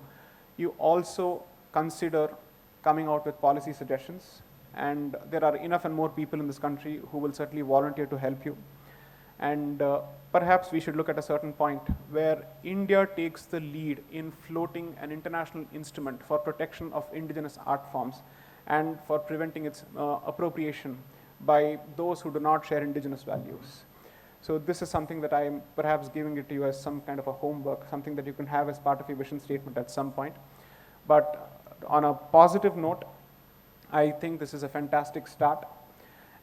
you also consider coming out with policy suggestions. And there are enough and more people in this country who will certainly volunteer to help you. And perhaps we should look at a certain point where India takes the lead in floating an international instrument for protection of indigenous art forms and for preventing its appropriation by those who do not share indigenous values. So this is something that I am perhaps giving it to you as some kind of a homework, something that you can have as part of your vision statement at some point. But on a positive note, I think this is a fantastic start,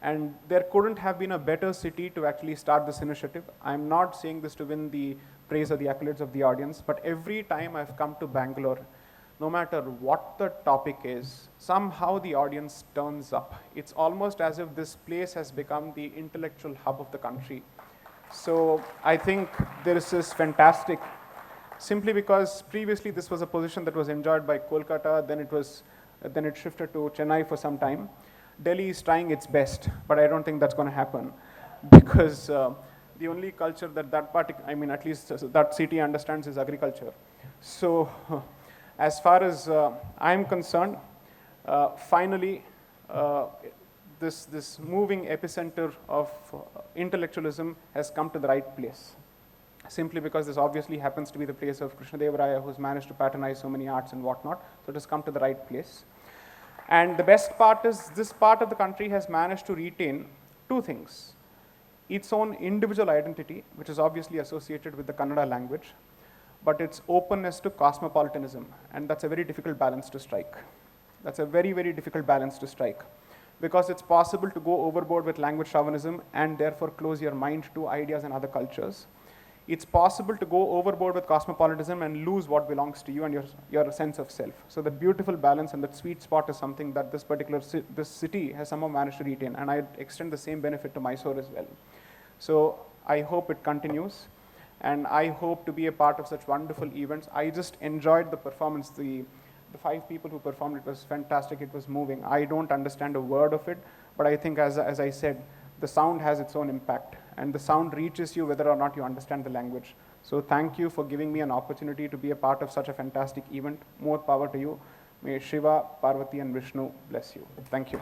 and there couldn't have been a better city to actually start this initiative. I'm not saying this to win the praise or the accolades of the audience, but every time I've come to Bangalore, no matter what the topic is, somehow the audience turns up. It's almost as if this place has become the intellectual hub of the country. So I think this is fantastic, simply because previously this was a position that was enjoyed by Kolkata, then it shifted to Chennai for some time. Delhi is trying its best, but I don't think that's going to happen, because the only culture at least that city understands is agriculture. So as far as I'm concerned, finally, this moving epicenter of intellectualism has come to the right place, simply because this obviously happens to be the place of Krishnadeva who's managed to patronize so many arts and whatnot. So it has come to the right place. And the best part is, this part of the country has managed to retain two things: its own individual identity, which is obviously associated with the Kannada language, but its openness to cosmopolitanism. And that's a very difficult balance to strike. That's a very, very difficult balance to strike, because it's possible to go overboard with language chauvinism and therefore close your mind to ideas and other cultures. It's possible to go overboard with cosmopolitanism and lose what belongs to you and your sense of self. So that beautiful balance and that sweet spot is something that this city has somehow managed to retain, and I extend the same benefit to Mysore as well. So I hope it continues, and I hope to be a part of such wonderful events. I just enjoyed the performance. The 5 people who performed, it was fantastic, it was moving. I don't understand a word of it, but I think, as I said, the sound has its own impact, and the sound reaches you whether or not you understand the language. So thank you for giving me an opportunity to be a part of such a fantastic event. More power to you. May Shiva, Parvati, and Vishnu bless you. Thank you.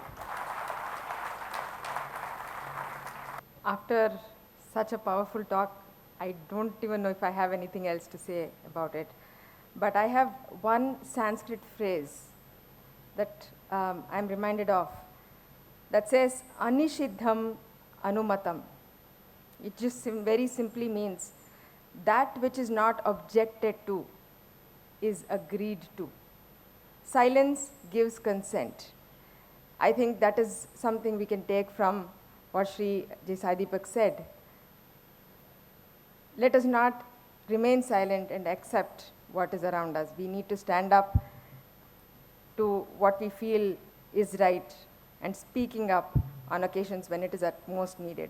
After such a powerful talk, I don't even know if I have anything else to say about it. But I have one Sanskrit phrase that I'm reminded of that says, Anishiddham Anumatam. It just very simply means that which is not objected to is agreed to. Silence gives consent. I think that is something we can take from what Sri J. Sai Deepak said. Let us not remain silent and accept what is around us. We need to stand up to what we feel is right and speaking up on occasions when it is at most needed.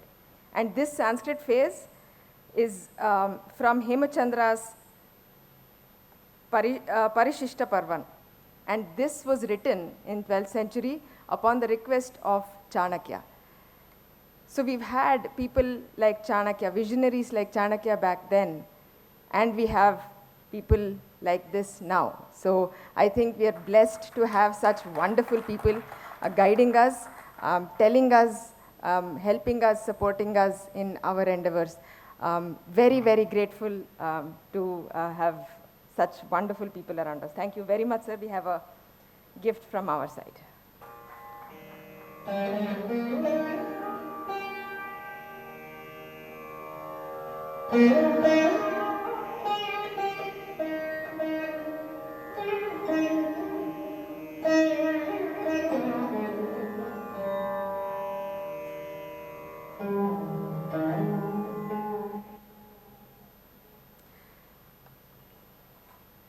And this Sanskrit phrase is from Hemachandra's Parishishta Parvan. And this was written in 12th century upon the request of Chanakya. So we've had people like Chanakya, visionaries like Chanakya back then, and we have people like this now. So I think we are blessed to have such wonderful people guiding us, telling us, helping us, supporting us in our endeavors. Very, very grateful to have such wonderful people around us. Thank you very much, sir. We have a gift from our side.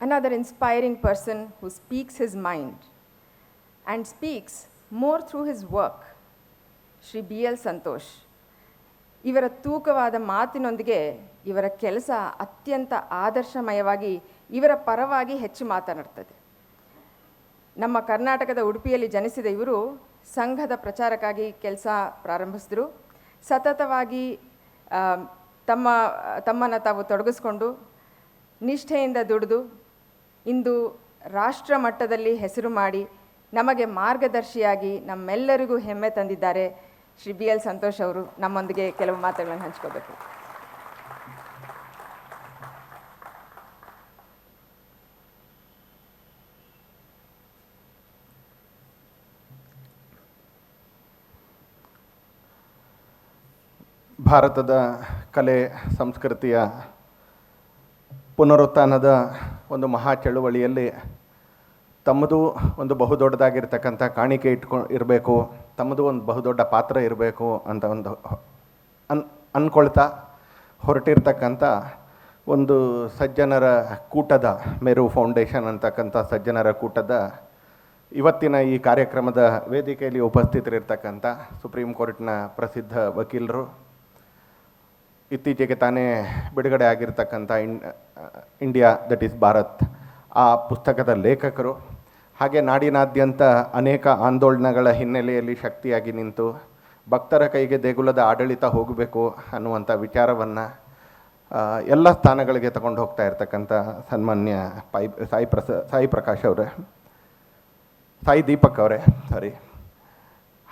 Another inspiring person who speaks his mind and speaks more through his work, Shri B.L. Santosh. ಇವರ ತೂಕವಾದ ಮಾತಿನೊಂದಿಗೆ ಇವರ ಕೆಲಸ ಅತ್ಯಂತ ಆದರ್ಶಮಯವಾಗಿ ಇವರ ಪರವಾಗಿ ಹೆಚ್ಚು ಮಾತನಾಡ್ತದೆ. ನಮ್ಮ ಕರ್ನಾಟಕದ ಉಡುಪಿಯಲ್ಲಿ ಜನಿಸಿದ ಇವರು ಸಂಘದ ಪ್ರಚಾರಕ್ಕಾಗಿ ಕೆಲಸ ಪ್ರಾರಂಭಿಸಿದ್ರು. ಸತತವಾಗಿ ತಮ್ಮನ್ನು ತಾವು ತೊಡಗಿಸ್ಕೊಂಡು ನಿಷ್ಠೆಯಿಂದ ದುಡಿದು ಇಂದು ರಾಷ್ಟ್ರ ಮಟ್ಟದಲ್ಲಿ ಹೆಸರು ಮಾಡಿ ನಮಗೆ ಮಾರ್ಗದರ್ಶಿಯಾಗಿ ನಮ್ಮೆಲ್ಲರಿಗೂ ಹೆಮ್ಮೆ ತಂದಿದ್ದಾರೆ. ಶ್ರೀ ಬಿ ಎಲ್ ಸಂತೋಷ್ ಅವರು ನಮ್ಮೊಂದಿಗೆ ಕೆಲವು ಮಾತುಗಳನ್ನು ಹಂಚ್ಕೋಬೇಕು. ಭಾರತದ ಕಲೆ ಸಂಸ್ಕೃತಿಯ ಪುನರುತ್ಥಾನದ ಒಂದು ಮಹಾ ಚಳುವಳಿಯಲ್ಲಿ ತಮ್ಮದು ಒಂದು ಬಹುದೊಡ್ಡದಾಗಿರ್ತಕ್ಕಂಥ ಕಾಣಿಕೆ ಇರಬೇಕು, ತಮ್ಮದು ಒಂದು ಬಹುದೊಡ್ಡ ಪಾತ್ರ ಇರಬೇಕು ಅಂತ ಒಂದು ಅಂದ್ಕೊಳ್ತಾ ಹೊರಟಿರ್ತಕ್ಕಂಥ ಒಂದು ಸಜ್ಜನರ ಕೂಟದ ಮೇರು ಫೌಂಡೇಶನ್ ಅಂತಕ್ಕಂಥ ಸಜ್ಜನರ ಕೂಟದ ಇವತ್ತಿನ ಈ ಕಾರ್ಯಕ್ರಮದ ವೇದಿಕೆಯಲ್ಲಿ ಉಪಸ್ಥಿತರಿರ್ತಕ್ಕಂಥ ಸುಪ್ರೀಂ ಕೋರ್ಟ್ನ ಪ್ರಸಿದ್ಧ ವಕೀಲರು, ಇತ್ತೀಚೆಗೆ ತಾನೇ ಬಿಡುಗಡೆ ಆಗಿರ್ತಕ್ಕಂಥ ಇಂಡಿಯಾ ದಟ್ ಈಸ್ ಭಾರತ್ ಆ ಪುಸ್ತಕದ ಲೇಖಕರು, ಹಾಗೆ ನಾಡಿನಾದ್ಯಂತ ಅನೇಕ ಆಂದೋಲನಗಳ ಹಿನ್ನೆಲೆಯಲ್ಲಿ ಶಕ್ತಿಯಾಗಿ ನಿಂತು ಭಕ್ತರ ಕೈಗೆ ದೇಗುಲದ ಆಡಳಿತ ಹೋಗಬೇಕು ಅನ್ನುವಂಥ ವಿಚಾರವನ್ನು ಎಲ್ಲ ಸ್ಥಾನಗಳಿಗೆ ತಗೊಂಡು ಹೋಗ್ತಾ ಇರ್ತಕ್ಕಂಥ ಸನ್ಮಾನ್ಯ ಸಾಯಿ ಪ್ರಕಾಶ್ ಅವರೇ, ಸಾಯಿ ದೀಪಕ್ ಅವರೇ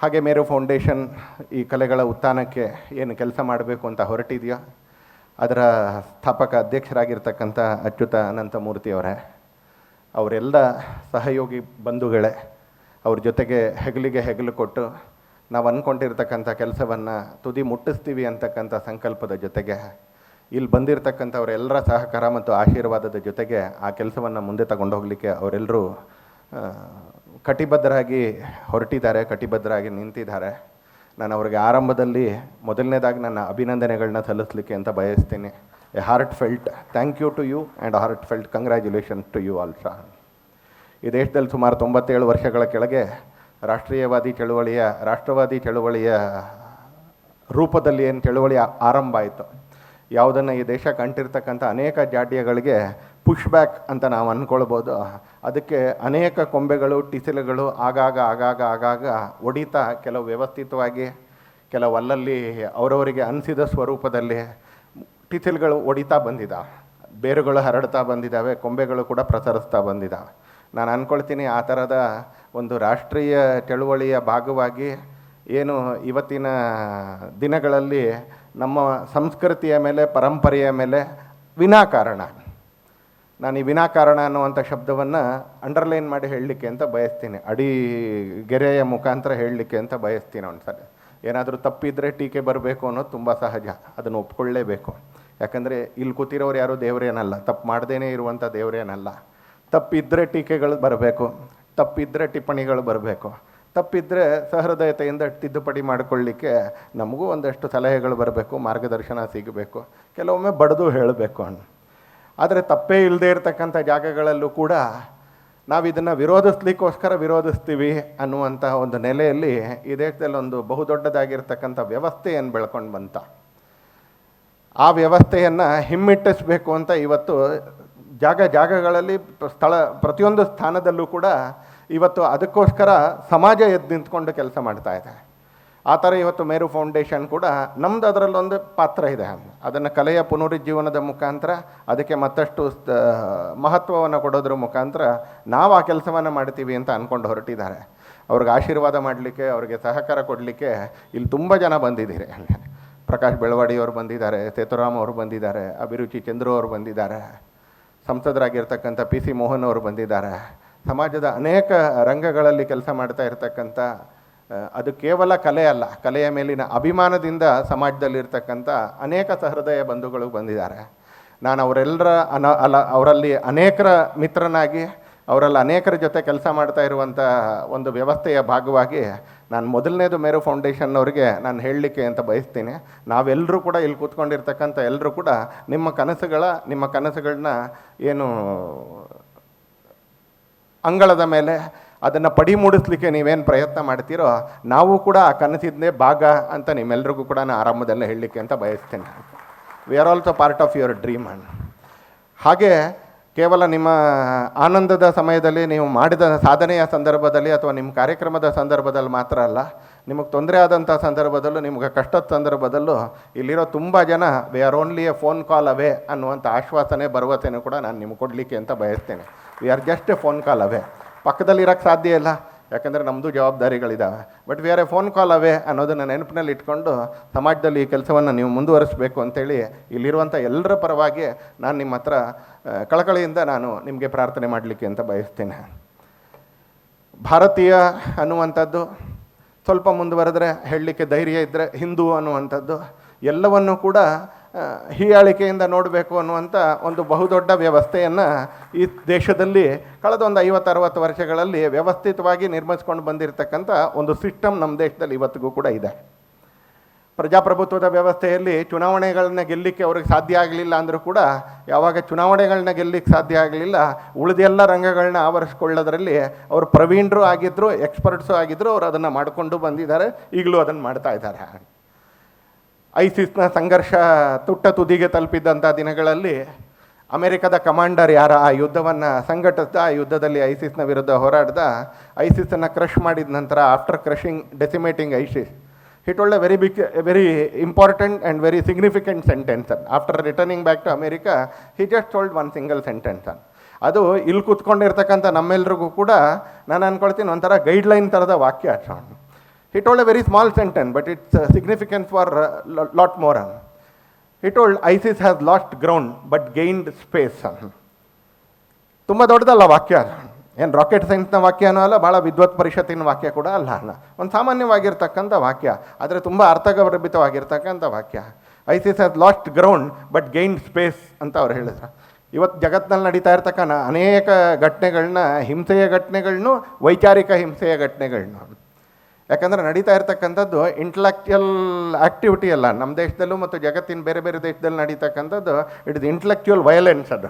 ಹಾಗೆ ಮೇರು ಫೌಂಡೇಶನ್ ಈ ಕಲೆಗಳ ಉತ್ಥಾನಕ್ಕೆ ಏನು ಕೆಲಸ ಮಾಡಬೇಕು ಅಂತ ಹೊರಟಿದೆಯೋ ಅದರ ಸ್ಥಾಪಕ ಅಧ್ಯಕ್ಷರಾಗಿರ್ತಕ್ಕಂಥ ಅಚ್ಯುತ ಅನಂತಮೂರ್ತಿಯವರೇ, ಅವರೆಲ್ಲ ಸಹಯೋಗಿ ಬಂಧುಗಳೇ, ಅವ್ರ ಜೊತೆಗೆ ಹೆಗಲಿಗೆ ಹೆಗಲು ಕೊಟ್ಟು ನಾವು ಅಂದ್ಕೊಂಡಿರ್ತಕ್ಕಂಥ ಕೆಲಸವನ್ನು ತುದಿ ಮುಟ್ಟಿಸ್ತೀವಿ ಅಂತಕ್ಕಂಥ ಸಂಕಲ್ಪದ ಜೊತೆಗೆ ಇಲ್ಲಿ ಬಂದಿರತಕ್ಕಂಥವರೆಲ್ಲರ ಸಹಕಾರ ಮತ್ತು ಆಶೀರ್ವಾದದ ಜೊತೆಗೆ ಆ ಕೆಲಸವನ್ನು ಮುಂದೆ ತಗೊಂಡು ಹೋಗಲಿಕ್ಕೆ ಅವರೆಲ್ಲರೂ ಕಟಿಬದ್ಧರಾಗಿ ಹೊರಟಿದ್ದಾರೆ, ಕಟಿಬದ್ಧರಾಗಿ ನಿಂತಿದ್ದಾರೆ. ನಾನು ಅವ್ರಿಗೆ ಆರಂಭದಲ್ಲಿ ಮೊದಲನೇದಾಗಿ ನನ್ನ ಅಭಿನಂದನೆಗಳನ್ನ ಸಲ್ಲಿಸಲಿಕ್ಕೆ ಅಂತ ಬಯಸ್ತೀನಿ. A heartfelt thank you to you and heartfelt congratulations to you also. ಈ ದೇಶದಲ್ಲಿ ಸುಮಾರು 97 ವರ್ಷಗಳ ಕೆಳಗೆ ರಾಷ್ಟ್ರವಾದಿ ಚಳುವಳಿಯ ರೂಪದಲ್ಲಿ ಏನು ಚಳುವಳಿ ಆರಂಭ ಆಯಿತು, ಯಾವುದನ್ನು ಈ ದೇಶ ಕಂಡಿರ್ತಕ್ಕಂಥ ಅನೇಕ ಜಾಡ್ಯಗಳಿಗೆ ಪುಷ್ ಬ್ಯಾಕ್ ಅಂತ ನಾವು ಅಂದ್ಕೊಳ್ಬೋದು. ಅದಕ್ಕೆ ಅನೇಕ ಕೊಂಬೆಗಳು ಟಿಸಿಲುಗಳು ಆಗಾಗ ಒಡಿತಾ ಕೆಲವು ವ್ಯವಸ್ಥಿತವಾಗಿ, ಕೆಲವು ಅಲ್ಲಲ್ಲಿ ಅವರವರಿಗೆ ಅನಿಸಿದ ಸ್ವರೂಪದಲ್ಲಿ ಟಿಸಿಲ್ಗಳು ಒಡಿತಾ ಬಂದಿದ್ದಾವೆ, ಬೇರುಗಳು ಹರಡ್ತಾ ಬಂದಿದ್ದಾವೆ, ಕೊಂಬೆಗಳು ಕೂಡ ಪ್ರಸರಿಸ್ತಾ ಬಂದಿದ್ದಾವೆ. ನಾನು ಅಂದ್ಕೊಳ್ತೀನಿ ಆ ಥರದ ಒಂದು ರಾಷ್ಟ್ರೀಯ ಚಳುವಳಿಯ ಭಾಗವಾಗಿ ಏನು ಇವತ್ತಿನ ದಿನಗಳಲ್ಲಿ ನಮ್ಮ ಸಂಸ್ಕೃತಿಯ ಮೇಲೆ, ಪರಂಪರೆಯ ಮೇಲೆ ವಿನಾಕಾರಣ, ನಾನು ಈ ವಿನಾಕಾರಣ ಅನ್ನುವಂಥ ಶಬ್ದವನ್ನು ಅಂಡರ್ಲೈನ್ ಮಾಡಿ ಹೇಳಲಿಕ್ಕೆ ಅಂತ ಬಯಸ್ತೀನಿ, ಗೆರೆಯ ಮುಖಾಂತರ ಹೇಳಲಿಕ್ಕೆ ಅಂತ ಬಯಸ್ತೀನಿ. ಒಂದ್ಸಲ ಏನಾದರೂ ತಪ್ಪಿದರೆ ಟೀಕೆ ಬರಬೇಕು ಅನ್ನೋದು ತುಂಬ ಸಹಜ, ಅದನ್ನು ಒಪ್ಕೊಳ್ಳೇಬೇಕು. ಯಾಕಂದರೆ ಇಲ್ಲಿ ಕೂತಿರೋರು ಯಾರೂ ದೇವರೇನಲ್ಲ, ತಪ್ಪು ಮಾಡದೇ ಇರುವಂಥ ದೇವರೇನಲ್ಲ. ತಪ್ಪಿದ್ದರೆ ಟೀಕೆಗಳು ಬರಬೇಕು, ತಪ್ಪಿದ್ದರೆ ಟಿಪ್ಪಣಿಗಳು ಬರಬೇಕು, ತಪ್ಪಿದ್ದರೆ ಸಹೃದಯತೆಯಿಂದ ತಿದ್ದುಪಡಿ ಮಾಡಿಕೊಳ್ಳಿಕ್ಕೆ ನಮಗೂ ಒಂದಷ್ಟು ಸಲಹೆಗಳು ಬರಬೇಕು, ಮಾರ್ಗದರ್ಶನ ಸಿಗಬೇಕು, ಕೆಲವೊಮ್ಮೆ ಬಡಿದು ಹೇಳಬೇಕು ಆದರೆ ತಪ್ಪೇ ಇಲ್ಲದೆ ಇರತಕ್ಕಂಥ ಜಾಗಗಳಲ್ಲೂ ಕೂಡ ನಾವು ಇದನ್ನು ವಿರೋಧಿಸ್ಲಿಕ್ಕೋಸ್ಕರ ವಿರೋಧಿಸ್ತೀವಿ ಅನ್ನುವಂಥ ಒಂದು ನೆಲೆಯಲ್ಲಿ ಈ ದೇಶದಲ್ಲಿ ಒಂದು ಬಹುದೊಡ್ಡದಾಗಿರ್ತಕ್ಕಂಥ ವ್ಯವಸ್ಥೆಯನ್ನು ಬೆಳ್ಕೊಂಡು ಬಂತ. ಆ ವ್ಯವಸ್ಥೆಯನ್ನು ಹಿಮ್ಮೆಟ್ಟಿಸಬೇಕು ಅಂತ ಇವತ್ತು ಜಾಗಗಳಲ್ಲಿ ಪ್ರತಿಯೊಂದು ಸ್ಥಾನದಲ್ಲೂ ಕೂಡ ಇವತ್ತು ಅದಕ್ಕೋಸ್ಕರ ಸಮಾಜ ಎದ್ದು ನಿಂತ್ಕೊಂಡು ಕೆಲಸ ಮಾಡ್ತಾ ಇದೆ. ಆ ಥರ ಇವತ್ತು ಮೇರು ಫೌಂಡೇಶನ್ ಕೂಡ ನಮ್ಮದು ಅದರಲ್ಲೊಂದು ಪಾತ್ರ ಇದೆ. ಅದನ್ನು ಕಲೆಯ ಪುನರುಜ್ಜೀವನದ ಮುಖಾಂತರ ಅದಕ್ಕೆ ಮತ್ತಷ್ಟು ಮಹತ್ವವನ್ನು ಕೊಡೋದ್ರ ಮುಖಾಂತರ ನಾವು ಆ ಕೆಲಸವನ್ನು ಮಾಡ್ತೀವಿ ಅಂತ ಅಂದ್ಕೊಂಡು ಹೊರಟಿದ್ದಾರೆ. ಅವ್ರಿಗೆ ಆಶೀರ್ವಾದ ಮಾಡಲಿಕ್ಕೆ, ಅವ್ರಿಗೆ ಸಹಕಾರ ಕೊಡಲಿಕ್ಕೆ ಇಲ್ಲಿ ತುಂಬ ಜನ ಬಂದಿದ್ದೀರಿ. ಪ್ರಕಾಶ್ ಬೆಳವಾಡಿಯವರು ಬಂದಿದ್ದಾರೆ, ಸೇತುರಾಮ್ ಅವರು ಬಂದಿದ್ದಾರೆ, ಅಭಿರುಚಿ ಚಂದ್ರು ಅವರು ಬಂದಿದ್ದಾರೆ, ಸಂಸದರಾಗಿರ್ತಕ್ಕಂಥ PC ಮೋಹನ್ ಅವರು ಬಂದಿದ್ದಾರೆ. ಸಮಾಜದ ಅನೇಕ ರಂಗಗಳಲ್ಲಿ ಕೆಲಸ ಮಾಡ್ತಾ ಇರ್ತಕ್ಕಂಥ, ಅದು ಕೇವಲ ಕಲೆ ಅಲ್ಲ, ಕಲೆಯ ಮೇಲಿನ ಅಭಿಮಾನದಿಂದ ಸಮಾಜದಲ್ಲಿರ್ತಕ್ಕಂಥ ಅನೇಕ ಸಹೃದಯ ಬಂಧುಗಳು ಬಂದಿದ್ದಾರೆ. ನಾನು ಅವರಲ್ಲಿ ಅನೇಕರ ಮಿತ್ರನಾಗಿ, ಅವರಲ್ಲಿ ಅನೇಕರ ಜೊತೆ ಕೆಲಸ ಮಾಡ್ತಾ ಇರುವಂಥ ಒಂದು ವ್ಯವಸ್ಥೆಯ ಭಾಗವಾಗಿ ನಾನು ಮೊದಲನೇದು ಮೇರು ಫೌಂಡೇಶನ್ನವ್ರಿಗೆ ನಾನು ಹೇಳಲಿಕ್ಕೆ ಅಂತ ಬಯಸ್ತೀನಿ. ನಾವೆಲ್ಲರೂ ಕೂಡ ಇಲ್ಲಿ ಕೂತ್ಕೊಂಡಿರ್ತಕ್ಕಂಥ ಎಲ್ಲರೂ ಕೂಡ ನಿಮ್ಮ ಕನಸುಗಳನ್ನ ಏನು ಅಂಗಳದ ಮೇಲೆ ಅದನ್ನು ಪಡಿ ಮೂಡಿಸ್ಲಿಕ್ಕೆ ನೀವೇನು ಪ್ರಯತ್ನ ಮಾಡ್ತೀರೋ, ನಾವು ಕೂಡ ಆ ಕನಸಿದ್ದೇ ಭಾಗ ಅಂತ ನಿಮ್ಮೆಲ್ರಿಗೂ ಕೂಡ ನಾನು ಆರಂಭದಲ್ಲೇ ಹೇಳಲಿಕ್ಕೆ ಅಂತ ಬಯಸ್ತೇನೆ. We are also part of your dream. ಹಾಗೆ ಕೇವಲ ನಿಮ್ಮ ಆನಂದದ ಸಮಯದಲ್ಲಿ, ನೀವು ಮಾಡಿದ ಸಾಧನೆಯ ಸಂದರ್ಭದಲ್ಲಿ ಅಥವಾ ನಿಮ್ಮ ಕಾರ್ಯಕ್ರಮದ ಸಂದರ್ಭದಲ್ಲಿ ಮಾತ್ರ ಅಲ್ಲ, ನಿಮಗೆ ತೊಂದರೆ ಆದಂಥ ಸಂದರ್ಭದಲ್ಲೂ, ನಿಮಗೆ ಕಷ್ಟದ ಸಂದರ್ಭದಲ್ಲೂ ಇಲ್ಲಿರೋ ತುಂಬ ಜನ we are only a phone call away ಅನ್ನುವಂಥ ಆಶ್ವಾಸನೆ, ಭರವಸೆನೂ ಕೂಡ ನಾನು ನಿಮ್ಗೆ ಕೊಡಲಿಕ್ಕೆ ಅಂತ ಬಯಸ್ತೇನೆ. We are just a phone call away. ಪಕ್ಕದಲ್ಲಿ ಇರೋಕ್ಕೆ ಸಾಧ್ಯ ಇಲ್ಲ, ಯಾಕಂದರೆ ನಮ್ಮದು ಜವಾಬ್ದಾರಿಗಳಿದ್ದಾವೆ. But we are a phone call away ಅನ್ನೋದನ್ನು ನೆನಪಿನಲ್ಲಿ ಇಟ್ಕೊಂಡು ಸಮಾಜದಲ್ಲಿ ಈ ಕೆಲಸವನ್ನು ನೀವು ಮುಂದುವರಿಸಬೇಕು ಅಂತೇಳಿ ಇಲ್ಲಿರುವಂಥ ಎಲ್ಲರ ಪರವಾಗಿ ನಾನು ನಿಮ್ಮ ಹತ್ರ ಕಳಕಳಿಯಿಂದ ನಾನು ನಿಮಗೆ ಪ್ರಾರ್ಥನೆ ಮಾಡಲಿಕ್ಕೆ ಅಂತ ಬಯಸ್ತೇನೆ. ಭಾರತೀಯ ಅನ್ನುವಂಥದ್ದು ಸ್ವಲ್ಪ ಮುಂದುವರೆದ್ರೆ ಹೇಳಲಿಕ್ಕೆ ಧೈರ್ಯ ಇದ್ದರೆ, ಹಿಂದೂ ಅನ್ನುವಂಥದ್ದು ಎಲ್ಲವನ್ನೂ ಕೂಡ ಹೀಯಾಳಿಕೆಯಿಂದ ನೋಡಬೇಕು ಅನ್ನುವಂಥ ಒಂದು ಬಹುದೊಡ್ಡ ವ್ಯವಸ್ಥೆಯನ್ನು ಈ ದೇಶದಲ್ಲಿ ಕಳೆದ ಒಂದು 50-60 ವರ್ಷಗಳಲ್ಲಿ ವ್ಯವಸ್ಥಿತವಾಗಿ ನಿರ್ಮಿಸ್ಕೊಂಡು ಬಂದಿರತಕ್ಕಂಥ ಒಂದು ಸಿಸ್ಟಮ್ ನಮ್ಮ ದೇಶದಲ್ಲಿ ಇವತ್ತಿಗೂ ಕೂಡ ಇದೆ. ಪ್ರಜಾಪ್ರಭುತ್ವದ ವ್ಯವಸ್ಥೆಯಲ್ಲಿ ಚುನಾವಣೆಗಳನ್ನ ಗೆಲ್ಲಲಿಕ್ಕೆ ಅವ್ರಿಗೆ ಸಾಧ್ಯ ಆಗಲಿಲ್ಲ ಅಂದರೂ ಕೂಡ, ಯಾವಾಗ ಚುನಾವಣೆಗಳನ್ನ ಗೆಲ್ಲಲಿಕ್ಕೆ ಸಾಧ್ಯ ಆಗಲಿಲ್ಲ, ಉಳಿದೆಲ್ಲ ರಂಗಗಳನ್ನ ಆವರಿಸ್ಕೊಳ್ಳೋದ್ರಲ್ಲಿ ಅವರು ಪ್ರವೀಣರು ಆಗಿದ್ದರು, ಎಕ್ಸ್ಪರ್ಟ್ಸು ಆಗಿದ್ದರು. ಅವರು ಅದನ್ನು ಮಾಡಿಕೊಂಡು ಬಂದಿದ್ದಾರೆ, ಈಗಲೂ ಅದನ್ನು ಮಾಡ್ತಾ ಇದ್ದಾರೆ. ಐಸಿಸ್ನ ಸಂಘರ್ಷ ತುಟ್ಟ ತುದಿಗೆ ತಲುಪಿದ್ದಂಥ ದಿನಗಳಲ್ಲಿ ಅಮೆರಿಕದ ಕಮಾಂಡರ್ ಯಾರ ಆ ಯುದ್ಧವನ್ನು ಸಂಘಟಿಸ್ದ, ಆ ಯುದ್ಧದಲ್ಲಿ ಐಸಿಸ್ನ ವಿರುದ್ಧ ಹೋರಾಡ್ದ, ಐಸಿಸನ್ನು ಕ್ರಶ್ ಮಾಡಿದ ನಂತರ, after crushing, decimating ISIS, he told a very important and very significant sentence. After returning back to America, he just told one single sentence. ಅದು ಇಲ್ಲಿ ಕೂತ್ಕೊಂಡಿರ್ತಕ್ಕಂಥ ನಮ್ಮೆಲ್ರಿಗೂ ಕೂಡ ನಾನು ಅಂದ್ಕೊಳ್ತೀನಿ ಒಂಥರ ಗೈಡ್ಲೈನ್ ಥರದ ವಾಕ್ಯ. He told a very small sentence, but it's significant for lot more. He told, ISIS has lost ground but gained space. ತುಂಬ ದೊಡ್ಡದಲ್ಲ ವಾಕ್ಯ, ಏನು ರಾಕೆಟ್ ಸೈನ್ಸ್ನ ವಾಕ್ಯನೂ ಅಲ್ಲ, ಭಾಳ ವಿದ್ವತ್ ಪರಿಷತ್ತಿನ ವಾಕ್ಯ ಕೂಡ ಅಲ್ಲ, ಒಂದು ಸಾಮಾನ್ಯವಾಗಿರ್ತಕ್ಕಂಥ ವಾಕ್ಯ, ಆದರೆ ತುಂಬ ಅರ್ಥಗರ್ಭಿತವಾಗಿರ್ತಕ್ಕಂಥ ವಾಕ್ಯ. ISIS has last ground but gained space ಅಂತ ಅವ್ರು ಹೇಳಿದ್ರು. ಇವತ್ತು ಜಗತ್ತಿನಲ್ಲಿ ನಡೀತಾ ಇರ್ತಕ್ಕಂಥ ಅನೇಕ ಘಟನೆಗಳನ್ನ, ಹಿಂಸೆಯ ಘಟನೆಗಳನ್ನೂ, ವೈಚಾರಿಕ ಹಿಂಸೆಯ ಘಟನೆಗಳನ್ನೂ, ಯಾಕಂದರೆ ನಡೀತಾ ಇರ್ತಕ್ಕಂಥದ್ದು ಇಂಟಲೆಕ್ಚುಯಲ್ ಆ್ಯಕ್ಟಿವಿಟಿ ಅಲ್ಲ, ನಮ್ಮ ದೇಶದಲ್ಲೂ ಮತ್ತು ಜಗತ್ತಿನ ಬೇರೆ ಬೇರೆ ದೇಶದಲ್ಲಿ ನಡೀತಕ್ಕಂಥದ್ದು ಇಟ್ ಇಸ್ ಇಂಟಲೆಕ್ಚುಯಲ್ ವೈಲೆನ್ಸ್. ಅದು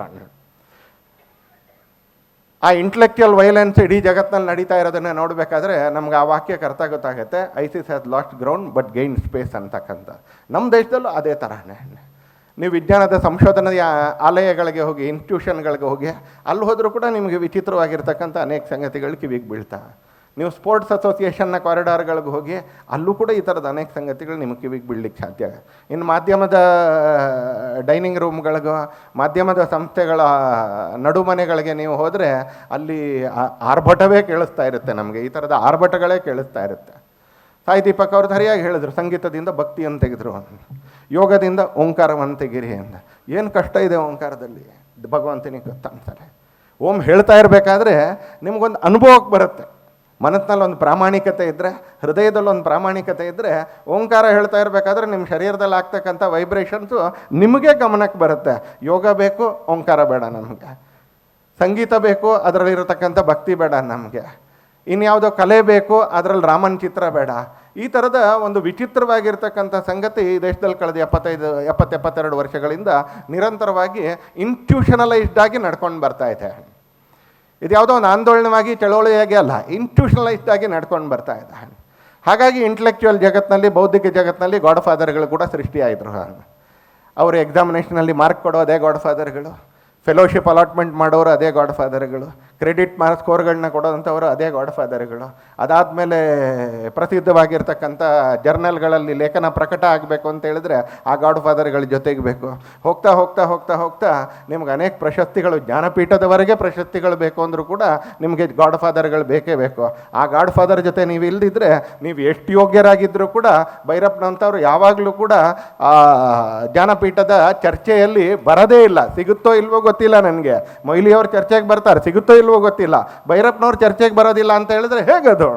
ಆ ಇಂಟಲೆಕ್ಚುಯಲ್ ವೈಲೆನ್ಸ್ ಇಡೀ ಜಗತ್ತಿನಲ್ಲಿ ನಡೀತಾ ಇರೋದನ್ನು ನೋಡಬೇಕಾದ್ರೆ ನಮ್ಗೆ ಆ ವಾಕ್ಯಕ್ಕೆ ಅರ್ಥ ಗೊತ್ತಾಗುತ್ತೆ. ISIS has last ground but gain space ಅಂತಕ್ಕಂಥ. ನಮ್ಮ ದೇಶದಲ್ಲೂ ಅದೇ ಥರನೇ. ನೀವು ವಿಜ್ಞಾನದ ಸಂಶೋಧನೆಯ ಆಲಯಗಳಿಗೆ ಹೋಗಿ, ಇನ್ಸ್ಟಿಟ್ಯೂಷನ್ಗಳಿಗೆ ಹೋಗಿ, ಅಲ್ಲಿ ಹೋದರೂ ಕೂಡ ನಿಮಗೆ ವಿಚಿತ್ರವಾಗಿರ್ತಕ್ಕಂಥ ಅನೇಕ ಸಂಗತಿಗಳು ಕಿವಿಗೆ ಬೀಳ್ತಾವೆ. ನೀವು ಸ್ಪೋರ್ಟ್ಸ್ ಅಸೋಸಿಯೇಷನ್ನ ಕಾರಿಡಾರ್ಗಳಿಗೆ ಹೋಗಿ, ಅಲ್ಲೂ ಕೂಡ ಈ ಥರದ ಅನೇಕ ಸಂಗತಿಗಳು ನಿಮಗೆ ಕಿವಿಗೆ ಬೀಳಲಿಕ್ಕೆ ಸಾಧ್ಯ. ಇನ್ನು ಮಾಧ್ಯಮದ ಡೈನಿಂಗ್ ರೂಮ್ಗಳಿಗೋ, ಮಾಧ್ಯಮದ ಸಂಸ್ಥೆಗಳ ನಡುಮನೆಗಳಿಗೆ ನೀವು ಹೋದರೆ ಅಲ್ಲಿ ಆರ್ಭಟವೇ ಕೇಳಿಸ್ತಾ ಇರುತ್ತೆ, ನಮಗೆ ಈ ಥರದ ಆರ್ಭಟಗಳೇ ಕೇಳಿಸ್ತಾ ಇರುತ್ತೆ. ಸಾಯಿ ದೀಪಕ್ ಅವ್ರು ಸರಿಯಾಗಿ ಹೇಳಿದ್ರು, ಸಂಗೀತದಿಂದ ಭಕ್ತಿಯನ್ನು ತೆಗೆದ್ರು, ಯೋಗದಿಂದ ಓಂಕಾರವನ್ನು ತೆಗೀರಿ ಅಂತ. ಏನು ಕಷ್ಟ ಇದೆ ಓಂಕಾರದಲ್ಲಿ, ಭಗವಂತನಿಗೆ ಗೊತ್ತಂತಾರೆ. ಓಂ ಹೇಳ್ತಾ ಇರಬೇಕಾದ್ರೆ ನಿಮಗೊಂದು ಅನುಭವಕ್ಕೆ ಬರುತ್ತೆ. ಮನಸ್ಸಿನಲ್ಲಿ ಒಂದು ಪ್ರಾಮಾಣಿಕತೆ ಇದ್ದರೆ, ಹೃದಯದಲ್ಲಿ ಒಂದು ಪ್ರಾಮಾಣಿಕತೆ ಇದ್ದರೆ, ಓಂಕಾರ ಹೇಳ್ತಾ ಇರಬೇಕಾದ್ರೆ ನಿಮ್ಮ ಶರೀರದಲ್ಲಿ ಆಗ್ತಕ್ಕಂಥ ವೈಬ್ರೇಷನ್ಸು ನಿಮಗೆ ಗಮನಕ್ಕೆ ಬರುತ್ತೆ. ಯೋಗ ಬೇಕು, ಓಂಕಾರ ಬೇಡ ನಮಗೆ. ಸಂಗೀತ ಬೇಕು, ಅದರಲ್ಲಿರತಕ್ಕಂಥ ಭಕ್ತಿ ಬೇಡ ನಮಗೆ. ಇನ್ಯಾವುದೋ ಕಲೆ ಬೇಕು, ಅದರಲ್ಲಿ ರಾಮನ ಚಿತ್ರ ಬೇಡ. ಈ ಥರದ ಒಂದು ವಿಚಿತ್ರವಾಗಿರ್ತಕ್ಕಂಥ ಸಂಗತಿ ಈ ದೇಶದಲ್ಲಿ ಕಳೆದ 72 ವರ್ಷಗಳಿಂದ ನಿರಂತರವಾಗಿ ಇನ್ಸ್ಟಿಟ್ಯೂಷನಲೈಸ್ಡ್ ಆಗಿ ನಡ್ಕೊಂಡು ಬರ್ತಾ ಇದೆ. ಇದು ಯಾವುದೋ ಒಂದು ಆಂದೋಲನವಾಗಿ ಚಳವಳಿಯಾಗಿ ಅಲ್ಲ, ಇನ್ಸ್ಟಿಟ್ಯೂಷನಲೈಸ್ಡ್ ಆಗಿ ನಡ್ಕೊಂಡು ಬರ್ತಾ ಇದೆ. ಹಾಗಾಗಿ ಇಂಟೆಲೆಕ್ಚುವಲ್ ಜಗತ್ತಿನಲ್ಲಿ, ಬೌದ್ಧಿಕ ಜಗತ್ತಿನಲ್ಲಿ ಗಾಡ್ ಫಾದರ್ಗಳು ಕೂಡ ಸೃಷ್ಟಿಯಾಯಿದ್ರು. ಅವರು ಎಕ್ಸಾಮಿನೇಷನಲ್ಲಿ ಮಾರ್ಕ್ ಕೊಡೋ ಅದೇ ಗಾಡ್ ಫಾದರ್ಗಳು, ಫೆಲೋಶಿಪ್ ಅಲಾಟ್ಮೆಂಟ್ ಮಾಡೋರು ಅದೇ ಗಾಡ್ ಫಾದರ್ಗಳು, ಕ್ರೆಡಿಟ್ ಸ್ಕೋರ್ಗಳನ್ನ ಕೊಡೋದಂಥವರು ಅದೇ ಗಾಡ್ ಫಾದರ್ಗಳು. ಅದಾದಮೇಲೆ ಪ್ರಸಿದ್ಧವಾಗಿರ್ತಕ್ಕಂಥ ಜರ್ನಲ್ಗಳಲ್ಲಿ ಲೇಖನ ಪ್ರಕಟ ಆಗಬೇಕು ಅಂತ ಹೇಳಿದ್ರೆ ಆ ಗಾಡ್ ಫಾದರ್ಗಳ ಜೊತೆಗೆ ಬೇಕು. ಹೋಗ್ತಾ ಹೋಗ್ತಾ ಹೋಗ್ತಾ ಹೋಗ್ತಾ ನಿಮ್ಗೆ ಅನೇಕ ಪ್ರಶಸ್ತಿಗಳು, ಜ್ಞಾನಪೀಠದವರೆಗೆ ಪ್ರಶಸ್ತಿಗಳು ಬೇಕು ಅಂದರೂ ಕೂಡ ನಿಮಗೆ ಗಾಡ್ ಫಾದರ್ಗಳು ಬೇಕೇ ಬೇಕು. ಆ ಗಾಡ್ ಫಾದರ್ ಜೊತೆ ನೀವು ಇಲ್ದಿದ್ರೆ ನೀವು ಎಷ್ಟು ಯೋಗ್ಯರಾಗಿದ್ದರೂ ಕೂಡ ಭೈರಪ್ಪನಂಥವ್ರು ಯಾವಾಗಲೂ ಕೂಡ ಆ ಜ್ಞಾನಪೀಠದ ಚರ್ಚೆಯಲ್ಲಿ ಬರದೇ ಇಲ್ಲ. ಸಿಗುತ್ತೋ ಇಲ್ವೋ ಗೊತ್ತಿಲ್ಲ ನನಗೆ. ಮೊಯ್ಲಿಯವ್ರು ಚರ್ಚೆಗೆ ಬರ್ತಾರೆ, ಸಿಗುತ್ತೋ ಇಲ್ವೋ ಗೊತ್ತಿಲ್ಲ. ಭೈರಪ್ಪನವ್ರು ಚರ್ಚೆಗೆ ಬರೋದಿಲ್ಲ ಅಂತ ಹೇಳಿದ್ರೆ ಹೇಗದು?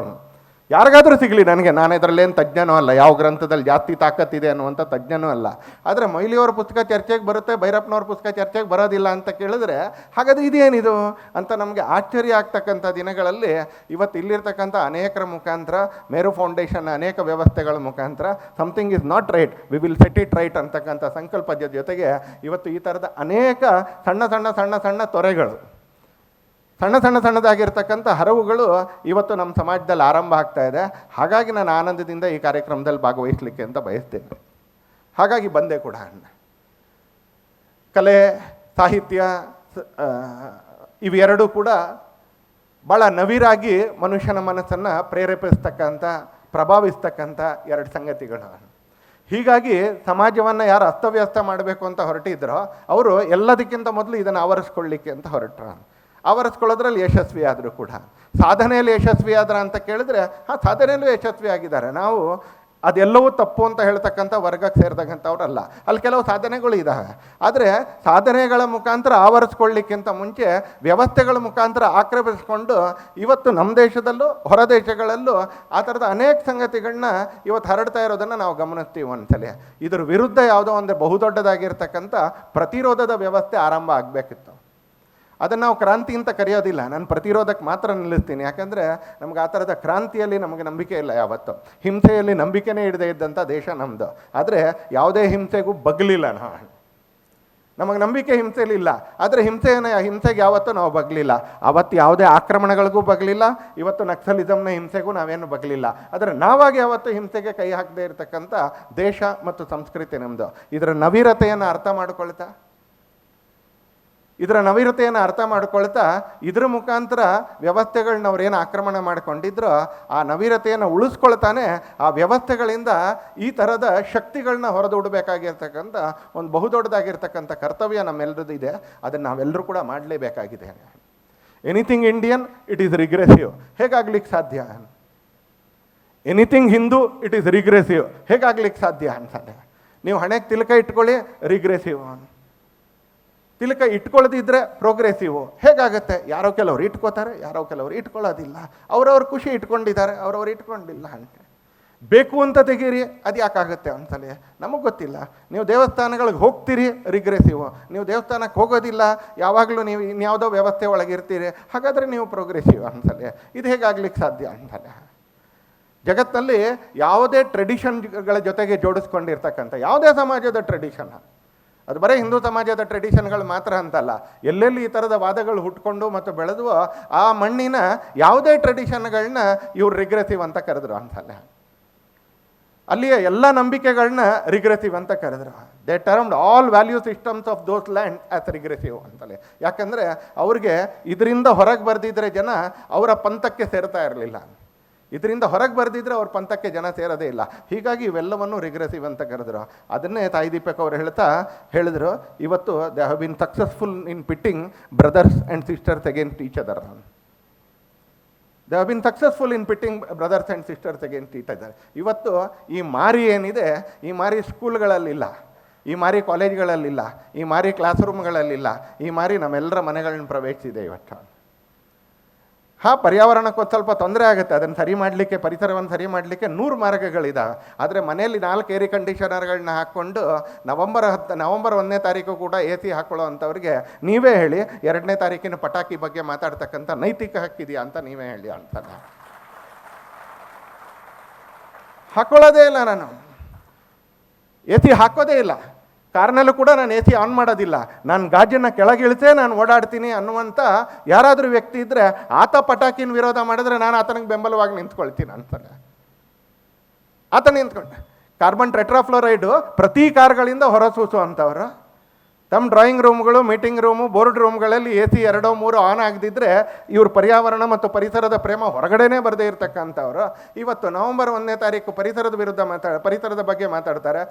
ಯಾರಿಗಾದರೂ ಸಿಗಲಿ ನನಗೆ, ನಾನು ಇದರಲ್ಲೇನು ತಜ್ಞನೂ ಅಲ್ಲ, ಯಾವ ಗ್ರಂಥದಲ್ಲಿ ಜಾಸ್ತಿ ತಾಕತ್ತಿದೆ ಅನ್ನುವಂಥ ತಜ್ಞನೂ ಅಲ್ಲ. ಆದರೆ ಮೊಯ್ಲಿಯವ್ರ ಪುಸ್ತಕ ಚರ್ಚೆಗೆ ಬರುತ್ತೆ, ಭೈರಪ್ಪನವ್ರ ಪುಸ್ತಕ ಚರ್ಚೆಗೆ ಬರೋದಿಲ್ಲ ಅಂತ ಕೇಳಿದ್ರೆ ಹಾಗಾದ್ರೆ ಇದೇನಿದು ಅಂತ ನಮಗೆ ಆಶ್ಚರ್ಯ ಆಗ್ತಕ್ಕಂಥ ದಿನಗಳಲ್ಲಿ ಇವತ್ತು ಇಲ್ಲಿರ್ತಕ್ಕಂಥ ಅನೇಕರ ಮುಖಾಂತರ, ಮೇರು ಫೌಂಡೇಶನ್ ಅನೇಕ ವ್ಯವಸ್ಥೆಗಳ ಮುಖಾಂತರ something is not right, we will set it right ಅಂತಕ್ಕಂಥ ಸಂಕಲ್ಪದ ಜೊತೆಗೆ ಇವತ್ತು ಈ ಥರದ ಅನೇಕ ಸಣ್ಣ ಸಣ್ಣ ಸಣ್ಣ ಸಣ್ಣ ತೊರೆಗಳು, ಸಣ್ಣದಾಗಿರ್ತಕ್ಕಂಥ ಹರವುಗಳು ಇವತ್ತು ನಮ್ಮ ಸಮಾಜದಲ್ಲಿ ಆರಂಭ ಆಗ್ತಾ ಇದೆ. ಹಾಗಾಗಿ ನಾನು ಆನಂದದಿಂದ ಈ ಕಾರ್ಯಕ್ರಮದಲ್ಲಿ ಭಾಗವಹಿಸಲಿಕ್ಕೆ ಅಂತ ಬಯಸ್ತೇನೆ. ಹಾಗಾಗಿ ಬಂದೆ ಕೂಡ. ಕಲೆ, ಸಾಹಿತ್ಯ ಇವೆರಡೂ ಕೂಡ ಭಾಳ ನವಿರಾಗಿ ಮನುಷ್ಯನ ಮನಸ್ಸನ್ನು ಪ್ರೇರೇಪಿಸ್ತಕ್ಕಂಥ, ಪ್ರಭಾವಿಸ್ತಕ್ಕಂಥ ಎರಡು ಸಂಗತಿಗಳು. ಹೀಗಾಗಿ ಸಮಾಜವನ್ನು ಯಾರು ಅಸ್ತವ್ಯಸ್ತ ಮಾಡಬೇಕು ಅಂತ ಹೊರಟಿದ್ರೋ ಅವರು ಎಲ್ಲದಕ್ಕಿಂತ ಮೊದಲು ಇದನ್ನು ಆವರಿಸ್ಕೊಳ್ಳಿಕ್ಕೆ ಅಂತ ಹೊರಟ್ರು. ಆವರಿಸ್ಕೊಳ್ಳೋದ್ರಲ್ಲಿ ಯಶಸ್ವಿ ಆದರೂ ಕೂಡ. ಸಾಧನೆಯಲ್ಲಿ ಯಶಸ್ವಿ ಆದ್ರ ಅಂತ ಕೇಳಿದ್ರೆ ಸಾಧನೆಯಲ್ಲೂ ಯಶಸ್ವಿ ಆಗಿದ್ದಾರೆ. ನಾವು ಅದೆಲ್ಲವೂ ತಪ್ಪು ಅಂತ ಹೇಳ್ತಕ್ಕಂಥ ವರ್ಗಕ್ಕೆ ಸೇರ್ತಕ್ಕಂಥವ್ರಲ್ಲ. ಅಲ್ಲಿ ಕೆಲವು ಸಾಧನೆಗಳು ಇದ್ದಾವೆ. ಆದರೆ ಸಾಧನೆಗಳ ಮುಖಾಂತರ ಆವರಿಸ್ಕೊಳ್ಳಿಕ್ಕಿಂತ ಮುಂಚೆ ವ್ಯವಸ್ಥೆಗಳ ಮುಖಾಂತರ ಆಕ್ರಮಿಸ್ಕೊಂಡು ಇವತ್ತು ನಮ್ಮ ದೇಶದಲ್ಲೂ ಹೊರ ದೇಶಗಳಲ್ಲೂ ಆ ಥರದ ಅನೇಕ ಸಂಗತಿಗಳನ್ನ ಇವತ್ತು ಹರಡ್ತಾ ಇರೋದನ್ನು ನಾವು ಗಮನಿಸ್ತೀವಿ. ಒಂದ್ಸಲ ಇದ್ರ ವಿರುದ್ಧ ಯಾವುದೋ ಒಂದು ಬಹುದೊಡ್ಡದಾಗಿರ್ತಕ್ಕಂಥ ಪ್ರತಿರೋಧದ ವ್ಯವಸ್ಥೆ ಆರಂಭ ಆಗಬೇಕಿತ್ತು. ಅದನ್ನು ನಾವು ಕ್ರಾಂತಿ ಅಂತ ಕರೆಯೋದಿಲ್ಲ, ನಾನು ಪ್ರತಿರೋಧಕ್ಕೆ ಮಾತ್ರ ನಿಲ್ಲಿಸ್ತೀನಿ. ಯಾಕಂದರೆ ನಮ್ಗೆ ಆ ಥರದ ಕ್ರಾಂತಿಯಲ್ಲಿ ನಮಗೆ ನಂಬಿಕೆ ಇಲ್ಲ ಯಾವತ್ತು. ಹಿಂಸೆಯಲ್ಲಿ ನಂಬಿಕೆನೇ ಇಡದೇ ಇದ್ದಂಥ ದೇಶ ನಮ್ಮದು. ಆದರೆ ಯಾವುದೇ ಹಿಂಸೆಗೂ ಬಗ್ಲಿಲ್ಲ ನಾವು. ನಮಗೆ ನಂಬಿಕೆ ಹಿಂಸೆಯಲ್ಲಿ ಇಲ್ಲ, ಆದರೆ ಹಿಂಸೆಗೆ ಯಾವತ್ತೂ ನಾವು ಬಗ್ಲಿಲ್ಲ. ಅವತ್ತು ಯಾವುದೇ ಆಕ್ರಮಣಗಳಿಗೂ ಬಗ್ಲಿಲ್ಲ, ಇವತ್ತು ನಕ್ಸಲಿಸಮ್ನ ಹಿಂಸೆಗೂ ನಾವೇನು ಬಗ್ಲಿಲ್ಲ. ಆದರೆ ನಾವಾಗಿ ಯಾವತ್ತು ಹಿಂಸೆಗೆ ಕೈ ಹಾಕದೇ ಇರತಕ್ಕಂಥ ದೇಶ ಮತ್ತು ಸಂಸ್ಕೃತಿ ನಮ್ಮದು. ಇದರ ನವೀರತೆಯನ್ನು ಅರ್ಥ ಮಾಡ್ಕೊಳ್ತಾ ಇದ್ರ ಮುಖಾಂತರ ವ್ಯವಸ್ಥೆಗಳನ್ನ ಅವ್ರೇನು ಆಕ್ರಮಣ ಮಾಡಿಕೊಂಡಿದ್ರೋ ಆ ನವೀರತೆಯನ್ನು ಉಳಿಸ್ಕೊಳ್ತಾನೆ ಆ ವ್ಯವಸ್ಥೆಗಳಿಂದ ಈ ಥರದ ಶಕ್ತಿಗಳನ್ನ ಹೊರದೂಡಬೇಕಾಗಿರ್ತಕ್ಕಂಥ ಒಂದು ಬಹುದೊಡ್ಡದಾಗಿರ್ತಕ್ಕಂಥ ಕರ್ತವ್ಯ ನಮ್ಮೆಲ್ಲರದ್ದು ಇದೆ. ಅದನ್ನು ನಾವೆಲ್ಲರೂ ಕೂಡ ಮಾಡಲೇಬೇಕಾಗಿದೆ. Anything Indian it is regressive, ಹೇಗಾಗ್ಲಿಕ್ಕೆ ಸಾಧ್ಯ? Anything Hindu it is regressive, ಹೇಗಾಗ್ಲಿಕ್ಕೆ ಸಾಧ್ಯ ಅಂತಾನೆ. ನೀವು ಹಣೆಗೆ ತಿಲಕ ಇಟ್ಕೊಳ್ಳಿ, ರಿಗ್ರೆಸಿವ್. ತಿಲಕ ಇಟ್ಕೊಳ್ಳೋದಿದ್ರೆ ಪ್ರೋಗ್ರೆಸಿವ್, ಹೇಗಾಗುತ್ತೆ? ಯಾರೋ ಕೆಲವರು ಇಟ್ಕೋತಾರೆ, ಯಾರೋ ಕೆಲವರು ಇಟ್ಕೊಳ್ಳೋದಿಲ್ಲ. ಅವ್ರವ್ರ ಖುಷಿ ಇಟ್ಕೊಂಡಿದ್ದಾರೆ, ಅವ್ರವ್ರು ಇಟ್ಕೊಂಡಿಲ್ಲ ಅಂತ. ಬೇಕು ಅಂತ ತೆಗೀರಿ, ಅದು ಯಾಕಾಗುತ್ತೆ ಅಂತಲೇ ನಮಗೆ ಗೊತ್ತಿಲ್ಲ. ನೀವು ದೇವಸ್ಥಾನಗಳಿಗೆ ಹೋಗ್ತೀರಿ, ರಿಗ್ರೆಸಿವ್. ನೀವು ದೇವಸ್ಥಾನಕ್ಕೆ ಹೋಗೋದಿಲ್ಲ, ಯಾವಾಗಲೂ ನೀವು ಇನ್ಯಾವುದೋ ವ್ಯವಸ್ಥೆ ಒಳಗಿರ್ತೀರಿ, ಹಾಗಾದರೆ ನೀವು ಪ್ರೋಗ್ರೆಸಿವ್ ಅಂತಲೇ. ಇದು ಹೇಗಾಗ್ಲಿಕ್ಕೆ ಸಾಧ್ಯ ಅಂತಲೇ. ಜಗತ್ತಿನಲ್ಲಿ ಯಾವುದೇ ಟ್ರೆಡಿಷನ್ಗಳ ಜೊತೆಗೆ ಜೋಡಿಸ್ಕೊಂಡಿರ್ತಕ್ಕಂಥ ಯಾವುದೇ ಸಮಾಜದ ಟ್ರೆಡಿಷನ್, ಅದು ಬರೀ ಹಿಂದೂ ಸಮಾಜದ ಟ್ರೆಡಿಷನ್ಗಳು ಮಾತ್ರ ಅಂತಲ್ಲ, ಎಲ್ಲೆಲ್ಲಿ ಈ ಥರದ ವಾದಗಳು ಹುಟ್ಕೊಂಡು ಮತ್ತು ಬೆಳೆದು ಆ ಮಣ್ಣಿನ ಯಾವುದೇ ಟ್ರೆಡಿಷನ್ಗಳನ್ನ ಇವ್ರು ರಿಗ್ರೆಸಿವ್ ಅಂತ ಕರೆದ್ರು ಅಂತಲ್ಲ. ಅಲ್ಲಿಯ ಎಲ್ಲ ನಂಬಿಕೆಗಳನ್ನ ರಿಗ್ರೆಸಿವ್ ಅಂತ ಕರೆದ್ರು. They termed all value systems of those land as regressive ಅಂತಲೇ. ಯಾಕಂದರೆ ಅವ್ರಿಗೆ ಇದರಿಂದ ಹೊರಗೆ ಬರ್ದಿದ್ರೆ ಜನ ಅವರ ಪಂಥಕ್ಕೆ ಸೇರ್ತಾ ಇರಲಿಲ್ಲ. ಇದರಿಂದ ಹೊರಗೆ ಬರ್ದಿದ್ರೆ ಅವ್ರ ಪಂಥಕ್ಕೆ ಜನ ಸೇರೋದೇ ಇಲ್ಲ. ಹೀಗಾಗಿ ಇವೆಲ್ಲವನ್ನು ರಿಗ್ರೆಸಿವ್ ಅಂತ ಕರೆದ್ರು. ಅದನ್ನೇ ತಾಯಿ ದೀಪಕ್ ಅವರು ಹೇಳಿದ್ರು, ಇವತ್ತು they have been successful in fitting brothers and sisters against each other. They have been successful in fitting brothers and sisters against each other. ಇವತ್ತು ಈ ಮಾರಿ ಏನಿದೆ, ಈ ಮಾರಿ ಸ್ಕೂಲ್ಗಳಲ್ಲಿಲ್ಲ, ಈ ಮಾರಿ ಕಾಲೇಜ್ಗಳಲ್ಲಿಲ್ಲ, ಈ ಮಾರಿ ಕ್ಲಾಸ್ ರೂಮ್ಗಳಲ್ಲಿಲ್ಲ, ಈ ಮಾರಿ ನಮ್ಮೆಲ್ಲರ ಮನೆಗಳನ್ನ ಪ್ರವೇಶಿಸಿದೆ ಇವತ್ತು. ಪರ್ಯಾವರಣಕ್ಕೆ ಸ್ವಲ್ಪ ತೊಂದರೆ ಆಗುತ್ತೆ, ಅದನ್ನು ಸರಿ ಮಾಡಲಿಕ್ಕೆ, ಪರಿಸರವನ್ನು ಸರಿ ಮಾಡಲಿಕ್ಕೆ 100 ಮಾರ್ಗಗಳಿದ್ದಾವೆ. ಆದರೆ ಮನೆಯಲ್ಲಿ 4 ಏರ್ ಕಂಡೀಷನರ್ಗಳನ್ನ ಹಾಕ್ಕೊಂಡು ನವಂಬರ್ 1ನೇ ತಾರೀಕು ಕೂಡ AC ಹಾಕ್ಕೊಳ್ಳೋ ಅಂಥವ್ರಿಗೆ ನೀವೇ ಹೇಳಿ, 2ನೇ ತಾರೀಕಿನ ಪಟಾಕಿ ಬಗ್ಗೆ ಮಾತಾಡ್ತಕ್ಕಂಥ ನೈತಿಕ ಹಕ್ಕಿದೆಯಾ ಅಂತ ನೀವೇ ಹೇಳಿ ಅಂತಾನೆ. ಹಾಕ್ಕೊಳ್ಳೋದೇ ಇಲ್ಲ, ನಾನು AC ಹಾಕೋದೇ ಇಲ್ಲ. ಕಾರ್ನಲ್ಲೂ ಕೂಡ ನಾನು AC ಆನ್ ಮಾಡೋದಿಲ್ಲ. ನಾನು ಗಾಜನ್ನು ಕೆಳಗಿಳಿಸೇ ನಾನು ಓಡಾಡ್ತೀನಿ ಅನ್ನುವಂಥ ಯಾರಾದರೂ ವ್ಯಕ್ತಿ ಇದ್ದರೆ ಆತ ಪಟಾಕಿನ ವಿರೋಧ ಮಾಡಿದ್ರೆ ನಾನು ಆತನಿಗೆ ಬೆಂಬಲವಾಗಿ ನಿಂತ್ಕೊಳ್ತೀನಿ ಅಂತಾನೆ. ಆತ ನಿಂತ್ಕೊಂಡೆ. ಕಾರ್ಬನ್ ಟೆಟ್ರಾಫ್ಲೋರೈಡು ಪ್ರತಿ ಕಾರ್ಗಳಿಂದ ಹೊರಸೂಸುವಂಥವ್ರು. ತಮ್ಮ ಡ್ರಾಯಿಂಗ್ ರೂಮ್ಗಳು, ಮೀಟಿಂಗ್ ರೂಮು, ಬೋರ್ಡ್ ರೂಮ್ಗಳಲ್ಲಿ AC 2 3 ಆನ್ ಆಗದಿದ್ದರೆ ಇವ್ರ ಪರ್ಯಾವರಣ ಮತ್ತು ಪರಿಸರದ ಪ್ರೇಮ ಹೊರಗಡೆನೇ ಬರದೇ ಇರತಕ್ಕಂಥವ್ರು ಇವತ್ತು ನವಂಬರ್ 1ನೇ ತಾರೀಕು ಪರಿಸರದ ಬಗ್ಗೆ ಮಾತಾಡ್ತಾರೆ.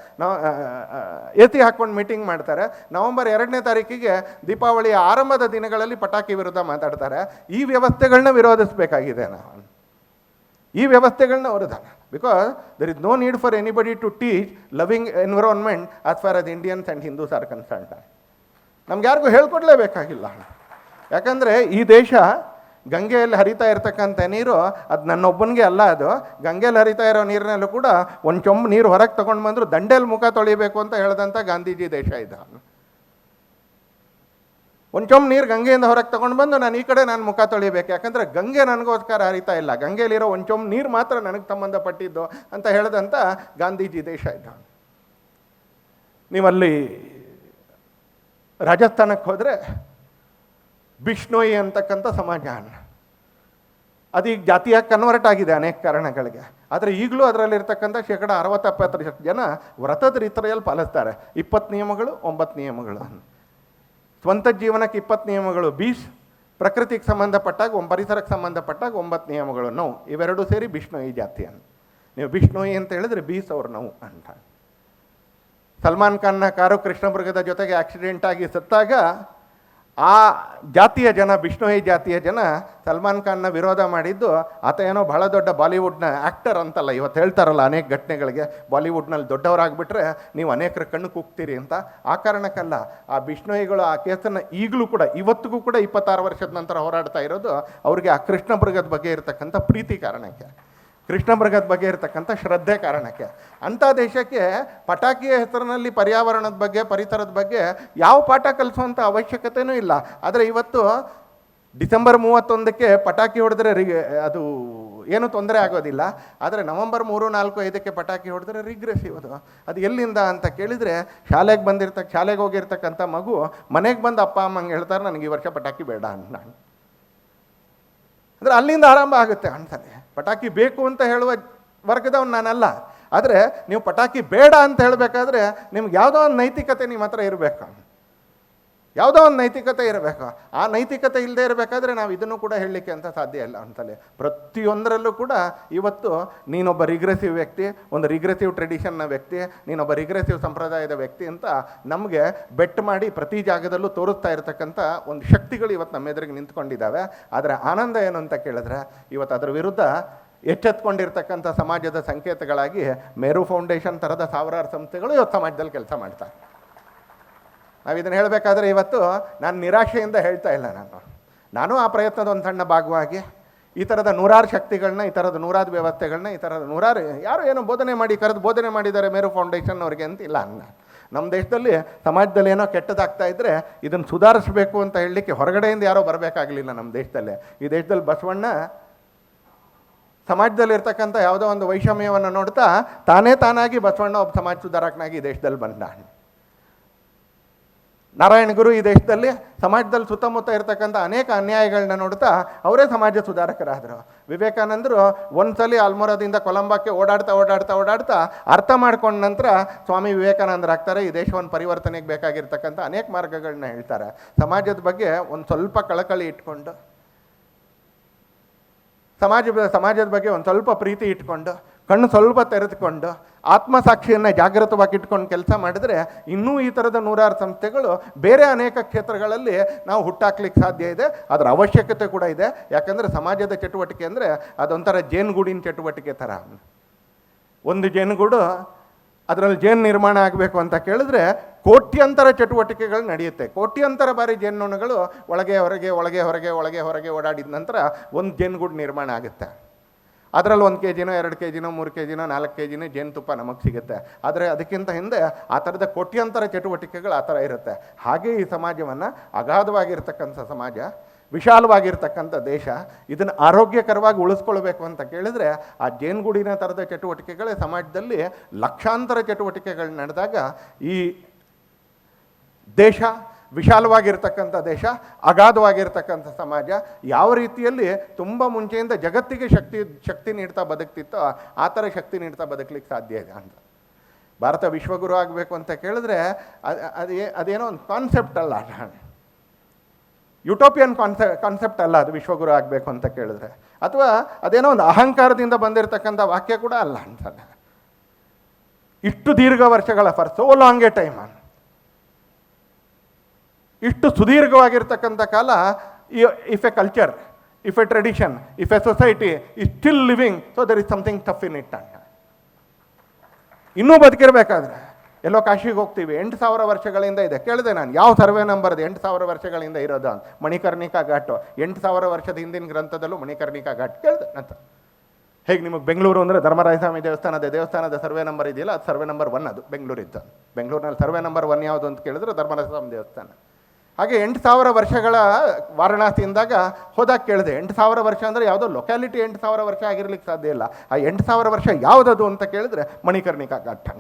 AC ಹಾಕ್ಕೊಂಡು ಮೀಟಿಂಗ್ ಮಾಡ್ತಾರೆ. ನವಂಬರ್ 2ನೇ ತಾರೀಕಿಗೆ ದೀಪಾವಳಿಯ ಆರಂಭದ ದಿನಗಳಲ್ಲಿ ಪಟಾಕಿ ವಿರುದ್ಧ ಮಾತಾಡ್ತಾರೆ. ಈ ವ್ಯವಸ್ಥೆಗಳನ್ನ ವಿರೋಧಿಸಬೇಕಾಗಿದೆ ನಾವು. ಈ ವ್ಯವಸ್ಥೆಗಳನ್ನ ಹೊರದ, because there is no need for anybody to teach loving environment as far as Indians and Hindus are concerned. ನಮ್ಗೆ ಯಾರಿಗೂ ಹೇಳ್ಕೊಡ್ಲೇಬೇಕಾಗಿಲ್ಲ. ಯಾಕಂದರೆ ಈ ದೇಶ ಗಂಗೆಯಲ್ಲಿ ಹರಿತಾ ಇರ್ತಕ್ಕಂಥ ನೀರು ಅದು ನನ್ನೊಬ್ಬನಿಗೆ ಅಲ್ಲ, ಅದು ಗಂಗೆಯಲ್ಲಿ ಹರಿತಾ ಇರೋ ನೀರಿನಲ್ಲೂ ಕೂಡ ಒಂದು ಚೊಂಬು ನೀರು ಹೊರಗೆ ತೊಗೊಂಡು ಬಂದರೂ ದಂಡೆಯಲ್ಲಿ ಮುಖ ತೊಳಿಬೇಕು ಅಂತ ಹೇಳ್ದಂಥ ಗಾಂಧೀಜಿ ದೇಶ ಇದೆ. ಒಂದು ಚೊಂಬು ನೀರು ಗಂಗೆಯಿಂದ ಹೊರಗೆ ತೊಗೊಂಡು ಬಂದು ನಾನು ಈ ಕಡೆ ನಾನು ಮುಖ ತೊಳಿಬೇಕು, ಯಾಕಂದರೆ ಗಂಗೆ ನನಗೋಸ್ಕರ ಹರಿತಾ ಇಲ್ಲ, ಗಂಗೆಯಲ್ಲಿರೋ ಒಂದು ಚೊಂಬು ನೀರು ಮಾತ್ರ ನನಗೆ ಸಂಬಂಧಪಟ್ಟಿದ್ದು ಅಂತ ಹೇಳಿದಂಥ ಗಾಂಧೀಜಿ ದೇಶ ಇದೆ. ನೀವಲ್ಲಿ ರಾಜಸ್ಥಾನಕ್ಕೆ ಹೋದರೆ ಬಿಷ್ಣೋಯಿ ಅಂತಕ್ಕಂಥ ಸಮಾಜ, ಅದೀಗ ಜಾತಿಯಾಗಿ ಕನ್ವರ್ಟ್ ಆಗಿದೆ ಅನೇಕ ಕಾರಣಗಳಿಗೆ. ಆದರೆ ಈಗಲೂ ಅದರಲ್ಲಿರ್ತಕ್ಕಂಥ 60-70% ಜನ ವ್ರತದ ರೀತಿಯಲ್ಲಿ ಪಾಲಿಸ್ತಾರೆ. 20 ನಿಯಮಗಳು, 9 ನಿಯಮಗಳು. ಸ್ವಂತ ಜೀವನಕ್ಕೆ 20 ನಿಯಮಗಳು, 20 ಪ್ರಕೃತಿಗೆ ಸಂಬಂಧಪಟ್ಟಾಗ, ಪರಿಸರಕ್ಕೆ ಸಂಬಂಧಪಟ್ಟಾಗ 9 ನಿಯಮಗಳು. ನೋವು ಇವೆರಡೂ ಸೇರಿ ಬಿಷ್ಣೋಯಿ ಜಾತಿ ಅಂತ. ನೀವು ಬಿಷ್ಣೋಯಿ ಅಂತ ಹೇಳಿದ್ರೆ 20 ಅವ್ರ ನೋವು ಅಂತ. ಸಲ್ಮಾನ್ ಖಾನ್ನ ಕಾರು ಕೃಷ್ಣಮೃಗದ ಜೊತೆಗೆ ಆಕ್ಸಿಡೆಂಟ್ ಆಗಿ ಸತ್ತಾಗ ಆ ಜಾತಿಯ ಜನ, ಬಿಷ್ಣೋಯಿ ಜಾತಿಯ ಜನ ಸಲ್ಮಾನ್ ಖಾನ್ನ ವಿರೋಧ ಮಾಡಿದ್ದು, ಆತ ಏನೋ ಬಹಳ ದೊಡ್ಡ ಬಾಲಿವುಡ್ನ ಆ್ಯಕ್ಟರ್ ಅಂತಲ್ಲ. ಇವತ್ತು ಹೇಳ್ತಾರಲ್ಲ ಅನೇಕ ಘಟನೆಗಳಿಗೆ, ಬಾಲಿವುಡ್ನಲ್ಲಿ ದೊಡ್ಡವರಾಗ್ಬಿಟ್ರೆ ನೀವು ಅನೇಕರ ಕಣ್ಣು ಕೂಗ್ತೀರಿ ಅಂತ. ಆ ಕಾರಣಕ್ಕಲ್ಲ. ಆ ಬಿಷ್ಣೋಯಿಗಳು ಆ ಕೇಸನ್ನು ಈಗಲೂ ಕೂಡ, ಇವತ್ತಿಗೂ ಕೂಡ 26 ವರ್ಷದ ನಂತರ ಹೋರಾಡ್ತಾ ಇರೋದು ಅವ್ರಿಗೆ ಆ ಕೃಷ್ಣಮೃಗದ ಬಗ್ಗೆ ಇರತಕ್ಕಂಥ ಪ್ರೀತಿ ಕಾರಣಕ್ಕೆ, ಕೃಷ್ಣಮೃಗದ ಬಗ್ಗೆ ಇರತಕ್ಕಂಥ ಶ್ರದ್ಧೆ ಕಾರಣಕ್ಕೆ. ಅಂಥ ದೇಶಕ್ಕೆ ಪಟಾಕಿಯ ಹೆಸರಿನಲ್ಲಿ ಪರ್ಯಾವರಣದ ಬಗ್ಗೆ, ಪರಿಸರದ ಬಗ್ಗೆ ಯಾವ ಪಾಠ ಕಲಿಸುವಂಥ ಅವಶ್ಯಕತೆಯೂ ಇಲ್ಲ. ಆದರೆ ಇವತ್ತು ಡಿಸೆಂಬರ್ 31ಕ್ಕೆ ಪಟಾಕಿ ಹೊಡೆದ್ರೆ ಅದು ಏನೂ ತೊಂದರೆ ಆಗೋದಿಲ್ಲ. ಆದರೆ ನವಂಬರ್ 3, 4, 5ಕ್ಕೆ ಪಟಾಕಿ ಹೊಡೆದ್ರೆ ರಿಗ್ರೆಸಿವ್. ಅದು ಎಲ್ಲಿಂದ ಅಂತ ಕೇಳಿದರೆ, ಶಾಲೆಗೆ ಹೋಗಿರ್ತಕ್ಕಂಥ ಮಗು ಮನೆಗೆ ಬಂದು ಅಪ್ಪ ಅಮ್ಮಂಗೆ ಹೇಳ್ತಾರೆ, ನನಗೆ ಈ ವರ್ಷ ಪಟಾಕಿ ಬೇಡ ಅಂತ. ಅಂದರೆ ಅಲ್ಲಿಂದ ಆರಂಭ ಆಗುತ್ತೆ ಅಂತಾನೆ. ಪಟಾಕಿ ಬೇಕು ಅಂತ ಹೇಳುವ ವರ್ಗದವನು ನಾನಲ್ಲ. ಆದರೆ ನೀವು ಪಟಾಕಿ ಬೇಡ ಅಂತ ಹೇಳಬೇಕಾದ್ರೆ ನಿಮ್ಗೆ ಯಾವುದೋ ಒಂದು ನೈತಿಕತೆ ನಿಮ್ಮ ಹತ್ರ ಇರಬೇಕು, ಯಾವುದೋ ಒಂದು ನೈತಿಕತೆ ಇರಬೇಕು. ಆ ನೈತಿಕತೆ ಇಲ್ಲದೆ ಇರಬೇಕಾದ್ರೆ ನಾವು ಇದನ್ನು ಕೂಡ ಹೇಳಲಿಕ್ಕೆ ಅಂತ ಸಾಧ್ಯ ಇಲ್ಲ ಅಂತಲೇ. ಪ್ರತಿಯೊಂದರಲ್ಲೂ ಕೂಡ ಇವತ್ತು ನೀನೊಬ್ಬ ರಿಗ್ರೆಸಿವ್ ವ್ಯಕ್ತಿ, ಒಂದು ರಿಗ್ರೆಸಿವ್ ಟ್ರೆಡಿಷನ್ನ ವ್ಯಕ್ತಿ, ನೀನೊಬ್ಬ ರಿಗ್ರೆಸಿವ್ ಸಂಪ್ರದಾಯದ ವ್ಯಕ್ತಿ ಅಂತ ನಮಗೆ ಬೆಟ್ ಮಾಡಿ ಪ್ರತಿ ಜಾಗದಲ್ಲೂ ತೋರಿಸ್ತಾ ಇರತಕ್ಕಂಥ ಒಂದು ಶಕ್ತಿಗಳು ಇವತ್ತು ನಮ್ಮ ಎದುರಿಗೆ ನಿಂತ್ಕೊಂಡಿದ್ದಾವೆ. ಆದರೆ ಆನಂದ ಏನು ಅಂತ ಕೇಳಿದ್ರೆ, ಇವತ್ತು ಅದರ ವಿರುದ್ಧ ಎಚ್ಚೆತ್ಕೊಂಡಿರ್ತಕ್ಕಂಥ ಸಮಾಜದ ಸಂಕೇತಗಳಾಗಿ ಮೇರು ಫೌಂಡೇಶನ್ ಥರದ ಸಾವಿರಾರು ಸಂಸ್ಥೆಗಳು ಇವತ್ತು ಸಮಾಜದಲ್ಲಿ ಕೆಲಸ ಮಾಡ್ತಾರೆ. ನಾವು ಇದನ್ನು ಹೇಳಬೇಕಾದ್ರೆ ಇವತ್ತು ನಾನು ನಿರಾಶೆಯಿಂದ ಹೇಳ್ತಾ ಇಲ್ಲ. ನಾನು ಆ ಪ್ರಯತ್ನದ ಒಂದು ಸಣ್ಣ ಭಾಗವಾಗಿ ಈ ಥರದ 100 ಶಕ್ತಿಗಳನ್ನ, ಈ ಥರದ 100 ವ್ಯವಸ್ಥೆಗಳನ್ನ, ಈ ಥರದ 100 ಯಾರು ಏನೋ ಬೋಧನೆ ಮಾಡಿದ್ದಾರೆ ಮೇರು ಫೌಂಡೇಶನ್ ಅವ್ರಿಗೆ ಅಂತಿಲ್ಲ. ನಮ್ಮ ದೇಶದಲ್ಲಿ ಸಮಾಜದಲ್ಲಿ ಏನೋ ಕೆಟ್ಟದಾಗ್ತಾ ಇದ್ದರೆ ಇದನ್ನು ಸುಧಾರಿಸಬೇಕು ಅಂತ ಹೇಳಲಿಕ್ಕೆ ಹೊರಗಡೆಯಿಂದ ಯಾರೋ ಬರಬೇಕಾಗಲಿಲ್ಲ. ನಮ್ಮ ದೇಶದಲ್ಲೇ, ಈ ದೇಶದಲ್ಲಿ ಬಸವಣ್ಣ ಸಮಾಜದಲ್ಲಿರ್ತಕ್ಕಂಥ ಯಾವುದೋ ಒಂದು ವೈಷಮ್ಯವನ್ನು ನೋಡ್ತಾ ತಾನಾಗಿ ಬಸವಣ್ಣ ಒಬ್ಬ ಸಮಾಜ ಸುಧಾರಕನಾಗಿ ಈ ದೇಶದಲ್ಲಿ ಬಂದ. ನಾರಾಯಣ ಗುರು ಈ ದೇಶದಲ್ಲಿ ಸಮಾಜದಲ್ಲಿ ಸುತ್ತಮುತ್ತ ಇರತಕ್ಕಂಥ ಅನೇಕ ಅನ್ಯಾಯಗಳನ್ನ ನೋಡ್ತಾ ಅವರೇ ಸಮಾಜ ಸುಧಾರಕರಾದರು. ವಿವೇಕಾನಂದರು ಒಂದ್ಸಲಿ ಆಲ್ಮೋರಾದಿಂದ ಕೊಲಂಬಾಕ್ಕೆ ಓಡಾಡ್ತಾ ಅರ್ಥ ಮಾಡ್ಕೊಂಡ ನಂತರ ಸ್ವಾಮಿ ವಿವೇಕಾನಂದರಾಗ್ತಾರೆ. ಈ ದೇಶವನ್ನು ಪರಿವರ್ತನೆಗೆ ಬೇಕಾಗಿರ್ತಕ್ಕಂಥ ಅನೇಕ ಮಾರ್ಗಗಳನ್ನ ಹೇಳ್ತಾರೆ. ಸಮಾಜದ ಬಗ್ಗೆ ಒಂದು ಸ್ವಲ್ಪ ಕಳಕಳಿ ಇಟ್ಕೊಂಡು, ಸಮಾಜದ ಬಗ್ಗೆ ಒಂದು ಸ್ವಲ್ಪ ಪ್ರೀತಿ ಇಟ್ಕೊಂಡು, ಕಣ್ಣು ಸ್ವಲ್ಪ ತೆರೆದುಕೊಂಡು ಆತ್ಮಸಾಕ್ಷಿಯನ್ನು ಜಾಗೃತವಾಗಿಟ್ಕೊಂಡು ಕೆಲಸ ಮಾಡಿದರೆ ಇನ್ನೂ ಈ ಥರದ 106 ಸಂಸ್ಥೆಗಳು ಬೇರೆ ಅನೇಕ ಕ್ಷೇತ್ರಗಳಲ್ಲಿ ನಾವು ಹುಟ್ಟಾಕ್ಲಿಕ್ಕೆ ಸಾಧ್ಯ ಇದೆ. ಅದರ ಅವಶ್ಯಕತೆ ಕೂಡ ಇದೆ. ಯಾಕಂದರೆ ಸಮಾಜದ ಚಟುವಟಿಕೆ ಅಂದರೆ ಅದೊಂಥರ ಜೇನುಗೂಡಿನ ಚಟುವಟಿಕೆ ಥರ. ಒಂದು ಜೇನುಗೂಡು ಅದರಲ್ಲಿ ಜೇನು ನಿರ್ಮಾಣ ಆಗಬೇಕು ಅಂತ ಕೇಳಿದ್ರೆ ಕೋಟ್ಯಂತರ ಚಟುವಟಿಕೆಗಳು ನಡೆಯುತ್ತೆ. ಕೋಟ್ಯಂತರ ಬಾರಿ ಜೇನುನೊಣಗಳು ಒಳಗೆ ಹೊರಗೆ ಒಳಗೆ ಹೊರಗೆ ಒಳಗೆ ಹೊರಗೆ ಓಡಾಡಿದ ನಂತರ ಒಂದು ಜೇನುಗೂಡು ನಿರ್ಮಾಣ ಆಗುತ್ತೆ. ಅದರಲ್ಲಿ 1 kg 2 kg 3 kg 4 kg ಜೇನುತುಪ್ಪ ನಮಗೆ ಸಿಗುತ್ತೆ. ಆದರೆ ಅದಕ್ಕಿಂತ ಹಿಂದೆ ಆ ಥರದ ಕೋಟ್ಯಂತರ ಚಟುವಟಿಕೆಗಳು ಆ ಥರ ಇರುತ್ತೆ. ಹಾಗೆ ಈ ಸಮಾಜವನ್ನು ಅಗಾಧವಾಗಿರ್ತಕ್ಕಂಥ ಸಮಾಜ, ವಿಶಾಲವಾಗಿರ್ತಕ್ಕಂಥ ದೇಶ, ಇದನ್ನು ಆರೋಗ್ಯಕರವಾಗಿ ಉಳಿಸ್ಕೊಳ್ಬೇಕು ಅಂತ ಕೇಳಿದರೆ ಆ ಜೇನುಗೂಡಿನ ಥರದ ಚಟುವಟಿಕೆಗಳೇ ಸಮಾಜದಲ್ಲಿ ಲಕ್ಷಾಂತರ ಚಟುವಟಿಕೆಗಳು ನಡೆದಾಗ ಈ ದೇಶ ವಿಶಾಲವಾಗಿರ್ತಕ್ಕಂಥ ದೇಶ, ಅಗಾಧವಾಗಿರ್ತಕ್ಕಂಥ ಸಮಾಜ ಯಾವ ರೀತಿಯಲ್ಲಿ ತುಂಬ ಮುಂಚೆಯಿಂದ ಜಗತ್ತಿಗೆ ಶಕ್ತಿ ನೀಡ್ತಾ ಬದುಕ್ತಿತ್ತೋ ಆ ಥರ ಶಕ್ತಿ ನೀಡ್ತಾ ಬದುಕಲಿಕ್ಕೆ ಸಾಧ್ಯ ಇದೆ ಅಂತ. ಭಾರತ ವಿಶ್ವಗುರು ಆಗಬೇಕು ಅಂತ ಕೇಳಿದ್ರೆ ಅದೇನೋ ಒಂದು ಕಾನ್ಸೆಪ್ಟ್ ಅಲ್ಲ, ಯುಟೋಪಿಯನ್ ಕಾನ್ಸೆಪ್ಟ್ ಅಲ್ಲ ಅದು ವಿಶ್ವಗುರು ಆಗಬೇಕು ಅಂತ ಕೇಳಿದ್ರೆ. ಅಥವಾ ಅದೇನೋ ಒಂದು ಅಹಂಕಾರದಿಂದ ಬಂದಿರತಕ್ಕಂಥ ವಾಕ್ಯ ಕೂಡ ಅಲ್ಲ ಅಂತ. ಇಷ್ಟು ದೀರ್ಘ ವರ್ಷಗಳ for so long a time, ಇಷ್ಟು ಸುದೀರ್ಘವಾಗಿರ್ತಕ್ಕಂಥ ಕಾಲ, if a culture, if a tradition, if a society is still living, so there is something tough in it ಅಂತ. ಇನ್ನೂ ಬದುಕಿರಬೇಕಾದ್ರೆ ಎಲ್ಲೋ ಕಾಶಿಗೆ ಹೋಗ್ತೀವಿ, 8000 ವರ್ಷಗಳಿಂದ ಇದೆ. ಕೇಳಿದೆ ನಾನು, ಯಾವ ಸರ್ವೆ ನಂಬರ್ದು 8000 ವರ್ಷಗಳಿಂದ ಇರೋದು ಅಂತ. ಮಣಿಕರ್ಣಿಕಾ ಘಾಟು, 8000 ವರ್ಷದ ಹಿಂದಿನ ಗ್ರಂಥದಲ್ಲೂ ಮಣಿಕರ್ಣಿಕಾ ಘಾಟ್ ಕೇಳಿದೆ ಅಂತ. ಹೇಗೆ ನಿಮಗೆ ಬೆಂಗಳೂರು ಅಂದರೆ ಧರ್ಮರಾಯ ಸ್ವಾಮಿ ದೇವಸ್ಥಾನದ ಸರ್ವೆ ನಂಬರ್ ಇದೆಯಲ್ಲ, ಅದು ಸರ್ವೆ ನಂಬರ್ 1, ಅದು ಬೆಂಗಳೂರು ಇತ್ತು. ಬೆಂಗಳೂರಿನಲ್ಲಿ ಸರ್ವೆ ನಂಬರ್ 1 ಯಾವುದು ಅಂತ ಕೇಳಿದ್ರೆ ಧರ್ಮರಾಯ ಸ್ವಾಮಿ ದೇವಸ್ಥಾನ. ಹಾಗೆ 8000 ವರ್ಷಗಳ ವಾರಣಾಸಿಯಿಂದಾಗ ಹೋದಾಗ ಕೇಳಿದೆ, 8000 ವರ್ಷ ಅಂದರೆ ಯಾವುದೋ ಲೊಕ್ಯಾಲಿಟಿ 8000 ವರ್ಷ ಆಗಿರ್ಲಿಕ್ಕೆ ಸಾಧ್ಯ ಇಲ್ಲ. ಆ 8000 ವರ್ಷ ಯಾವುದದು ಅಂತ ಕೇಳಿದ್ರೆ ಮಣಿಕರ್ಣಿಕಾ ಘಾಟ್.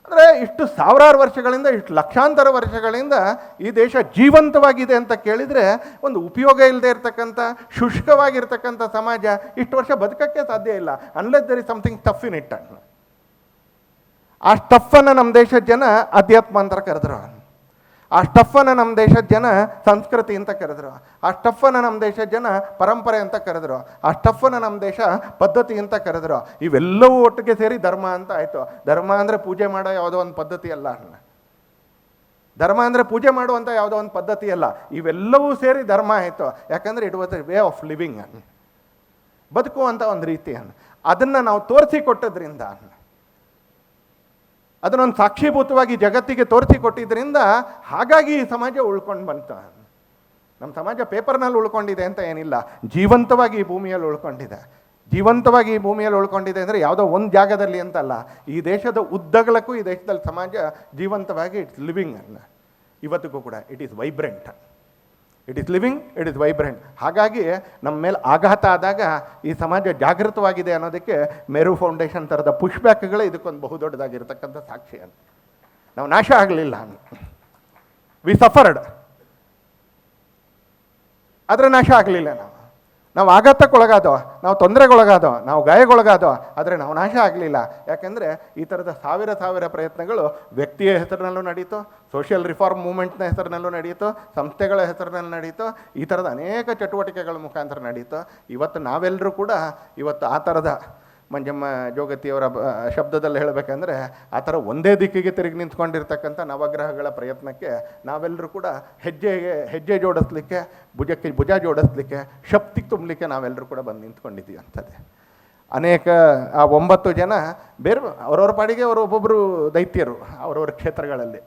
ಅಂದರೆ ಇಷ್ಟು ಸಾವಿರಾರು ವರ್ಷಗಳಿಂದ, ಇಷ್ಟು ಲಕ್ಷಾಂತರ ವರ್ಷಗಳಿಂದ ಈ ದೇಶ ಜೀವಂತವಾಗಿದೆ ಅಂತ ಕೇಳಿದರೆ ಒಂದು ಉಪಯೋಗ ಇಲ್ಲದೆ ಇರತಕ್ಕಂಥ ಶುಷ್ಕವಾಗಿರ್ತಕ್ಕಂಥ ಸಮಾಜ ಇಷ್ಟು ವರ್ಷ ಬದುಕಕ್ಕೆ ಸಾಧ್ಯ ಇಲ್ಲ, unless there is something tough in it. ಆ ಸ್ಟಫನ್ನು ನಮ್ಮ ದೇಶದ ಜನ ಅಧ್ಯಾತ್ಮ ಅಂತ ಕರೆದ್ರು, ಆ ಸ್ಟಫನ್ನು ನಮ್ಮ ದೇಶದ ಜನ ಸಂಸ್ಕೃತಿ ಅಂತ ಕರೆದ್ರು, ಆ ಸ್ಟಫನ್ನು ನಮ್ಮ ದೇಶದ ಜನ ಪರಂಪರೆ ಅಂತ ಕರೆದ್ರು, ಆ ಸ್ಟಫನ್ನು ನಮ್ಮ ದೇಶ ಪದ್ಧತಿ ಅಂತ ಕರೆದ್ರು. ಇವೆಲ್ಲವೂ ಒಟ್ಟಿಗೆ ಸೇರಿ ಧರ್ಮ ಅಂತ ಆಯಿತು. ಧರ್ಮ ಅಂದರೆ ಪೂಜೆ ಮಾಡೋ ಯಾವುದೋ ಒಂದು ಪದ್ಧತಿ ಅಲ್ಲ. ಧರ್ಮ ಅಂದರೆ ಪೂಜೆ ಮಾಡುವಂಥ ಯಾವುದೋ ಒಂದು ಪದ್ಧತಿ ಅಲ್ಲ. ಇವೆಲ್ಲವೂ ಸೇರಿ ಧರ್ಮ ಆಯಿತು. ಯಾಕಂದರೆ it was a way of living, ಬದುಕುವಂಥ ಒಂದು ರೀತಿ. ಅದನ್ನು ನಾವು ತೋರಿಸಿಕೊಟ್ಟದ್ರಿಂದ, ಅದನ್ನೊಂದು ಸಾಕ್ಷೀಭೂತವಾಗಿ ಜಗತ್ತಿಗೆ ತೋರಿಸಿಕೊಟ್ಟಿದ್ದರಿಂದ ಹಾಗಾಗಿ ಈ ಸಮಾಜ ಉಳ್ಕೊಂಡು ಬಂತು. ನಮ್ಮ ಸಮಾಜ ಪೇಪರ್ನಲ್ಲಿ ಉಳ್ಕೊಂಡಿದೆ ಅಂತ ಏನಿಲ್ಲ, ಜೀವಂತವಾಗಿ ಈ ಭೂಮಿಯಲ್ಲಿ ಉಳ್ಕೊಂಡಿದೆ. ಜೀವಂತವಾಗಿ ಈ ಭೂಮಿಯಲ್ಲಿ ಉಳ್ಕೊಂಡಿದೆ ಅಂದರೆ ಯಾವುದೋ ಒಂದು ಜಾಗದಲ್ಲಿ ಅಂತಲ್ಲ, ಈ ದೇಶದ ಉದ್ದಗಲಕ್ಕೂ ಈ ದೇಶದಲ್ಲಿ ಸಮಾಜ ಜೀವಂತವಾಗಿ ಇಟ್ಸ್ ಲಿವಿಂಗ್ ಅಲ್ಲ. ಇವತ್ತಿಗೂ ಕೂಡ it is vibrant, it is living, it is vibrant. ಹಾಗಾಗಿ ನಮ್ಮ ಮೇಲೆ ಆಘಾತ ಆದಾಗ ಈ ಸಮಾಜ ಜಾಗೃತವಾಗಿದೆ ಅನ್ನೋದಕ್ಕೆ ಮೇರು ಫೌಂಡೇಶನ್ ಥರದ ಪುಷ್ಬ್ಯಾಕ್ಗಳೇ ಇದಕ್ಕೊಂದು ಬಹುದೊಡ್ಡದಾಗಿರ್ತಕ್ಕಂಥ ಸಾಕ್ಷಿ ಅಂತ. ನಾವು ನಾಶ ಆಗಲಿಲ್ಲ, ವಿ ಸಫರ್ಡ್, ಆದರೆ ನಾಶ ಆಗಲಿಲ್ಲ. ನಾವು ಆಘಾತಕ್ಕೊಳಗಾದೋ, ನಾವು ತೊಂದರೆಗೊಳಗಾದೋ, ನಾವು ಗಾಯಗೊಳಗಾದೋ, ಆದರೆ ನಾವು ನಾಶ ಆಗಲಿಲ್ಲ. ಯಾಕೆಂದರೆ ಈ ಥರದ ಸಾವಿರ ಪ್ರಯತ್ನಗಳು ವ್ಯಕ್ತಿಯ ಹೆಸರಿನಲ್ಲೂ ನಡೀತು, ಸೋಷಿಯಲ್ ರಿಫಾರ್ಮ್ ಮೂವ್ಮೆಂಟ್ನ ಹೆಸರಿನಲ್ಲೂ ನಡೀತು, ಸಂಸ್ಥೆಗಳ ಹೆಸರಿನಲ್ಲಿ ನಡೀತು, ಈ ಥರದ ಅನೇಕ ಚಟುವಟಿಕೆಗಳ ಮುಖಾಂತರ ನಡೀತು. ಇವತ್ತು ನಾವೆಲ್ಲರೂ ಕೂಡ ಇವತ್ತು ಆ ಥರದ ಮಂಜಮ್ಮ ಜೋಗತಿಯವರ ಶಬ್ದದಲ್ಲಿ ಹೇಳಬೇಕಂದ್ರೆ ಆ ಥರ ಒಂದೇ ದಿಕ್ಕಿಗೆ ತಿರುಗಿ ನಿಂತ್ಕೊಂಡಿರ್ತಕ್ಕಂಥ ನವಗ್ರಹಗಳ ಪ್ರಯತ್ನಕ್ಕೆ ನಾವೆಲ್ಲರೂ ಕೂಡ ಹೆಜ್ಜೆ ಜೋಡಿಸ್ಲಿಕ್ಕೆ, ಭುಜಕ್ಕೆ ಭುಜ ಜೋಡಿಸ್ಲಿಕ್ಕೆ, ಶಕ್ತಿ ತುಂಬಲಿಕ್ಕೆ ನಾವೆಲ್ಲರೂ ಕೂಡ ಬಂದು ನಿಂತ್ಕೊಂಡಿದ್ದೀವಿ ಅಂತದೆ. ಅನೇಕ ಆ 9 ಜನ ಬೇರೆ ಅವರವ್ರ ಪಾಡಿಗೆ ಒಬ್ಬೊಬ್ಬರು ದೈತ್ಯರು ಅವರವ್ರ ಕ್ಷೇತ್ರಗಳಲ್ಲಿ.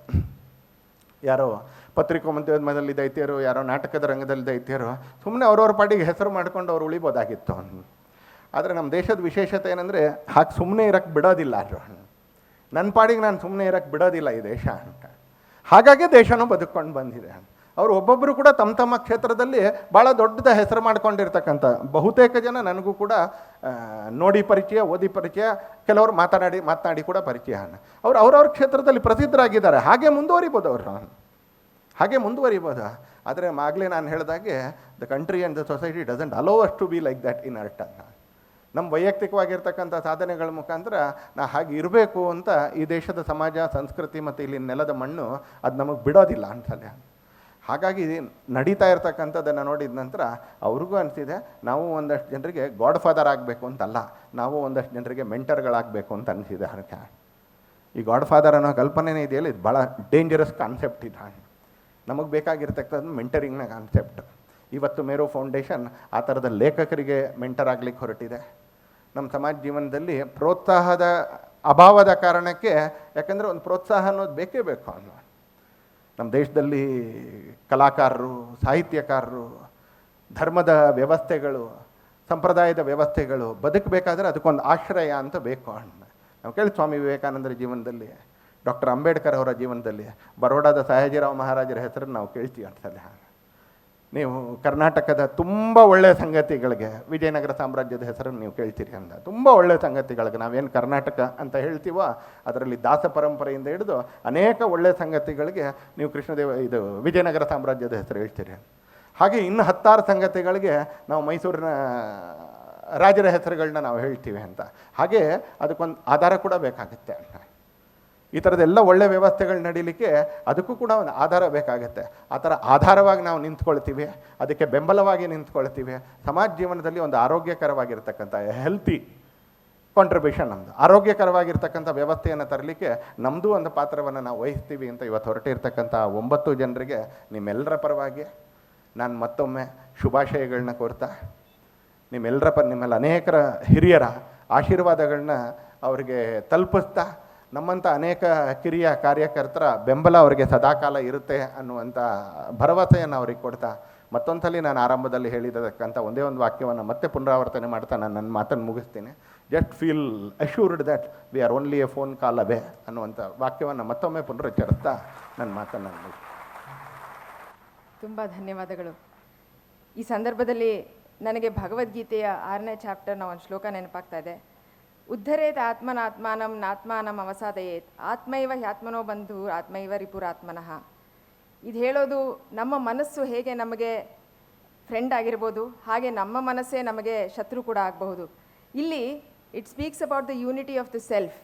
ಯಾರೋ ಪತ್ರಿಕೋದ್ಯಮದಲ್ಲಿ ದೈತ್ಯರು, ಯಾರೋ ನಾಟಕದ ರಂಗದಲ್ಲಿ ದೈತ್ಯರು, ಸುಮ್ಮನೆ ಅವ್ರವ್ರ ಪಾಡಿಗೆ ಹೆಸರು ಮಾಡ್ಕೊಂಡು ಅವ್ರು ಉಳಿಬೋದಾಗಿತ್ತು. ಆದರೆ ನಮ್ಮ ದೇಶದ ವಿಶೇಷತೆ ಏನಂದರೆ ಹಾಗೆ ಸುಮ್ಮನೆ ಇರೋಕ್ಕೆ ಬಿಡೋದಿಲ್ಲ. ನನ್ನ ಪಾಡಿಗೆ ನಾನು ಸುಮ್ಮನೆ ಇರೋಕ್ಕೆ ಬಿಡೋದಿಲ್ಲ ಈ ದೇಶ ಅಂತ. ಹಾಗಾಗಿ ದೇಶನೂ ಬದುಕೊಂಡು ಬಂದಿದೆ. ಅವರು ಒಬ್ಬೊಬ್ಬರು ಕೂಡ ತಮ್ಮ ಕ್ಷೇತ್ರದಲ್ಲಿ ಭಾಳ ದೊಡ್ಡದ ಹೆಸರು ಮಾಡ್ಕೊಂಡಿರ್ತಕ್ಕಂಥ ಬಹುತೇಕ ಜನ ನನಗೂ ಕೂಡ ನೋಡಿ ಪರಿಚಯ, ಓದಿ ಪರಿಚಯ, ಕೆಲವರು ಮಾತನಾಡಿ ಕೂಡ ಪರಿಚಯ. ಅವರು ಅವ್ರವ್ರ ಕ್ಷೇತ್ರದಲ್ಲಿ ಪ್ರಸಿದ್ಧರಾಗಿದ್ದಾರೆ. ಹಾಗೆ ಮುಂದುವರಿಬೋದು ಅವರು, ಹಾಗೆ ಮುಂದುವರಿಬೋದು. ಆದರೆ ಆಗಲೇ ನಾನು ಹೇಳಿದಾಗೆ the country and the society doesn't allow us to be like that in art ಅಂತ. ನಮ್ಮ ವೈಯಕ್ತಿಕವಾಗಿರ್ತಕ್ಕಂಥ ಸಾಧನೆಗಳ ಮುಖಾಂತರ ನಾ ಹಾಗೆ ಇರಬೇಕು ಅಂತ ಈ ದೇಶದ ಸಮಾಜ, ಸಂಸ್ಕೃತಿ ಮತ್ತು ಇಲ್ಲಿ ನೆಲದ ಮಣ್ಣು ಅದು ನಮಗೆ ಬಿಡೋದಿಲ್ಲ ಅಂತಲೇ. ಹಾಗಾಗಿ ನಡೀತಾ ಇರ್ತಕ್ಕಂಥದ್ದನ್ನು ನೋಡಿದ ನಂತರ ಅವ್ರಿಗೂ ಅನಿಸಿದೆ ನಾವು ಒಂದಷ್ಟು ಜನರಿಗೆ ಗಾಡ್ ಫಾದರ್ ಆಗಬೇಕು ಅಂತಲ್ಲ, ನಾವು ಒಂದಷ್ಟು ಜನರಿಗೆ ಮೆಂಟರ್ಗಳಾಗಬೇಕು ಅಂತ ಅನಿಸಿದೆ. ಅದಕ್ಕೆ ಈ ಗಾಡ್ ಫಾದರ್ ಅನ್ನೋ ಕಲ್ಪನೆನೇ ಇದೆಯಲ್ಲ, ಇದು ಭಾಳ ಡೇಂಜರಸ್ ಕಾನ್ಸೆಪ್ಟ್ ಇದು. ನಮಗೆ ಬೇಕಾಗಿರ್ತಕ್ಕಂಥ ಮೆಂಟರಿಂಗ್ನ ಕಾನ್ಸೆಪ್ಟ್. ಇವತ್ತು ಮೇರು ಫೌಂಡೇಶನ್ ಆ ಥರದ ಲೇಖಕರಿಗೆ ಮೆಂಟರ್ ಆಗಲಿಕ್ಕೆ ಹೊರಟಿದೆ. ನಮ್ಮ ಸಮಾಜ ಜೀವನದಲ್ಲಿ ಪ್ರೋತ್ಸಾಹದ ಅಭಾವದ ಕಾರಣಕ್ಕೆ, ಯಾಕಂದರೆ ಒಂದು ಪ್ರೋತ್ಸಾಹ ಅನ್ನೋದು ಬೇಕೇ ಬೇಕು ಅನ್ನೋ. ನಮ್ಮ ದೇಶದಲ್ಲಿ ಕಲಾಕಾರರು, ಸಾಹಿತ್ಯಕಾರರು, ಧರ್ಮದ ವ್ಯವಸ್ಥೆಗಳು, ಸಂಪ್ರದಾಯದ ವ್ಯವಸ್ಥೆಗಳು ಬದುಕಬೇಕಾದ್ರೆ ಅದಕ್ಕೊಂದು ಆಶ್ರಯ ಅಂತ ಬೇಕು ಅಣ್ಣ. ನಾವು ಕೇಳಿ ಸ್ವಾಮಿ ವಿವೇಕಾನಂದರ ಜೀವನದಲ್ಲಿ, ಡಾಕ್ಟರ್ ಅಂಬೇಡ್ಕರ್ ಅವರ ಜೀವನದಲ್ಲಿ, ಬರೋಡಾದ ಸಯಾಜಿರಾವ್ ಮಹಾರಾಜರ ಹೆಸರನ್ನು ನಾವು ಕೇಳ್ತೀವಿ ಅಂತಲ್ಲ. ನೀವು ಕರ್ನಾಟಕದ ತುಂಬ ಒಳ್ಳೆಯ ಸಂಗತಿಗಳಿಗೆ, ವಿಜಯನಗರ ಸಾಮ್ರಾಜ್ಯದ ಹೆಸರನ್ನು ನೀವು ಕೇಳ್ತೀರಿ ಅಂದ. ತುಂಬ ಒಳ್ಳೆಯ ಸಂಗತಿಗಳಿಗೆ ನಾವೇನು ಕರ್ನಾಟಕ ಅಂತ ಹೇಳ್ತೀವೋ ಅದರಲ್ಲಿ ದಾಸ ಪರಂಪರೆಯಿಂದ ಹಿಡಿದು ಅನೇಕ ಒಳ್ಳೆಯ ಸಂಗತಿಗಳಿಗೆ ನೀವು ಇದು ವಿಜಯನಗರ ಸಾಮ್ರಾಜ್ಯದ ಹೆಸರು ಹೇಳ್ತೀರಿ. ಹಾಗೆ ಇನ್ನು 10 ಸಂಗತಿಗಳಿಗೆ ನಾವು ಮೈಸೂರಿನ ರಾಜರ ಹೆಸರುಗಳನ್ನ ನಾವು ಹೇಳ್ತೀವಿ ಅಂತ. ಹಾಗೆ ಅದಕ್ಕೊಂದು ಆಧಾರ ಕೂಡ ಬೇಕಾಗುತ್ತೆ ಅಂತ. ಈ ಥರದ್ದೆಲ್ಲ ಒಳ್ಳೆಯ ವ್ಯವಸ್ಥೆಗಳು ನಡೀಲಿಕ್ಕೆ ಅದಕ್ಕೂ ಕೂಡ ಒಂದು ಆಧಾರ ಬೇಕಾಗುತ್ತೆ. ಆ ಥರ ಆಧಾರವಾಗಿ ನಾವು ನಿಂತ್ಕೊಳ್ತೀವಿ, ಅದಕ್ಕೆ ಬೆಂಬಲವಾಗಿ ನಿಂತ್ಕೊಳ್ತೀವಿ. ಸಮಾಜ ಜೀವನದಲ್ಲಿ ಒಂದು ಆರೋಗ್ಯಕರವಾಗಿರ್ತಕ್ಕಂಥ ಹೆಲ್ತಿ ಕಾಂಟ್ರಿಬ್ಯೂಷನ್ ನಮ್ಮದು, ಆರೋಗ್ಯಕರವಾಗಿರ್ತಕ್ಕಂಥ ವ್ಯವಸ್ಥೆಯನ್ನು ತರಲಿಕ್ಕೆ ನಮ್ಮದು ಒಂದು ಪಾತ್ರವನ್ನು ನಾವು ವಹಿಸ್ತೀವಿ ಅಂತ ಇವತ್ತು ಹೊರಟಿರ್ತಕ್ಕಂಥ 9 ಜನರಿಗೆ ನಿಮ್ಮೆಲ್ಲರ ಪರವಾಗಿ ನಾನು ಮತ್ತೊಮ್ಮೆ ಶುಭಾಶಯಗಳನ್ನ ಕೋರ್ತಾ, ನಿಮ್ಮೆಲ್ಲ ಅನೇಕರ ಹಿರಿಯರ ಆಶೀರ್ವಾದಗಳನ್ನ ಅವರಿಗೆ ತಲುಪಿಸ್ತಾ, ನಮ್ಮಂಥ ಅನೇಕ ಕಿರಿಯ ಕಾರ್ಯಕರ್ತರ ಬೆಂಬಲ ಅವರಿಗೆ ಸದಾಕಾಲ ಇರುತ್ತೆ ಅನ್ನುವಂಥ ಭರವಸೆಯನ್ನು ಅವ್ರಿಗೆ ಕೊಡ್ತಾ, ಮತ್ತೊಂದು ಸಲ ನಾನು ಆರಂಭದಲ್ಲಿ ಹೇಳಿದಕ್ಕಂಥ ಒಂದೇ ಒಂದು ವಾಕ್ಯವನ್ನು ಮತ್ತೆ ಪುನರಾವರ್ತನೆ ಮಾಡ್ತಾ ನಾನು ನನ್ನ ಮಾತನ್ನು ಮುಗಿಸ್ತೀನಿ. Just feel assured that we are only a phone call away ಅನ್ನುವಂಥ ವಾಕ್ಯವನ್ನು ಮತ್ತೊಮ್ಮೆ ಪುನರುಚ್ಚರಿಸ್ತಾ ನನ್ನ ಮಾತನ್ನು ಮುಗಿಸ್ತೀನಿ. ತುಂಬ ಧನ್ಯವಾದಗಳು. ಈ ಸಂದರ್ಭದಲ್ಲಿ ನನಗೆ ಭಗವದ್ಗೀತೆಯ 6ನೇ ಚಾಪ್ಟರ್ನ ಒಂದು ಶ್ಲೋಕ ನೆನಪಾಗ್ತಾ ಇದೆ. ಉದ್ಧರೇತ್ ಆತ್ಮನಾತ್ಮಾನಂ ನಾತ್ಮಾನಂ ಅವಸಾದಯೇತ್ ಆತ್ಮೈವ ಹ್ಯಾತ್ಮನೋ ಬಂಧು ಆತ್ಮೈವ ರಿಪುರಾತ್ಮನಃ. ಇದು ಹೇಳೋದು ನಮ್ಮ ಮನಸ್ಸು ಹೇಗೆ ನಮಗೆ ಫ್ರೆಂಡ್ ಆಗಿರ್ಬೋದು, ಹಾಗೆ ನಮ್ಮ ಮನಸ್ಸೇ ನಮಗೆ ಶತ್ರು ಕೂಡ ಆಗಬಹುದು. ಇಲ್ಲಿ it speaks about the unity of the self,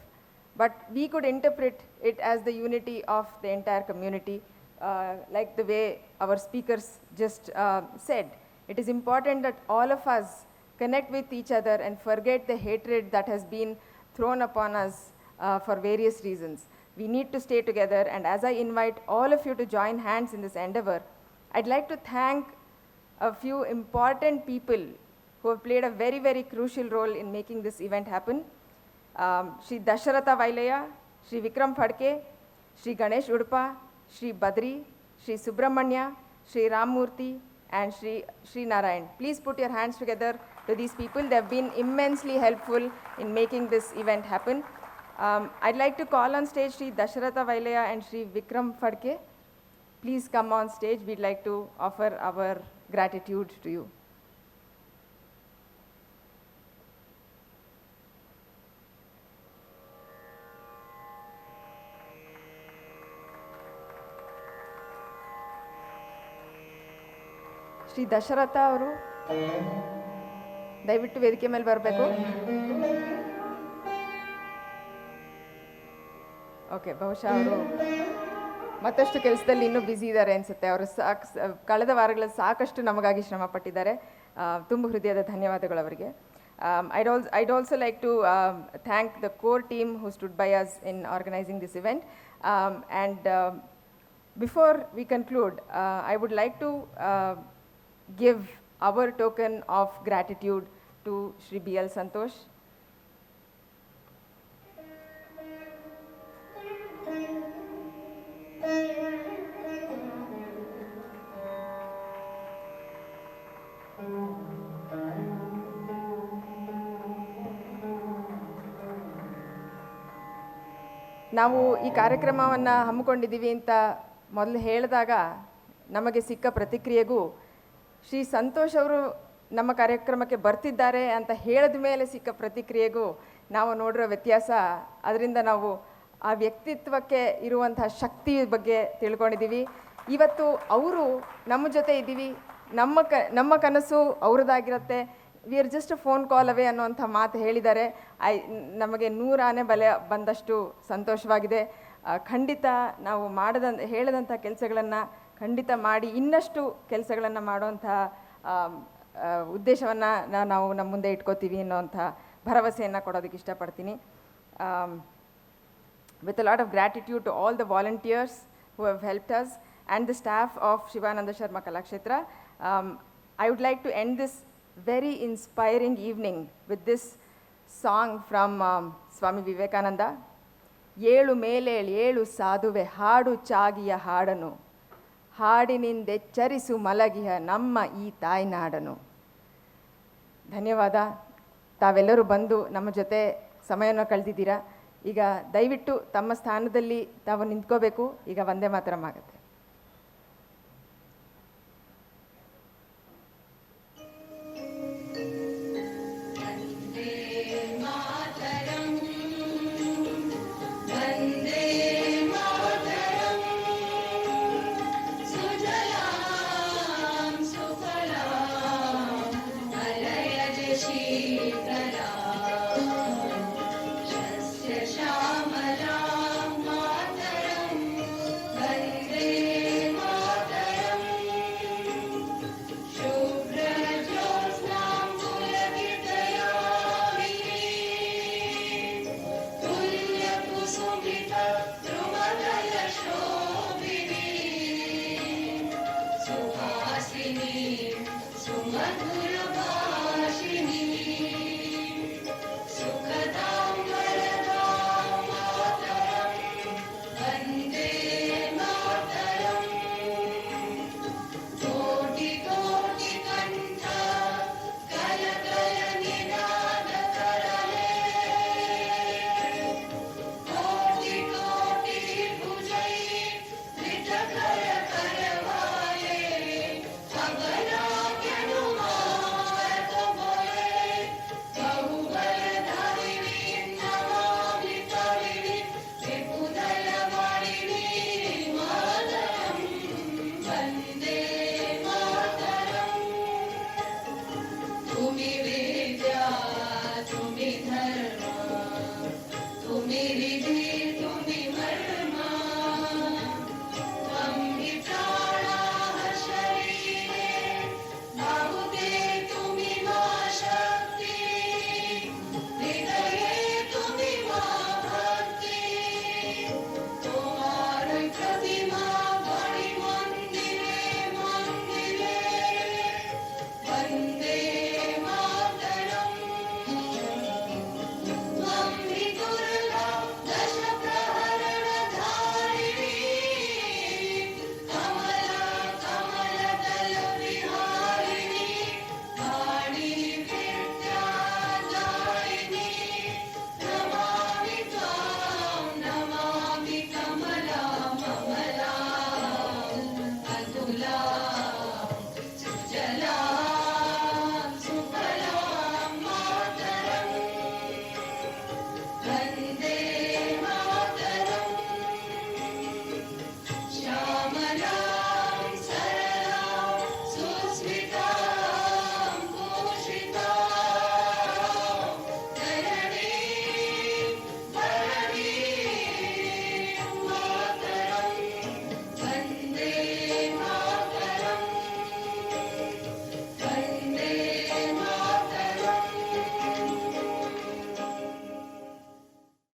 but we could interpret it as the unity of the entire community, like the way our speakers just said. It is important that all of us connect with each other and forget the hatred that has been thrown upon us for various reasons. We need to stay together, and as I invite all of you to join hands in this endeavor, I'd like to thank a few important people who have played a very, very crucial role in making this event happen. Shri Dasharatha Vailaya, Shri Vikram Phadke, Shri Ganesh Udpa, Shri Badri, Shri Subramanya, Shri Rammurthy, and Shri Narayan. Please put your hands together to these people. They have been immensely helpful in making this event happen. I'd like to call on stage Shri Dasharatha Vailaya and Shri Vikram Phadke. Please come on stage. We'd like to offer our gratitude to you. Shri Dasharatha ಅವರು ದಯವಿಟ್ಟು ವೇದಿಕೆ ಮೇಲೆ ಬರಬೇಕು. Okay, ಬಹುಶಃ ಅವರು ಮತ್ತಷ್ಟು ಕೆಲಸದಲ್ಲಿ ಇನ್ನೂ ಬ್ಯುಸಿ ಇದ್ದಾರೆ ಅನಿಸುತ್ತೆ. ಅವರು ಕಳೆದ ವಾರಗಳಲ್ಲಿ ಸಾಕಷ್ಟು ನಮಗಾಗಿ ಶ್ರಮ ಪಟ್ಟಿದ್ದಾರೆ. ತುಂಬ ಹೃದಯದ ಧನ್ಯವಾದಗಳು ಅವರಿಗೆ. I'd also like to thank the core team who stood by us in organizing this event. Before we conclude, I would like to give our token of gratitude to Shri B.L. Santosh. ನಾವು ಈ ಕಾರ್ಯಕ್ರಮವನ್ನು ಹಮ್ಮಿಕೊಂಡಿದ್ದೀವಿ ಅಂತ ಮೊದಲು ಹೇಳಿದಾಗ ನಮಗೆ ಸಿಕ್ಕ ಪ್ರತಿಕ್ರಿಯೆಗೂ ಶ್ರೀ ಸಂತೋಷ್ ಅವರು ನಮ್ಮ ಕಾರ್ಯಕ್ರಮಕ್ಕೆ ಬರ್ತಿದ್ದಾರೆ ಅಂತ ಹೇಳಿದ ಮೇಲೆ ಸಿಕ್ಕ ಪ್ರತಿಕ್ರಿಯೆಗೂ ನಾವು ನೋಡಿರೋ ವ್ಯತ್ಯಾಸ, ಅದರಿಂದ ನಾವು ಆ ವ್ಯಕ್ತಿತ್ವಕ್ಕೆ ಇರುವಂತಹ ಶಕ್ತಿ ಬಗ್ಗೆ ತಿಳ್ಕೊಂಡಿದ್ದೀವಿ. ಇವತ್ತು ಅವರು ನಮ್ಮ ಜೊತೆ ಇದ್ದೀವಿ, ನಮ್ಮ ಕನಸು ಅವ್ರದ್ದಾಗಿರುತ್ತೆ. We are just a phone call away ಅನ್ನುವಂಥ ಮಾತು ಹೇಳಿದ್ದಾರೆ. ನಮಗೆ 100 ಆನೆ ಬಲೆ ಬಂದಷ್ಟು ಸಂತೋಷವಾಗಿದೆ. ಖಂಡಿತ ನಾವು ಹೇಳಿದಂಥ ಕೆಲಸಗಳನ್ನು ಖಂಡಿತ ಮಾಡಿ ಇನ್ನಷ್ಟು ಕೆಲಸಗಳನ್ನು ಮಾಡುವಂಥ ಉದ್ದೇಶವನ್ನು ನಾವು ನಮ್ಮ ಮುಂದೆ ಇಟ್ಕೋತೀವಿ ಅನ್ನೋಂಥ ಭರವಸೆಯನ್ನು ಕೊಡೋದಕ್ಕೆ ಇಷ್ಟಪಡ್ತೀನಿ. With a lot of gratitude to all the volunteers who have helped us and the staff of Shivananda Sharma Kalakshetra, I would like to end this very inspiring evening with this song from Swami Vivekananda. ಏಳು ಮೇಲೇಳು ಏಳು ಸಾಧುವೆ ಹಾಡು ಚಾಗಿಯ ಹಾಡನು, ಹಾಡಿನಿಂದೆಚ್ಚರಿಸು ಮಲಗಿಯ ನಮ್ಮ ಈ ತಾಯ್ನಾಡನು. ಧನ್ಯವಾದ. ತಾವೆಲ್ಲರೂ ಬಂದು ನಮ್ಮ ಜೊತೆ ಸಮಯವನ್ನು ಕಳೆದಿದ್ದೀರಾ. ಈಗ ದಯವಿಟ್ಟು ತಮ್ಮ ಸ್ಥಾನದಲ್ಲಿ ತಾವು ನಿಂತ್ಕೋಬೇಕು. ಈಗ ವಂದೇ ಮಾತರಂ ಆಗುತ್ತೆ.